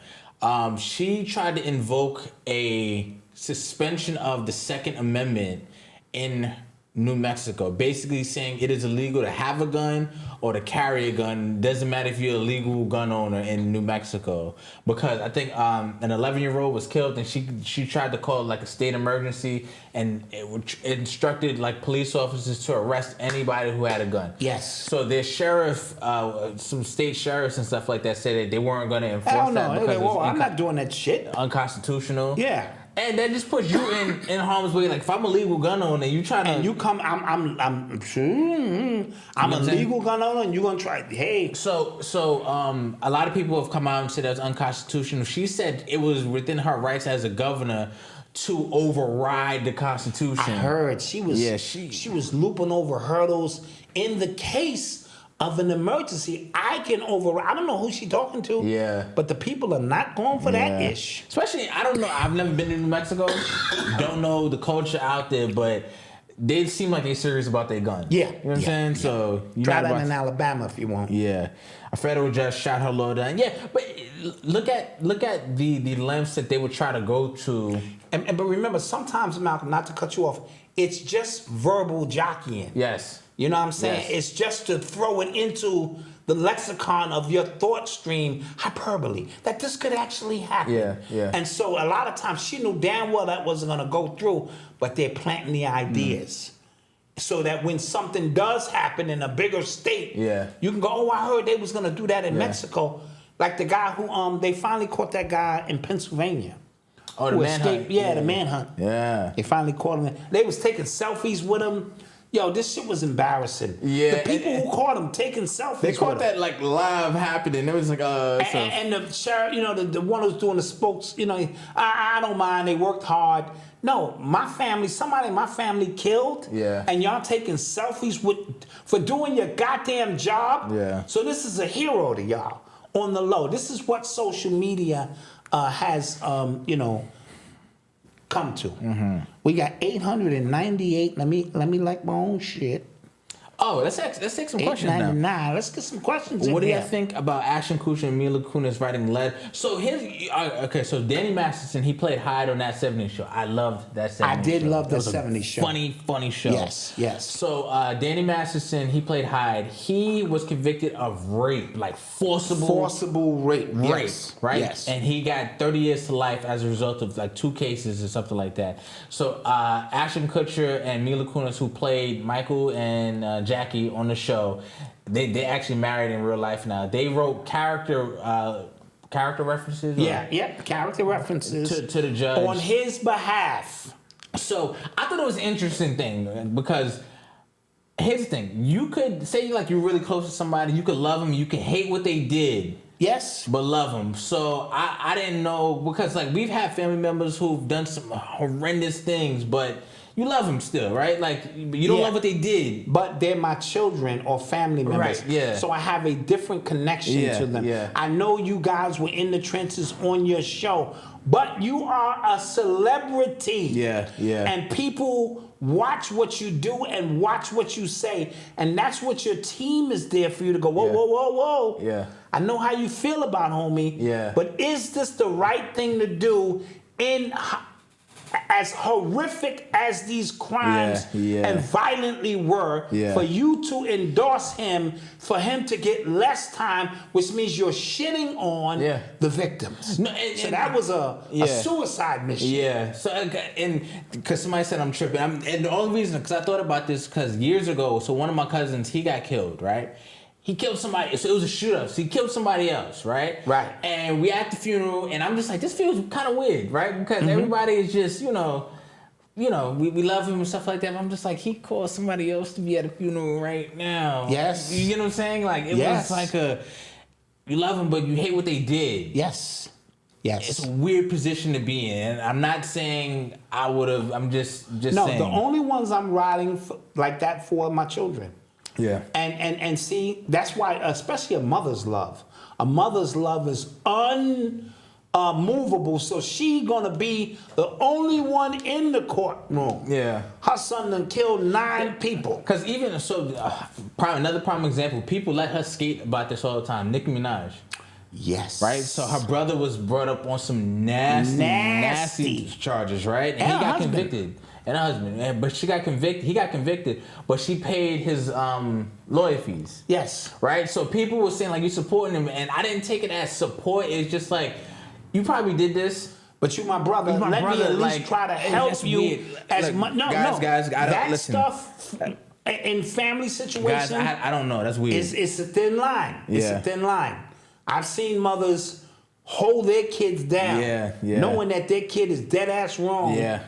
She tried to invoke a suspension of the Second Amendment in New Mexico, basically saying it is illegal to have a gun or to carry a gun. Doesn't matter if you're a legal gun owner in New Mexico, because I think an 11-year-old was killed, and she tried to call it like a state emergency, and it instructed like police officers to arrest anybody who had a gun. Yes. So their sheriff, some state sheriffs and stuff like that, said that they weren't going to enforce that because I'm not doing that shit. Unconstitutional. Yeah. And that just puts you in harm's way. Like, if I'm a legal gun owner, you try to... And you come, I'm a legal gun owner, and you're going to try, hey. So, a lot of people have come out and said that's unconstitutional. She said it was within her rights as a governor to override the Constitution. I heard. She was looping over hurdles in the case of an emergency. I don't know who she talking to. Yeah. But the people are not going for that ish. Especially, I don't know. I've never been to New Mexico. Don't know the culture out there, but they seem like they're serious about their gun. Yeah. You know what I'm saying? Yeah. So try that in Alabama if you want. Yeah. A federal judge shot her low down. Yeah, but look at the lengths that they would try to go to. But remember, sometimes, Malcolm, not to cut you off, it's just verbal jockeying. Yes. You know what I'm saying? Yes. It's just to throw it into the lexicon of your thought stream, hyperbole, that this could actually happen. Yeah. And so a lot of times she knew damn well that wasn't going to go through, but they're planting the ideas. So that when something does happen in a bigger state, you can go, oh, I heard they was going to do that in Mexico. Like the guy who, they finally caught that guy in Pennsylvania. Oh, the manhunt. Yeah, the manhunt. Yeah. They finally caught him. They was taking selfies with him. Yo, this shit was embarrassing. Yeah, the people who caught him taking selfies. They caught with him. that like live happening. It was like and the sheriff, you know, the one who's doing the spokes, you know, I don't mind. They worked hard. No, my family, somebody in my family killed. Yeah. And y'all taking selfies for doing your goddamn job. Yeah. So this is a hero to y'all on the low. This is what social media has, you know, come to. Mm-hmm. We got 898. Let me like my own shit. Oh, let's take some questions now. 899. Let's get some questions in What do you here. think about Ashton Kutcher and Mila Kunis writing Lead? So so Danny Masterson, he played Hyde on That 70s Show. I loved That 70s Show. I did love That That was a 70s Show. Funny show. Yes. So Danny Masterson, he played Hyde. He was convicted of rape, like forcible rape. Yes. Right? Yes. And he got 30 years to life as a result of like 2 cases or something like that. So Ashton Kutcher and Mila Kunis, who played Michael and Jackie on the show, they actually married in real life now. They wrote character references. Character references to the judge on his behalf. So I thought it was an interesting thing because here's the thing: you could say like you're really close to somebody, you could love them, you can hate what they did. Yes, but love them. So I didn't know because like we've had family members who've done some horrendous things, but you love them still, right? Like you don't love what they did, but they're my children or family members. Right, yeah. So I have a different connection to them. Yeah. I know you guys were in the trenches on your show, but you are a celebrity. Yeah. And people watch what you do and watch what you say, and that's what your team is there for you to go. Whoa. Yeah. I know how you feel about homie. Yeah. But is this the right thing to do in as horrific as these crimes and violently were, for you to endorse him, for him to get less time, which means you're shitting on the victims. No, so that was a suicide mission. Yeah. So and because somebody said I'm tripping, and the only reason because I thought about this because years ago, so one of my cousins he got killed, right? He killed somebody, so it was a shootout. So he killed somebody else, right? Right. And we at the funeral, and I'm just like, this feels kind of weird, right? Because everybody is just, we love him and stuff like that. But I'm just like, he called somebody else to be at a funeral right now. Yes. You know what I'm saying? Like, it was like you love him, but you hate what they did. Yes. It's a weird position to be in. I'm not saying I would have, I'm just saying. No, the only ones I'm riding like that for are my children. Yeah. And see, that's why, especially a mother's love. A mother's love is unmovable. So she gonna be the only one in the courtroom. Yeah. Her son done killed 9 people. Because even another prime example, people let her skate about this all the time. Nicki Minaj. Yes. Right? So her brother was brought up on some nasty charges, right? And he got convicted. And her husband. But he got convicted, but she paid his lawyer fees. Yes. Right? So people were saying like you supporting him, and I didn't take it as support. It's just like you probably did this. But you my brother. Let me at least try to help you as much. No, guys, that listen. stuff in family situations. Guys, I don't know. That's weird. It's a thin line. It's a thin line. I've seen mothers hold their kids down, knowing that their kid is dead ass wrong. Yeah.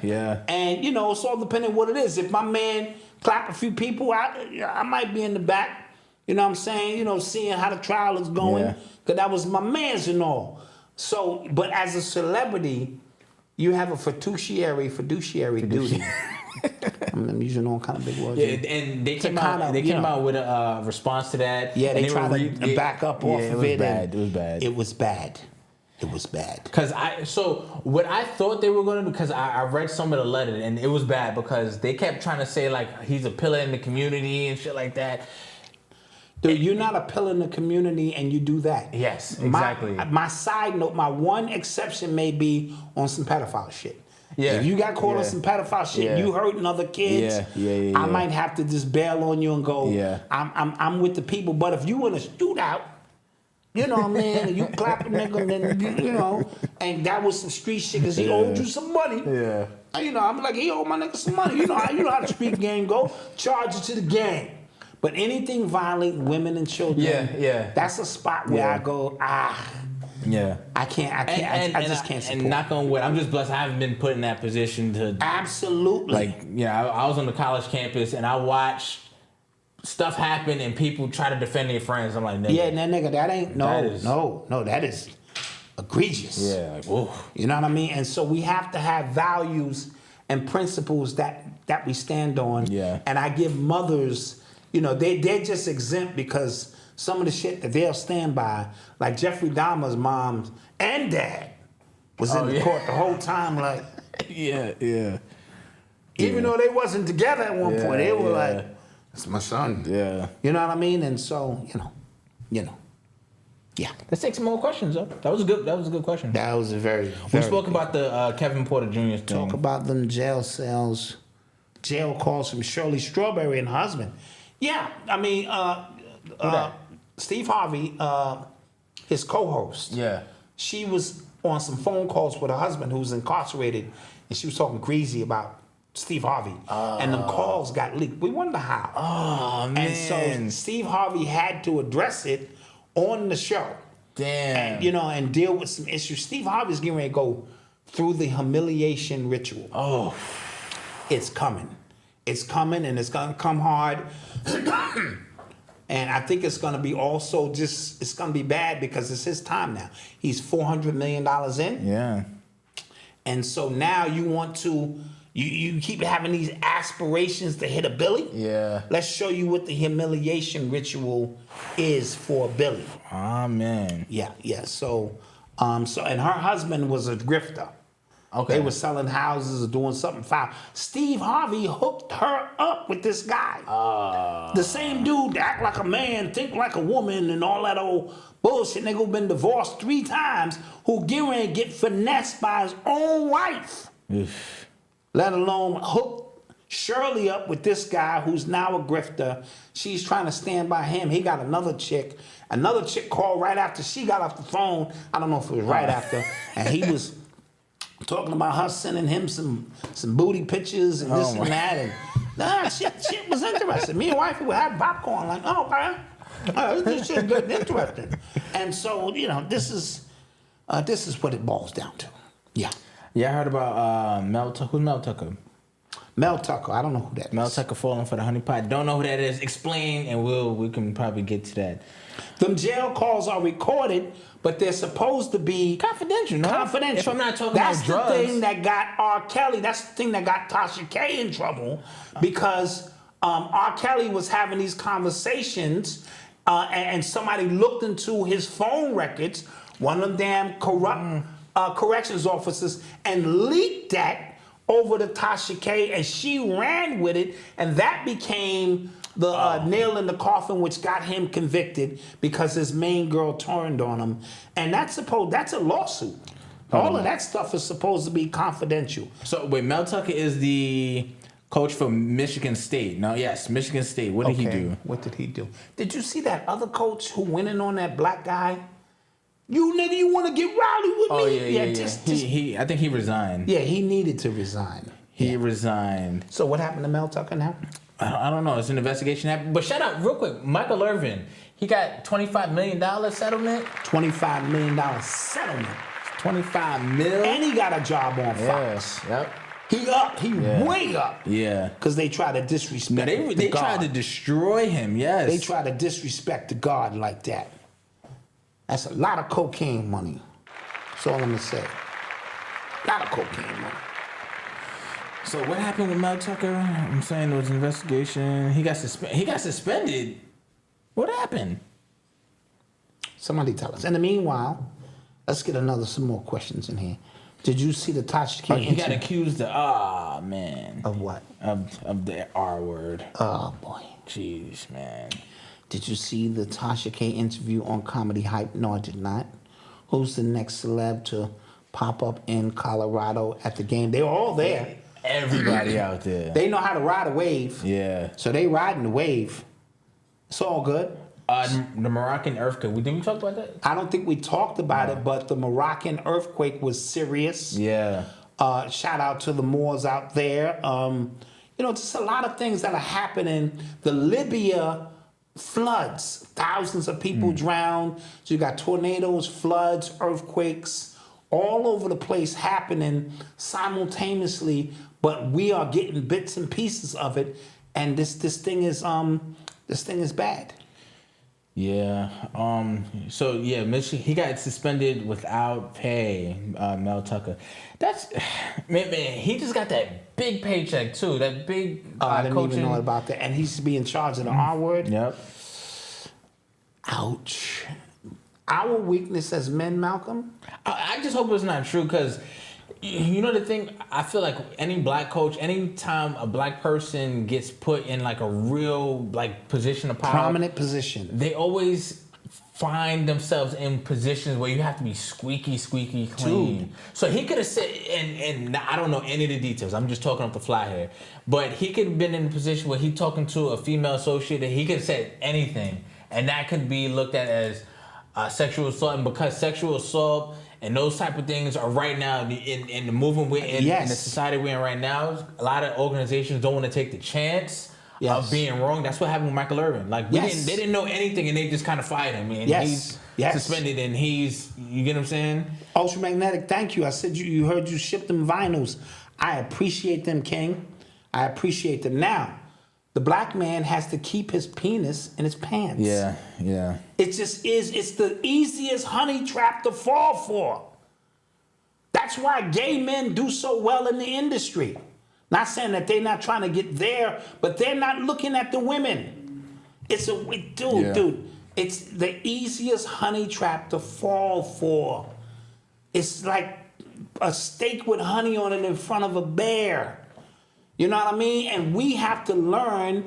And it's all depending on what it is. If my man clap a few people, I might be in the back. You know what I'm saying? Seeing how the trial is going, because that was my man's and all. So, but as a celebrity, you have a fiduciary duty. I'm using all kind of big words. Yeah, and they came out with a response to that. Yeah, they tried to back up off of it. It was bad. It was bad. So what I thought they were going to do, because I read some of the letter, and it was bad because they kept trying to say like he's a pillar in the community and shit like that. Dude, you're not a pillar in the community and you do that. Yes, exactly. My side note, my one exception may be on some pedophile shit. Yeah. If you got caught on some pedophile shit, you hurting other kids, I might have to just bail on you and go, I'm with the people. But if you in a shootout, you know what I mean, and you clap a nigga, then and that was some street shit because he owed you some money. Yeah. I'm like, he owed my nigga some money. You know how the street game go. Charge it to the gang. But anything violating women and children, that's a spot where I go, Yeah. I just can't support. And knock on wood, I'm just blessed I haven't been put in that position to. Absolutely. Like, I was on the college campus and I watched stuff happen and people try to defend their friends. I'm like, nigga. Yeah, nigga, that ain't, that is egregious. Yeah, like, whoa. You know what I mean? And so we have to have values and principles that we stand on. Yeah. And I give mothers, they're just exempt because some of the shit that they'll stand by, like Jeffrey Dahmer's mom and dad was in the court the whole time, like. Yeah. Even though they wasn't together at one point, they were like, "That's my son." Yeah. You know what I mean? And so, Yeah. Let's take some more questions, though. That was a good question. That was a very We spoke about the Kevin Porter Jr. thing. Talk about them jail cells, jail calls from Shirley Strawberry and her husband. Yeah, I mean, Steve Harvey, his co-host. Yeah. She was on some phone calls with her husband who's incarcerated, and she was talking greasy about Steve Harvey. And them calls got leaked. We wonder how. Oh, man. And so Steve Harvey had to address it on the show. Damn. And, and deal with some issues. Steve Harvey's getting ready to go through the humiliation ritual. Oh. It's coming. It's coming, and it's going to come hard. And I think it's going to be also it's going to be bad because it's his time now. He's $400 million in. Yeah. And so now you want to, you keep having these aspirations to hit a Billy. Yeah. Let's show you what the humiliation ritual is for Billy. Ah, man. Yeah. So and her husband was a grifter. Okay. They were selling houses or doing something foul. Steve Harvey hooked her up with this guy. The same dude that act like a man, think like a woman, and all that old bullshit. Nigga who been divorced 3 times, who get finessed by his own wife. Let alone hook Shirley up with this guy who's now a grifter. She's trying to stand by him. He got another chick. Another chick called right after she got off the phone. I don't know if it was right after. And he was talking about her sending him some booty pictures and this and that. And shit was interesting. Me and wifey would have popcorn like, oh, man. This shit good, interesting. And so, this is what it boils down to. Yeah. Yeah, I heard about Mel Tucker. Who's Mel Tucker? Mel Tucker. I don't know who that is. Mel Tucker falling for the honeypot. Don't know who that is. Explain, and we can probably get to that. Them jail calls are recorded, but they're supposed to be confidential. No? Confidential. If I'm not talking that's about drugs. That's the thing that got R. Kelly. That's the thing that got Tasha K in trouble because R. Kelly was having these conversations, and somebody looked into his phone records. One of them damn corrupt corrections officers, and leaked that over to Tasha K, and she ran with it, and that became the nail in the coffin, which got him convicted because his main girl turned on him, and that's a lawsuit. All of that stuff is supposed to be confidential. So wait, Mel Tucker is the coach for Michigan State. No, yes, Michigan State. What did he do? What did he do? Did you see that other coach who went in on that black guy? You nigga, you want to get rowdy with me? Oh yeah. I think he resigned. Yeah, he needed to resign. He resigned. So what happened to Mel Tucker now? I don't know. It's an investigation. But shout out real quick, Michael Irvin. He got $25 million settlement. $25 million settlement. $25 million. And he got a job on Fox. Yep. He way up. Yeah. Because they tried to disrespect they tried to destroy him, yes. They tried to disrespect the God like that. That's a lot of cocaine money. That's all I'm going to say. A lot of cocaine money. So what happened with Mel Tucker? I'm saying there was an investigation. He got suspended. What happened? Somebody tell us. In the meanwhile, let's get some more questions in here. Did you see the Tasha K? He got accused of of what? Of the R word. Oh boy. Jeez, man. Did you see the Tasha K interview on Comedy Hype? No, I did not. Who's the next celeb to pop up in Colorado at the game? They were all there. Everybody out there. They know how to ride a wave. Yeah. So they riding the wave. It's all good. The Moroccan earthquake. Did we talk about that? I don't think we talked about it, but the Moroccan earthquake was serious. Yeah. Shout out to the Moors out there. Just a lot of things that are happening. The Libya floods. Thousands of people drowned. So you got tornadoes, floods, earthquakes, all over the place happening simultaneously. But we are getting bits and pieces of it, and this thing is bad. Yeah. So yeah, Michigan. He got suspended without pay. Mel Tucker. That's man. He just got that big paycheck too. That big. I didn't coaching. even know about that. And he's being charged in the R word. Yep. Ouch. Our weakness as men, Malcolm. I just hope it's not true, because you know the thing, I feel like any black coach, anytime a black person gets put in like a real like position of power, Prominent position, they always find themselves in positions where you have to be squeaky clean. Dude. So he could have said, and I don't know any of the details, I'm just talking off the fly here, but he could have been in a position where he talking to a female associate and he could have said anything, and that could be looked at as sexual assault. And because sexual assault and those type of things are right now in the movement we're in, in the society we're in right now, a lot of organizations don't want to take the chance of being wrong. That's what happened with Michael Irvin. Like they didn't know anything, and they just kind of fired him. And he's suspended, and you get what I'm saying? Ultramagnetic, thank you. I said you heard you ship them vinyls. I appreciate them, King. I appreciate them. Now, the black man has to keep his penis in his pants. Yeah. It just is. It's the easiest honey trap to fall for. That's why gay men do so well in the industry. Not saying that they're not trying to get there, but they're not looking at the women. Dude, it's the easiest honey trap to fall for. It's like a steak with honey on it in front of a bear. You know what I mean? And we have to learn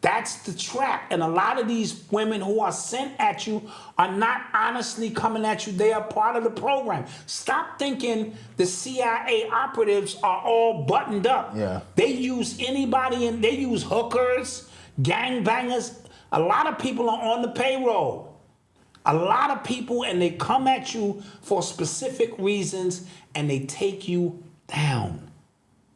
that's the trap. And a lot of these women who are sent at you are not honestly coming at you. They are part of the program. Stop thinking the CIA operatives are all buttoned up. Yeah. They use anybody, and they use hookers, gangbangers. A lot of people are on the payroll. A lot of people, and they come at you for specific reasons, and they take you down.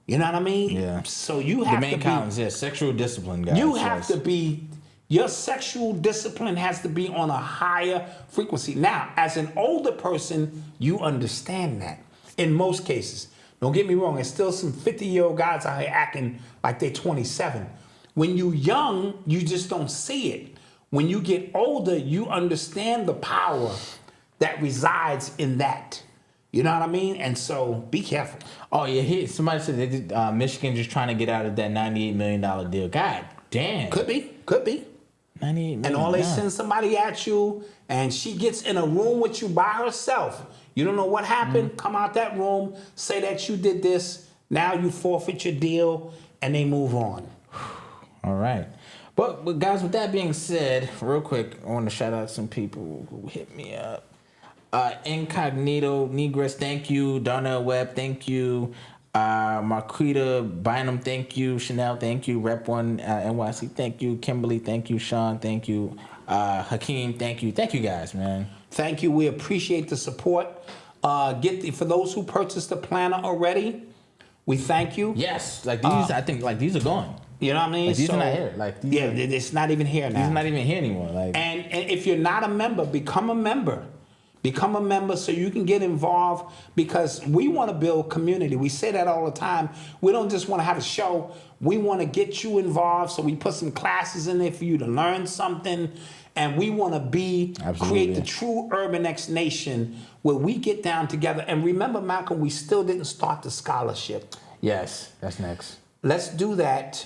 You know what I mean? Yeah. So you have the main to columns, sexual discipline, guys. You have to be, your sexual discipline has to be on a higher frequency. Now, as an older person, you understand that in most cases. Don't get me wrong, there's still some 50-year-old guys out here acting like they're 27. When you're young, you just don't see it. When you get older, you understand the power that resides in that. You know what I mean? And so be careful. Oh, yeah. Somebody said they did, Michigan just trying to get out of that $98 million deal. God damn. Could be. $98 million. And all they send somebody at you, and she gets in a room with you by herself. You don't know what happened. Come out that room, say that you did this. Now you forfeit your deal, and they move on. All right. But guys, with that being said, real quick, I want to shout out some people who hit me up. Incognito, Negress, thank you. Darnell Webb, thank you. Marquita Bynum, thank you. Chanel, thank you. Rep 1 NYC, thank you. Kimberly, thank you. Sean, thank you. Hakeem, thank you. Thank you guys, man. Thank you. We appreciate the support. For those who purchased the planner already, we thank you. Yes, like these, I think like these are gone. You know what I mean? Like these are not here. Like these it's not even here now. These are not even here anymore. Like, and if you're not a member, become a member. Become a member so you can get involved, because we want to build community. We say that all the time. We don't just want to have a show. We want to get you involved, so we put some classes in there for you to learn something. And we want to create the true Urban X Nation, where we get down together. And remember, Malcolm, we still didn't start the scholarship. Yes, that's next. Let's do that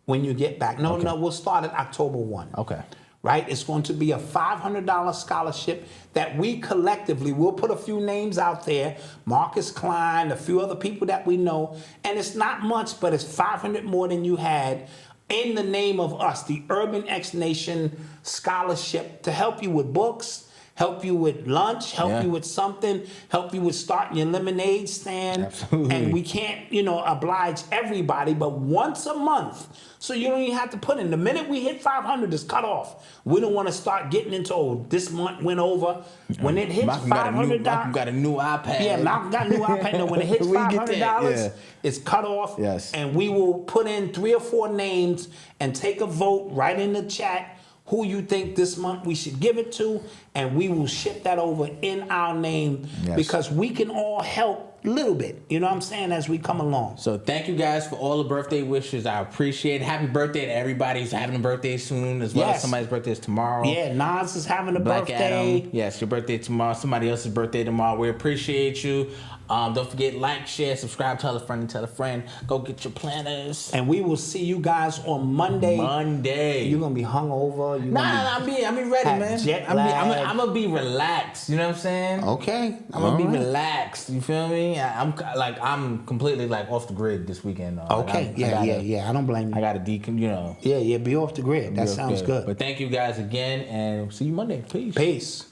when you get back. No, we'll start it October 1. Okay. Right? It's going to be a $500 scholarship that we collectively, we'll put a few names out there, Marcus Klein, a few other people that we know, and it's not much, but it's $500 more than you had, in the name of us, the Urban X Nation Scholarship, to help you with books, help you with lunch, help you with something, help you with starting your lemonade stand. Absolutely. And we can't, oblige everybody, but once a month. So you don't even have to put in. The minute we hit 500, it's cut off. We don't want to start getting into, this month went over. When it hits $500. Malcolm got a new iPad. Yeah, Malcolm got a new iPad. No, when it hits $500, it's cut off. Yes. And we will put in 3 or 4 names and take a vote right in the chat who you think this month we should give it to, and we will ship that over in our name because we can all help a little bit, you know what I'm saying, as we come along. So thank you guys for all the birthday wishes. I appreciate it. Happy birthday to everybody who's having a birthday soon, as well as somebody's birthday is tomorrow. Yeah, Nas is having a Black birthday. Adam. Yes, your birthday tomorrow. Somebody else's birthday tomorrow. We appreciate you. Don't forget, like, share, subscribe, tell a friend. Go get your planners. And we will see you guys on Monday. You're going to be hungover. I'm be ready, man. I'm going to be relaxed. You know what I'm saying? Okay. I'm going to be relaxed. You feel me? I'm completely like off the grid this weekend. Though. Okay. I don't blame you. I got to Yeah, be off the grid. That sounds good. But thank you guys again, and see you Monday. Peace. Peace.